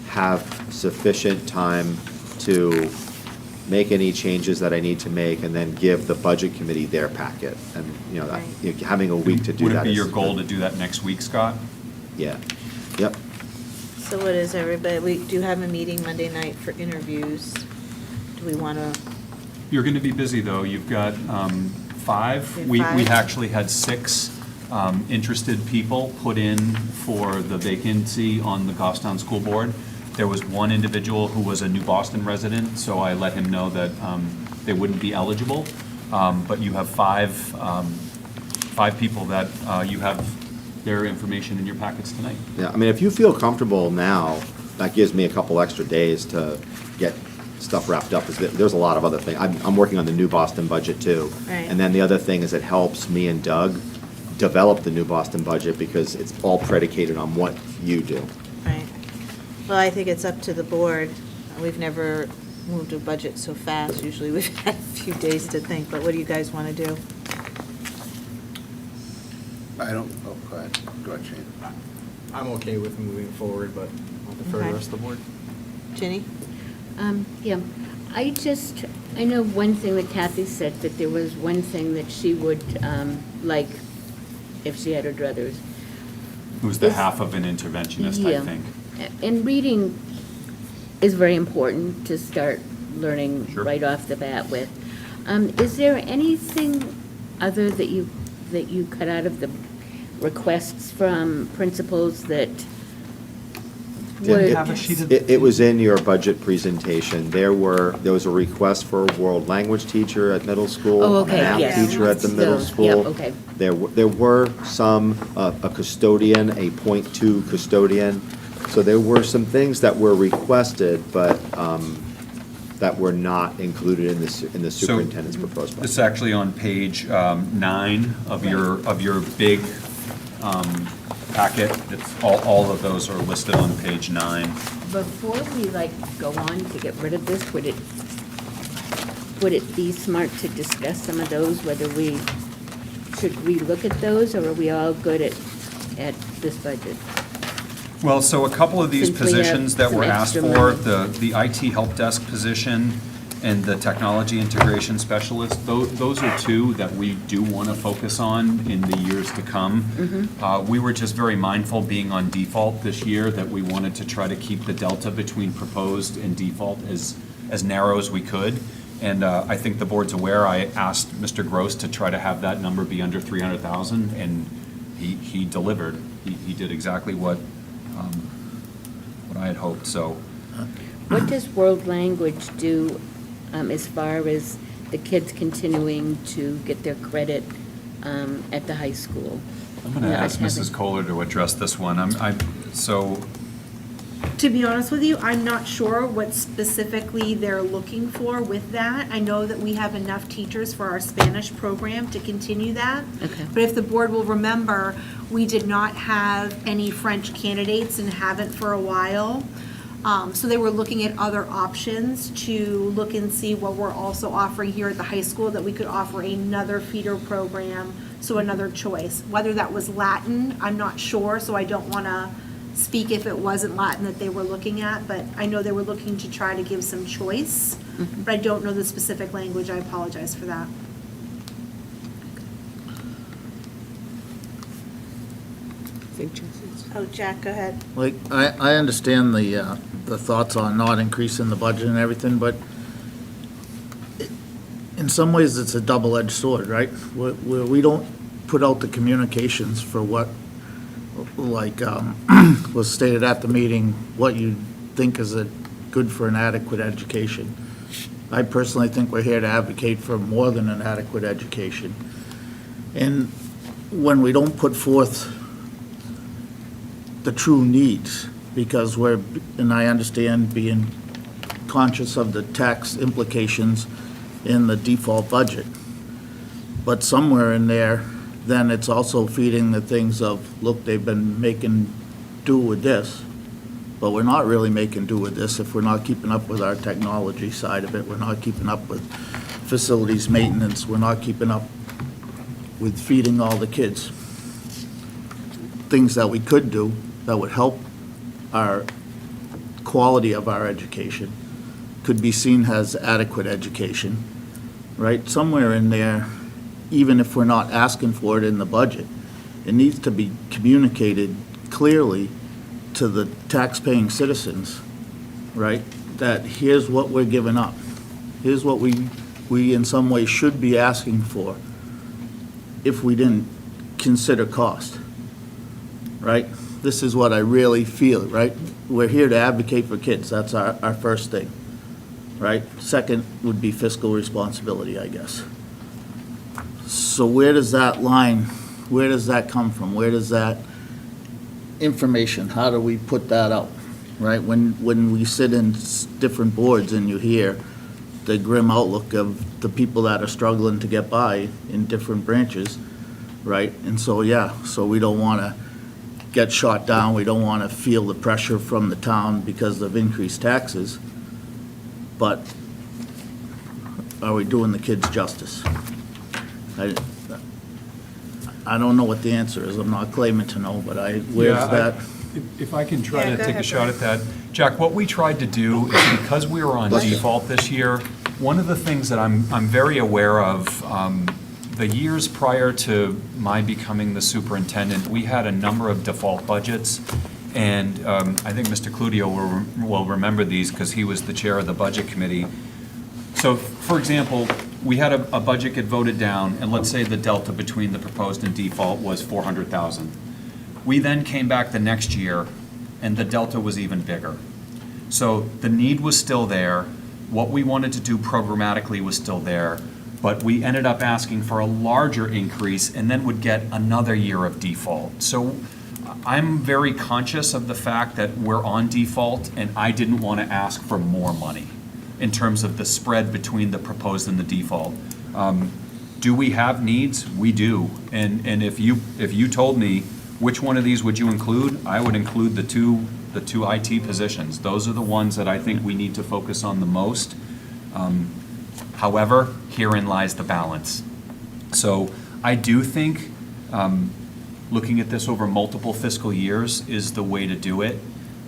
have sufficient time to make any changes that I need to make, and then give the budget committee their packet. And, Right. having a week to do Would that it be is. your goal to do that next week, Scott? Yeah, yep. So what is everybody, we do have a meeting Monday night for interviews. Do we want to, You're going to be busy, though. You've got five. We have We five. actually had six interested people put in for the vacancy on the Goffstown School Board. There was one individual who was a New Boston resident, so I let him know that they wouldn't be eligible. But you have five people that you have their information in your packets tonight. Yeah, I mean, if you feel comfortable now, that gives me a couple extra days to get stuff wrapped up. There's a lot of other things. I'm working on the New Boston budget too. Right. And then the other thing is it helps me and Doug develop the New Boston budget because it's all predicated on what you do. right? Well, I think it's up to the board. We've never moved a budget so fast. Usually we've had a few days to think, but what do you guys want to do? Go ahead. Go ahead, Shane. I'm okay with moving forward, but I'll defer to Okay. the rest of the board. Ginny? Yeah, I know one thing that Kathy said, that there was one thing that she would like if she had her druthers. It was the Is- half of an interventionist, I Yeah. think. And reading is very important to start learning Sure. right off the bat with. Is there anything other that you cut out of the requests from principals that would? Have a sheet of- It was in your budget presentation. There was a request for a world language teacher at middle school. Oh, okay, A math yes. teacher at the middle So, school. yep, okay. There were some, a custodian, a .2 custodian. So there were some things that were requested, but that were not included in the So, superintendent's proposed budget. This is actually on page 9 of your big packet. It's, all of those are listed on page 9. Before we go on to get rid of this, would it be smart to discuss some of those, should we look at those, or are we all good at this budget? Well, so a couple of these Since we have positions that some were asked extra for, money. the IT help desk position and the technology integration specialist, those are two that we do want to focus on in the years to come. We were just very mindful, being on default this year, that we wanted to try to keep the delta between proposed and default as narrow as we could. And I think the board's aware, I asked Mr. Gross to try to have that number be under 300,000, and he delivered. He did exactly what I had hoped, so. What does world language do as far as the kids continuing to get their credit at the high school? I'm going to Not ask Mrs. having- Kohler to address this one. So, To be honest with you, I'm not sure what specifically they're looking for with that. I know that we have enough teachers for our Spanish program to continue that. Okay. But if the board will remember, we did not have any French candidates and haven't for a while. So they were looking at other options to look and see what we're also offering here at the high school, that we could offer another feeder program, so another choice. Whether that was Latin, I'm not sure, so I don't want to speak if it wasn't Latin that they were looking at, but I know they were looking to try to give some choice, but I don't know the specific language. I apologize for that. Oh, Jack, go ahead. I understand the thoughts on not increasing the budget and everything, but in some ways, it's a double-edged sword, right? Where we don't put out the communications for what like was stated at the meeting, what you think is good for an adequate education. I personally think we're here to advocate for more than an adequate education. And when we don't put forth the true needs, because and I understand being conscious of the tax implications in the default budget, but somewhere in there, then it's also feeding the things of, look, they've been making do with this, but we're not really making do with this if we're not keeping up with our technology side of it, we're not keeping up with facilities maintenance, we're not keeping up with feeding all the kids. Things that we could do that would help our quality of our education could be seen as adequate education, right? Somewhere in there, even if we're not asking for it in the budget, it needs to be communicated clearly to the tax-paying citizens, right? That here's what we're giving up. Here's what we in some way should be asking for if we didn't consider cost, right? This is what I really feel, right? We're here to advocate for kids. That's our first thing, right? Second would be fiscal responsibility, I guess. So where does that line, where does that come from? Where does that information, how do we put that out, right? When we sit in different boards and you hear the grim outlook of the people that are struggling to get by in different branches, right? And so, yeah, so we don't want to get shot down, we don't want to feel the pressure from the town because of increased taxes, but are we doing the kids justice? I don't know what the answer is, I'm not claiming to know, but where's Yeah, that? If I can try Yeah, to go take a ahead, shot at that. Jack, what we tried to do is because we were on default this year, one of the things that I'm very aware of, the years prior to my becoming the superintendent, we had a number of default budgets. And I think Mr. Cludio will remember these because he was the chair of the budget committee. So, for example, we had a budget get voted down, and let's say the delta between the proposed and default was 400,000. We then came back the next year, and the delta was even bigger. So the need was still there. What we wanted to do programmatically was still there, but we ended up asking for a larger increase and then would get another year of default. So I'm very conscious of the fact that we're on default, and I didn't want to ask for more money in terms of the spread between the proposed and the default. Do we have needs? We do. And if you told me which one of these would you include, I would include the two IT positions. Those are the ones that I think we need to focus on the most. However, herein lies the balance. So I do think looking at this over multiple fiscal years is the way to do it.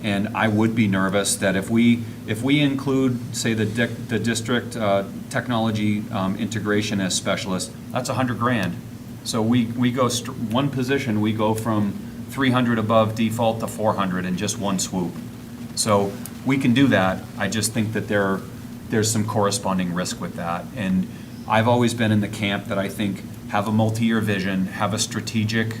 And I would be nervous that if we include, say, the district technology integration as specialist, that's $100,000. So we go one position, we go from 300 above default to 400 in just one swoop. So we can do that. I just think that there's some corresponding risk with that. And I've always been in the camp that I think have a multi-year vision, have a strategic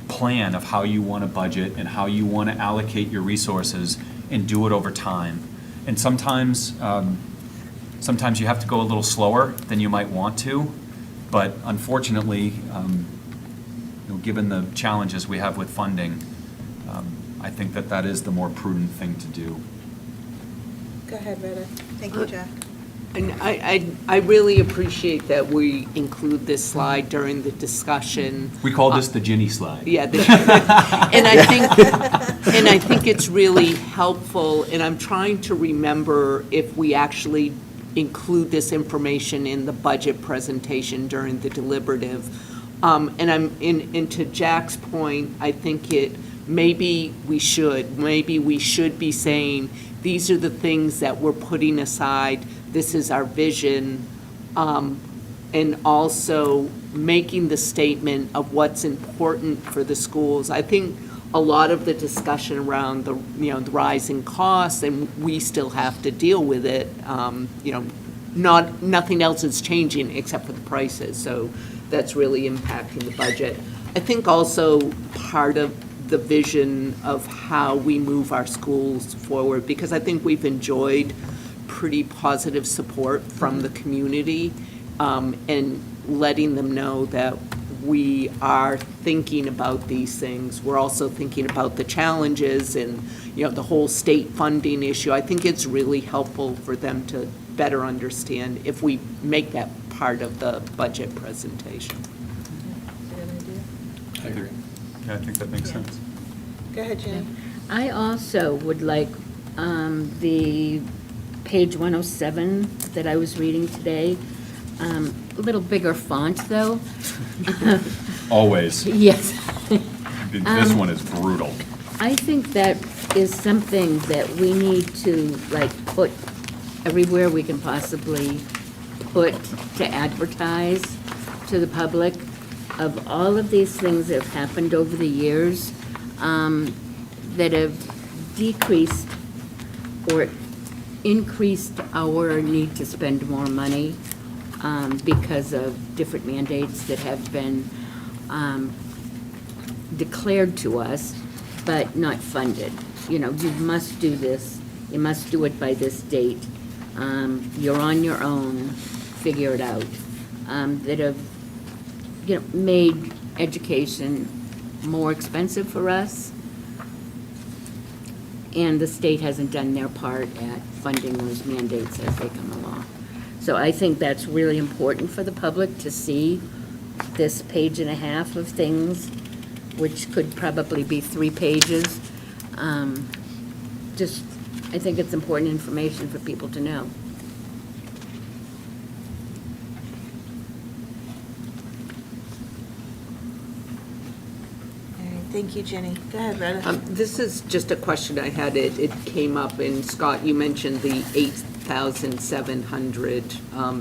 plan of how you want to budget and how you want to allocate your resources and do it over time. And sometimes you have to go a little slower than you might want to, but unfortunately, given the challenges we have with funding, I think that is the more prudent thing to do. Go ahead, Rita. Thank you, Jack. And I really appreciate that we include this slide during the discussion. We call this the Ginny slide. Yeah, and I think it's really helpful, and I'm trying to remember if we actually include this information in the budget presentation during the deliberative. And to Jack's point, I think maybe we should be saying, these are the things that we're putting aside, this is our vision, and also making the statement of what's important for the schools. I think a lot of the discussion around the rising costs, and we still have to deal with it, nothing else is changing except for the prices, so that's really impacting the budget. I think also part of the vision of how we move our schools forward, because I think we've enjoyed pretty positive support from the community, and letting them know that we are thinking about these things. We're also thinking about the challenges and, the whole state funding issue. I think it's really helpful for them to better understand if we make that part of the budget presentation. I agree. Yeah, I think that makes sense. Go ahead, Jenny. I also would like the page 107 that I was reading today, a little bigger font, though. Always. Yes. This one is brutal. I think that is something that we need to, put everywhere we can possibly put to advertise to the public of all of these things that have happened over the years, that have decreased or increased our need to spend more money because of different mandates that have been declared to us, but not funded. You must do this, you must do it by this date, you're on your own, figure it out, that have, made education more expensive for us, and the state hasn't done their part at funding those mandates as they come along. So I think that's really important for the public to see this page and a half of things, which could probably be 3 pages. I think it's important information for people to know. All right, thank you, Jenny. Go ahead, Retta. This is just a question I had. It came up, and Scott, you mentioned the 8,700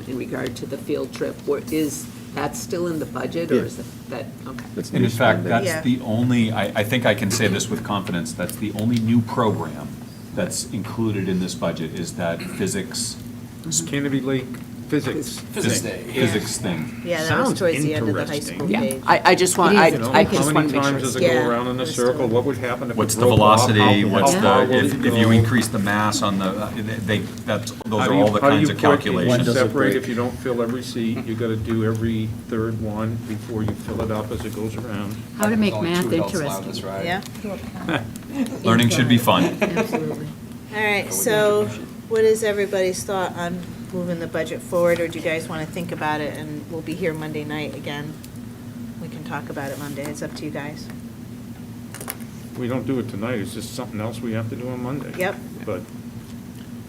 in regard to the field trip. Is that still in the budget, or is that, okay? That's And in new fact, spending. that's Yeah. the only, I think I can say this with confidence, that's the only new program that's included in this budget is that physics. Canopy Lake Physics. Physics thing. Yeah, that was Sounds towards the end of the high interesting. school Yeah, page. I just want, I It is. just How want to many make sure. times does it Yeah, go around in a it's circle? still- What would happen if it What's the broke off? velocity, How what's far the, will if it you go? increase the mass on the, those How are do you- all the kinds of How do you calculations. does it separate break? if you don't fill every seat? You gotta do every third one before you fill it up as it goes around. How to make math interesting. Yeah? Learning should be fun. Absolutely. All right, so what is everybody's thought on moving the budget forward, or do you guys want to think about it, and we'll be here Monday night again? We can talk about it Monday, it's up to you guys. We don't do it tonight, it's just something else we have to do on Monday. Yep. But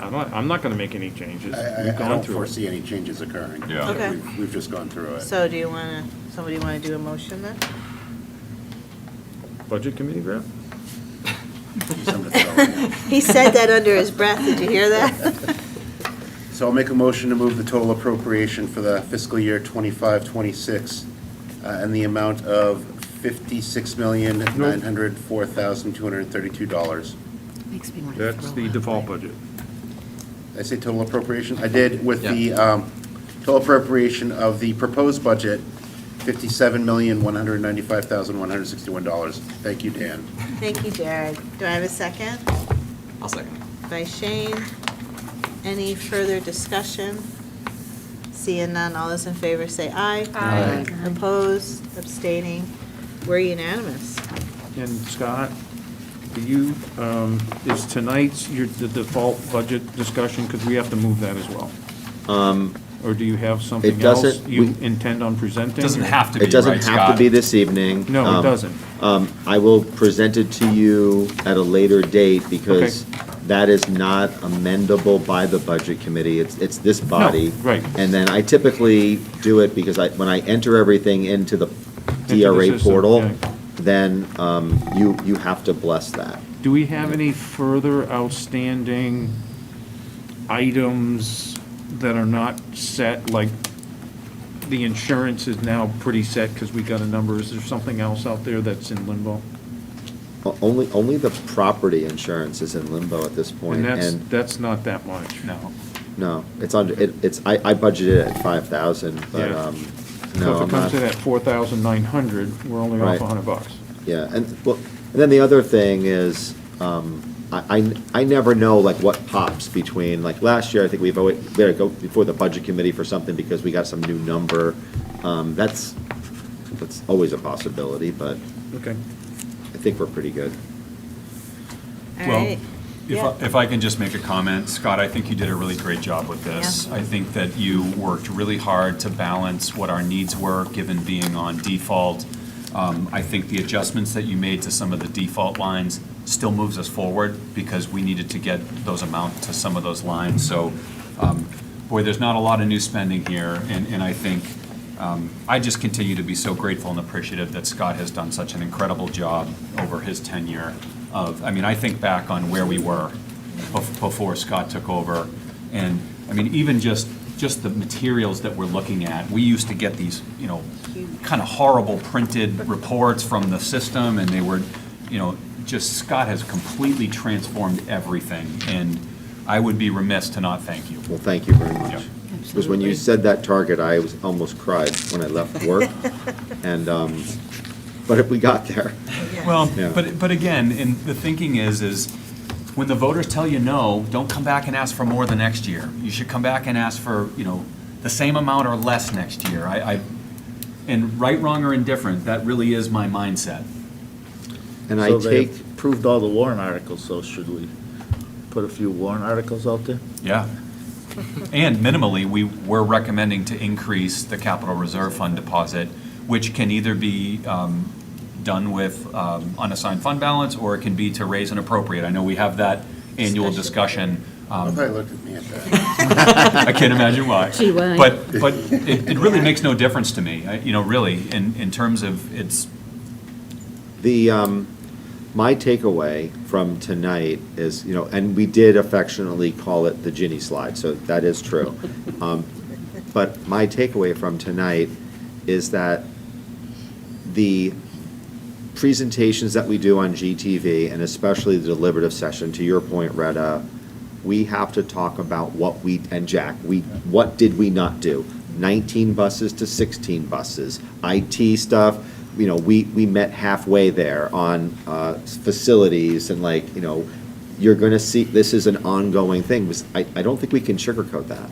I'm not gonna make any changes. I We've gone don't through it. foresee any changes occurring. Yeah. Okay. We've just gone through it. So do you want to, somebody want to do a motion then? Budget committee rep? Somebody throw it in. He said that under his breath, did you hear that? So I'll make a motion to move the total appropriation for the fiscal year 25-26 in the amount of $56,904,232. Makes me want to That's the default budget. Did I say total appropriation? I did with the total appropriation of the proposed budget, $57,195,161. Thank you, Dan. Thank you, Jared. Do I have a second? I'll second. By Shane. Any further discussion? Seeing none, all those in favor say aye. Aye. Opposed, abstaining, we're unanimous. And Scott, do you, is tonight's the default budget discussion, because we have to move that as well? Or do you have something else doesn't- you we- intend on presenting? Doesn't have to be, It doesn't right, have to Scott? be this evening. No, it doesn't. I will present it to you at a later date because that is not amendable by the budget committee. It's this body. right. And then I typically do it because when I enter everything into the the DRA system, portal, yeah. then you have to bless that. Do we have any further outstanding items that are not set, like the insurance is now pretty set because we got a number? Is there something else out there that's in limbo? Only the property insurance is in limbo at this point. And that's not that much. No. No, it's under, I budgeted at 5,000, but, Yeah. So No, if I'm it comes not. in at 4,900, we're only off Right. $100. Yeah, and, well, and then the other thing is, I never know, like, what pops between, like, last year, I think we had to go before the budget committee for something because we got some new number. That's always a possibility, but Okay. I think we're pretty good. All Well, right. Yeah. if I can just make a comment, Scott, I think you did a really great job with this. Yeah. I think that you worked really hard to balance what our needs were, given being on default. I think the adjustments that you made to some of the default lines still moves us forward, because we needed to get those amounts to some of those lines. So, boy, there's not a lot of new spending here, and I think, I just continue to be so grateful and appreciative that Scott has done such an incredible job over his tenure of, I mean, I think back on where we were before Scott took over, and, I mean, even just the materials that we're looking at, we used to get these, you know, kind of horrible printed reports from the system, and they were, you know, just, Scott has completely transformed everything, and I would be remiss to not thank you. Well, thank you very much. Yeah. Because when you said that target, I almost cried when I left work, and, but if we got there. Well, Yeah. but again, and the thinking is when the voters tell you no, don't come back and ask for more the next year. You should come back and ask for, you know, the same amount or less next year. And right, wrong, or indifferent, that really is my mindset. And I So they take, approved all the warrant articles, so should we put a few warrant articles out there? Yeah. And minimally, we're recommending to increase the capital reserve fund deposit, which can either be done with unassigned fund balance, or it can be to raise and appropriate. I know we have that annual discussion. Nobody looked at me at that. I can't imagine why. Gee, why? But it really makes no difference to me, you know, really, in terms of it's, my takeaway from tonight is, you know, and we did affectionately call it the Ginny slide, so that is true. But my takeaway from tonight is that the presentations that we do on GTV, and especially the deliberative session, to your point, Retta, we have to talk about and Jack, what did we not do? 19 buses to 16 buses, IT stuff, you know, we met halfway there on facilities, and, like, you know, you're gonna see, this is an ongoing thing. I don't think we can sugarcoat that,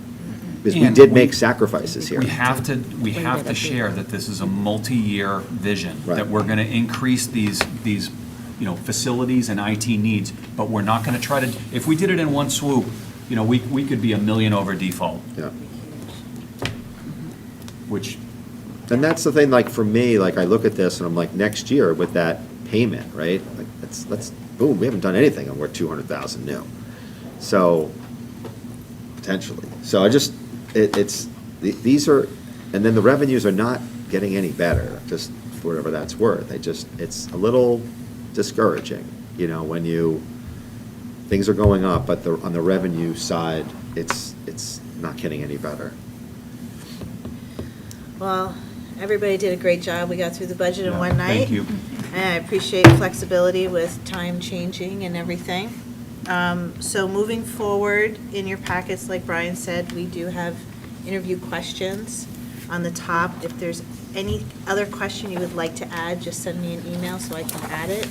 because we And did we- make sacrifices here. we have to share that this is a multi-year vision, Right. that we're gonna increase these, you know, facilities and IT needs, but we're not gonna try to, if we did it in one swoop, you know, we could be $1 million over default, Yeah. which, And that's the thing, like, for me, like, I look at this and I'm like, next year with that payment, right? Like, that's, boom, we haven't done anything and we're 200,000 new. So, potentially. So I just, these are, and then the revenues are not getting any better, just for whatever that's worth. It's a little discouraging, you know, when things are going up, but on the revenue side, it's not getting any better. Well, everybody did a great job. We got through the budget in Yeah, one night. thank you. And I appreciate flexibility with time changing and everything. So moving forward, in your packets, like Brian said, we do have interview questions on the top. If there's any other question you would like to add, just send me an email so I can add it.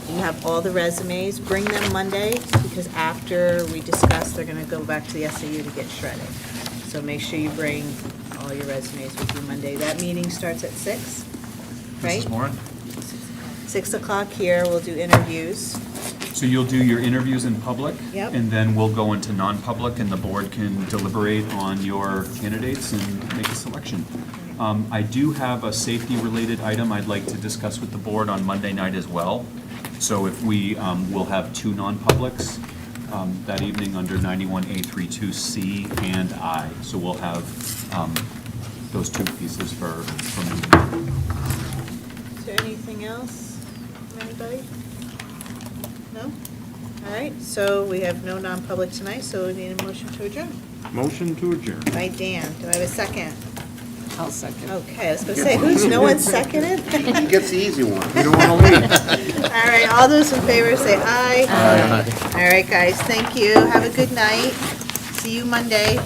You have all the resumes. Bring them Monday, because after we discuss, they're going to go back to the SAU to get shredded. So make sure you bring all your resumes with you Monday. That meeting starts at 6, right? Mrs. Moran? 6 o'clock here, we'll do interviews. So you'll do your interviews in public? Yep. And then we'll go into non-public, and the board can deliberate on your candidates and make a selection. I do have a safety-related item I'd like to discuss with the board on Monday night as well. So if we will have 2 non-publics that evening under 91A32C and I. So we'll have those 2 pieces for me. Is there anything else from anybody? No? All right, so we have no non-public tonight, so we need a motion to adjourn. Motion to adjourn. By Dan, do I have a second? I'll second. Okay, I was gonna say, no one seconded? He gets the easy one. You don't want to leave. All right, all those in favor say aye. Aye. All right, guys, thank you. Have a good night. See you Monday.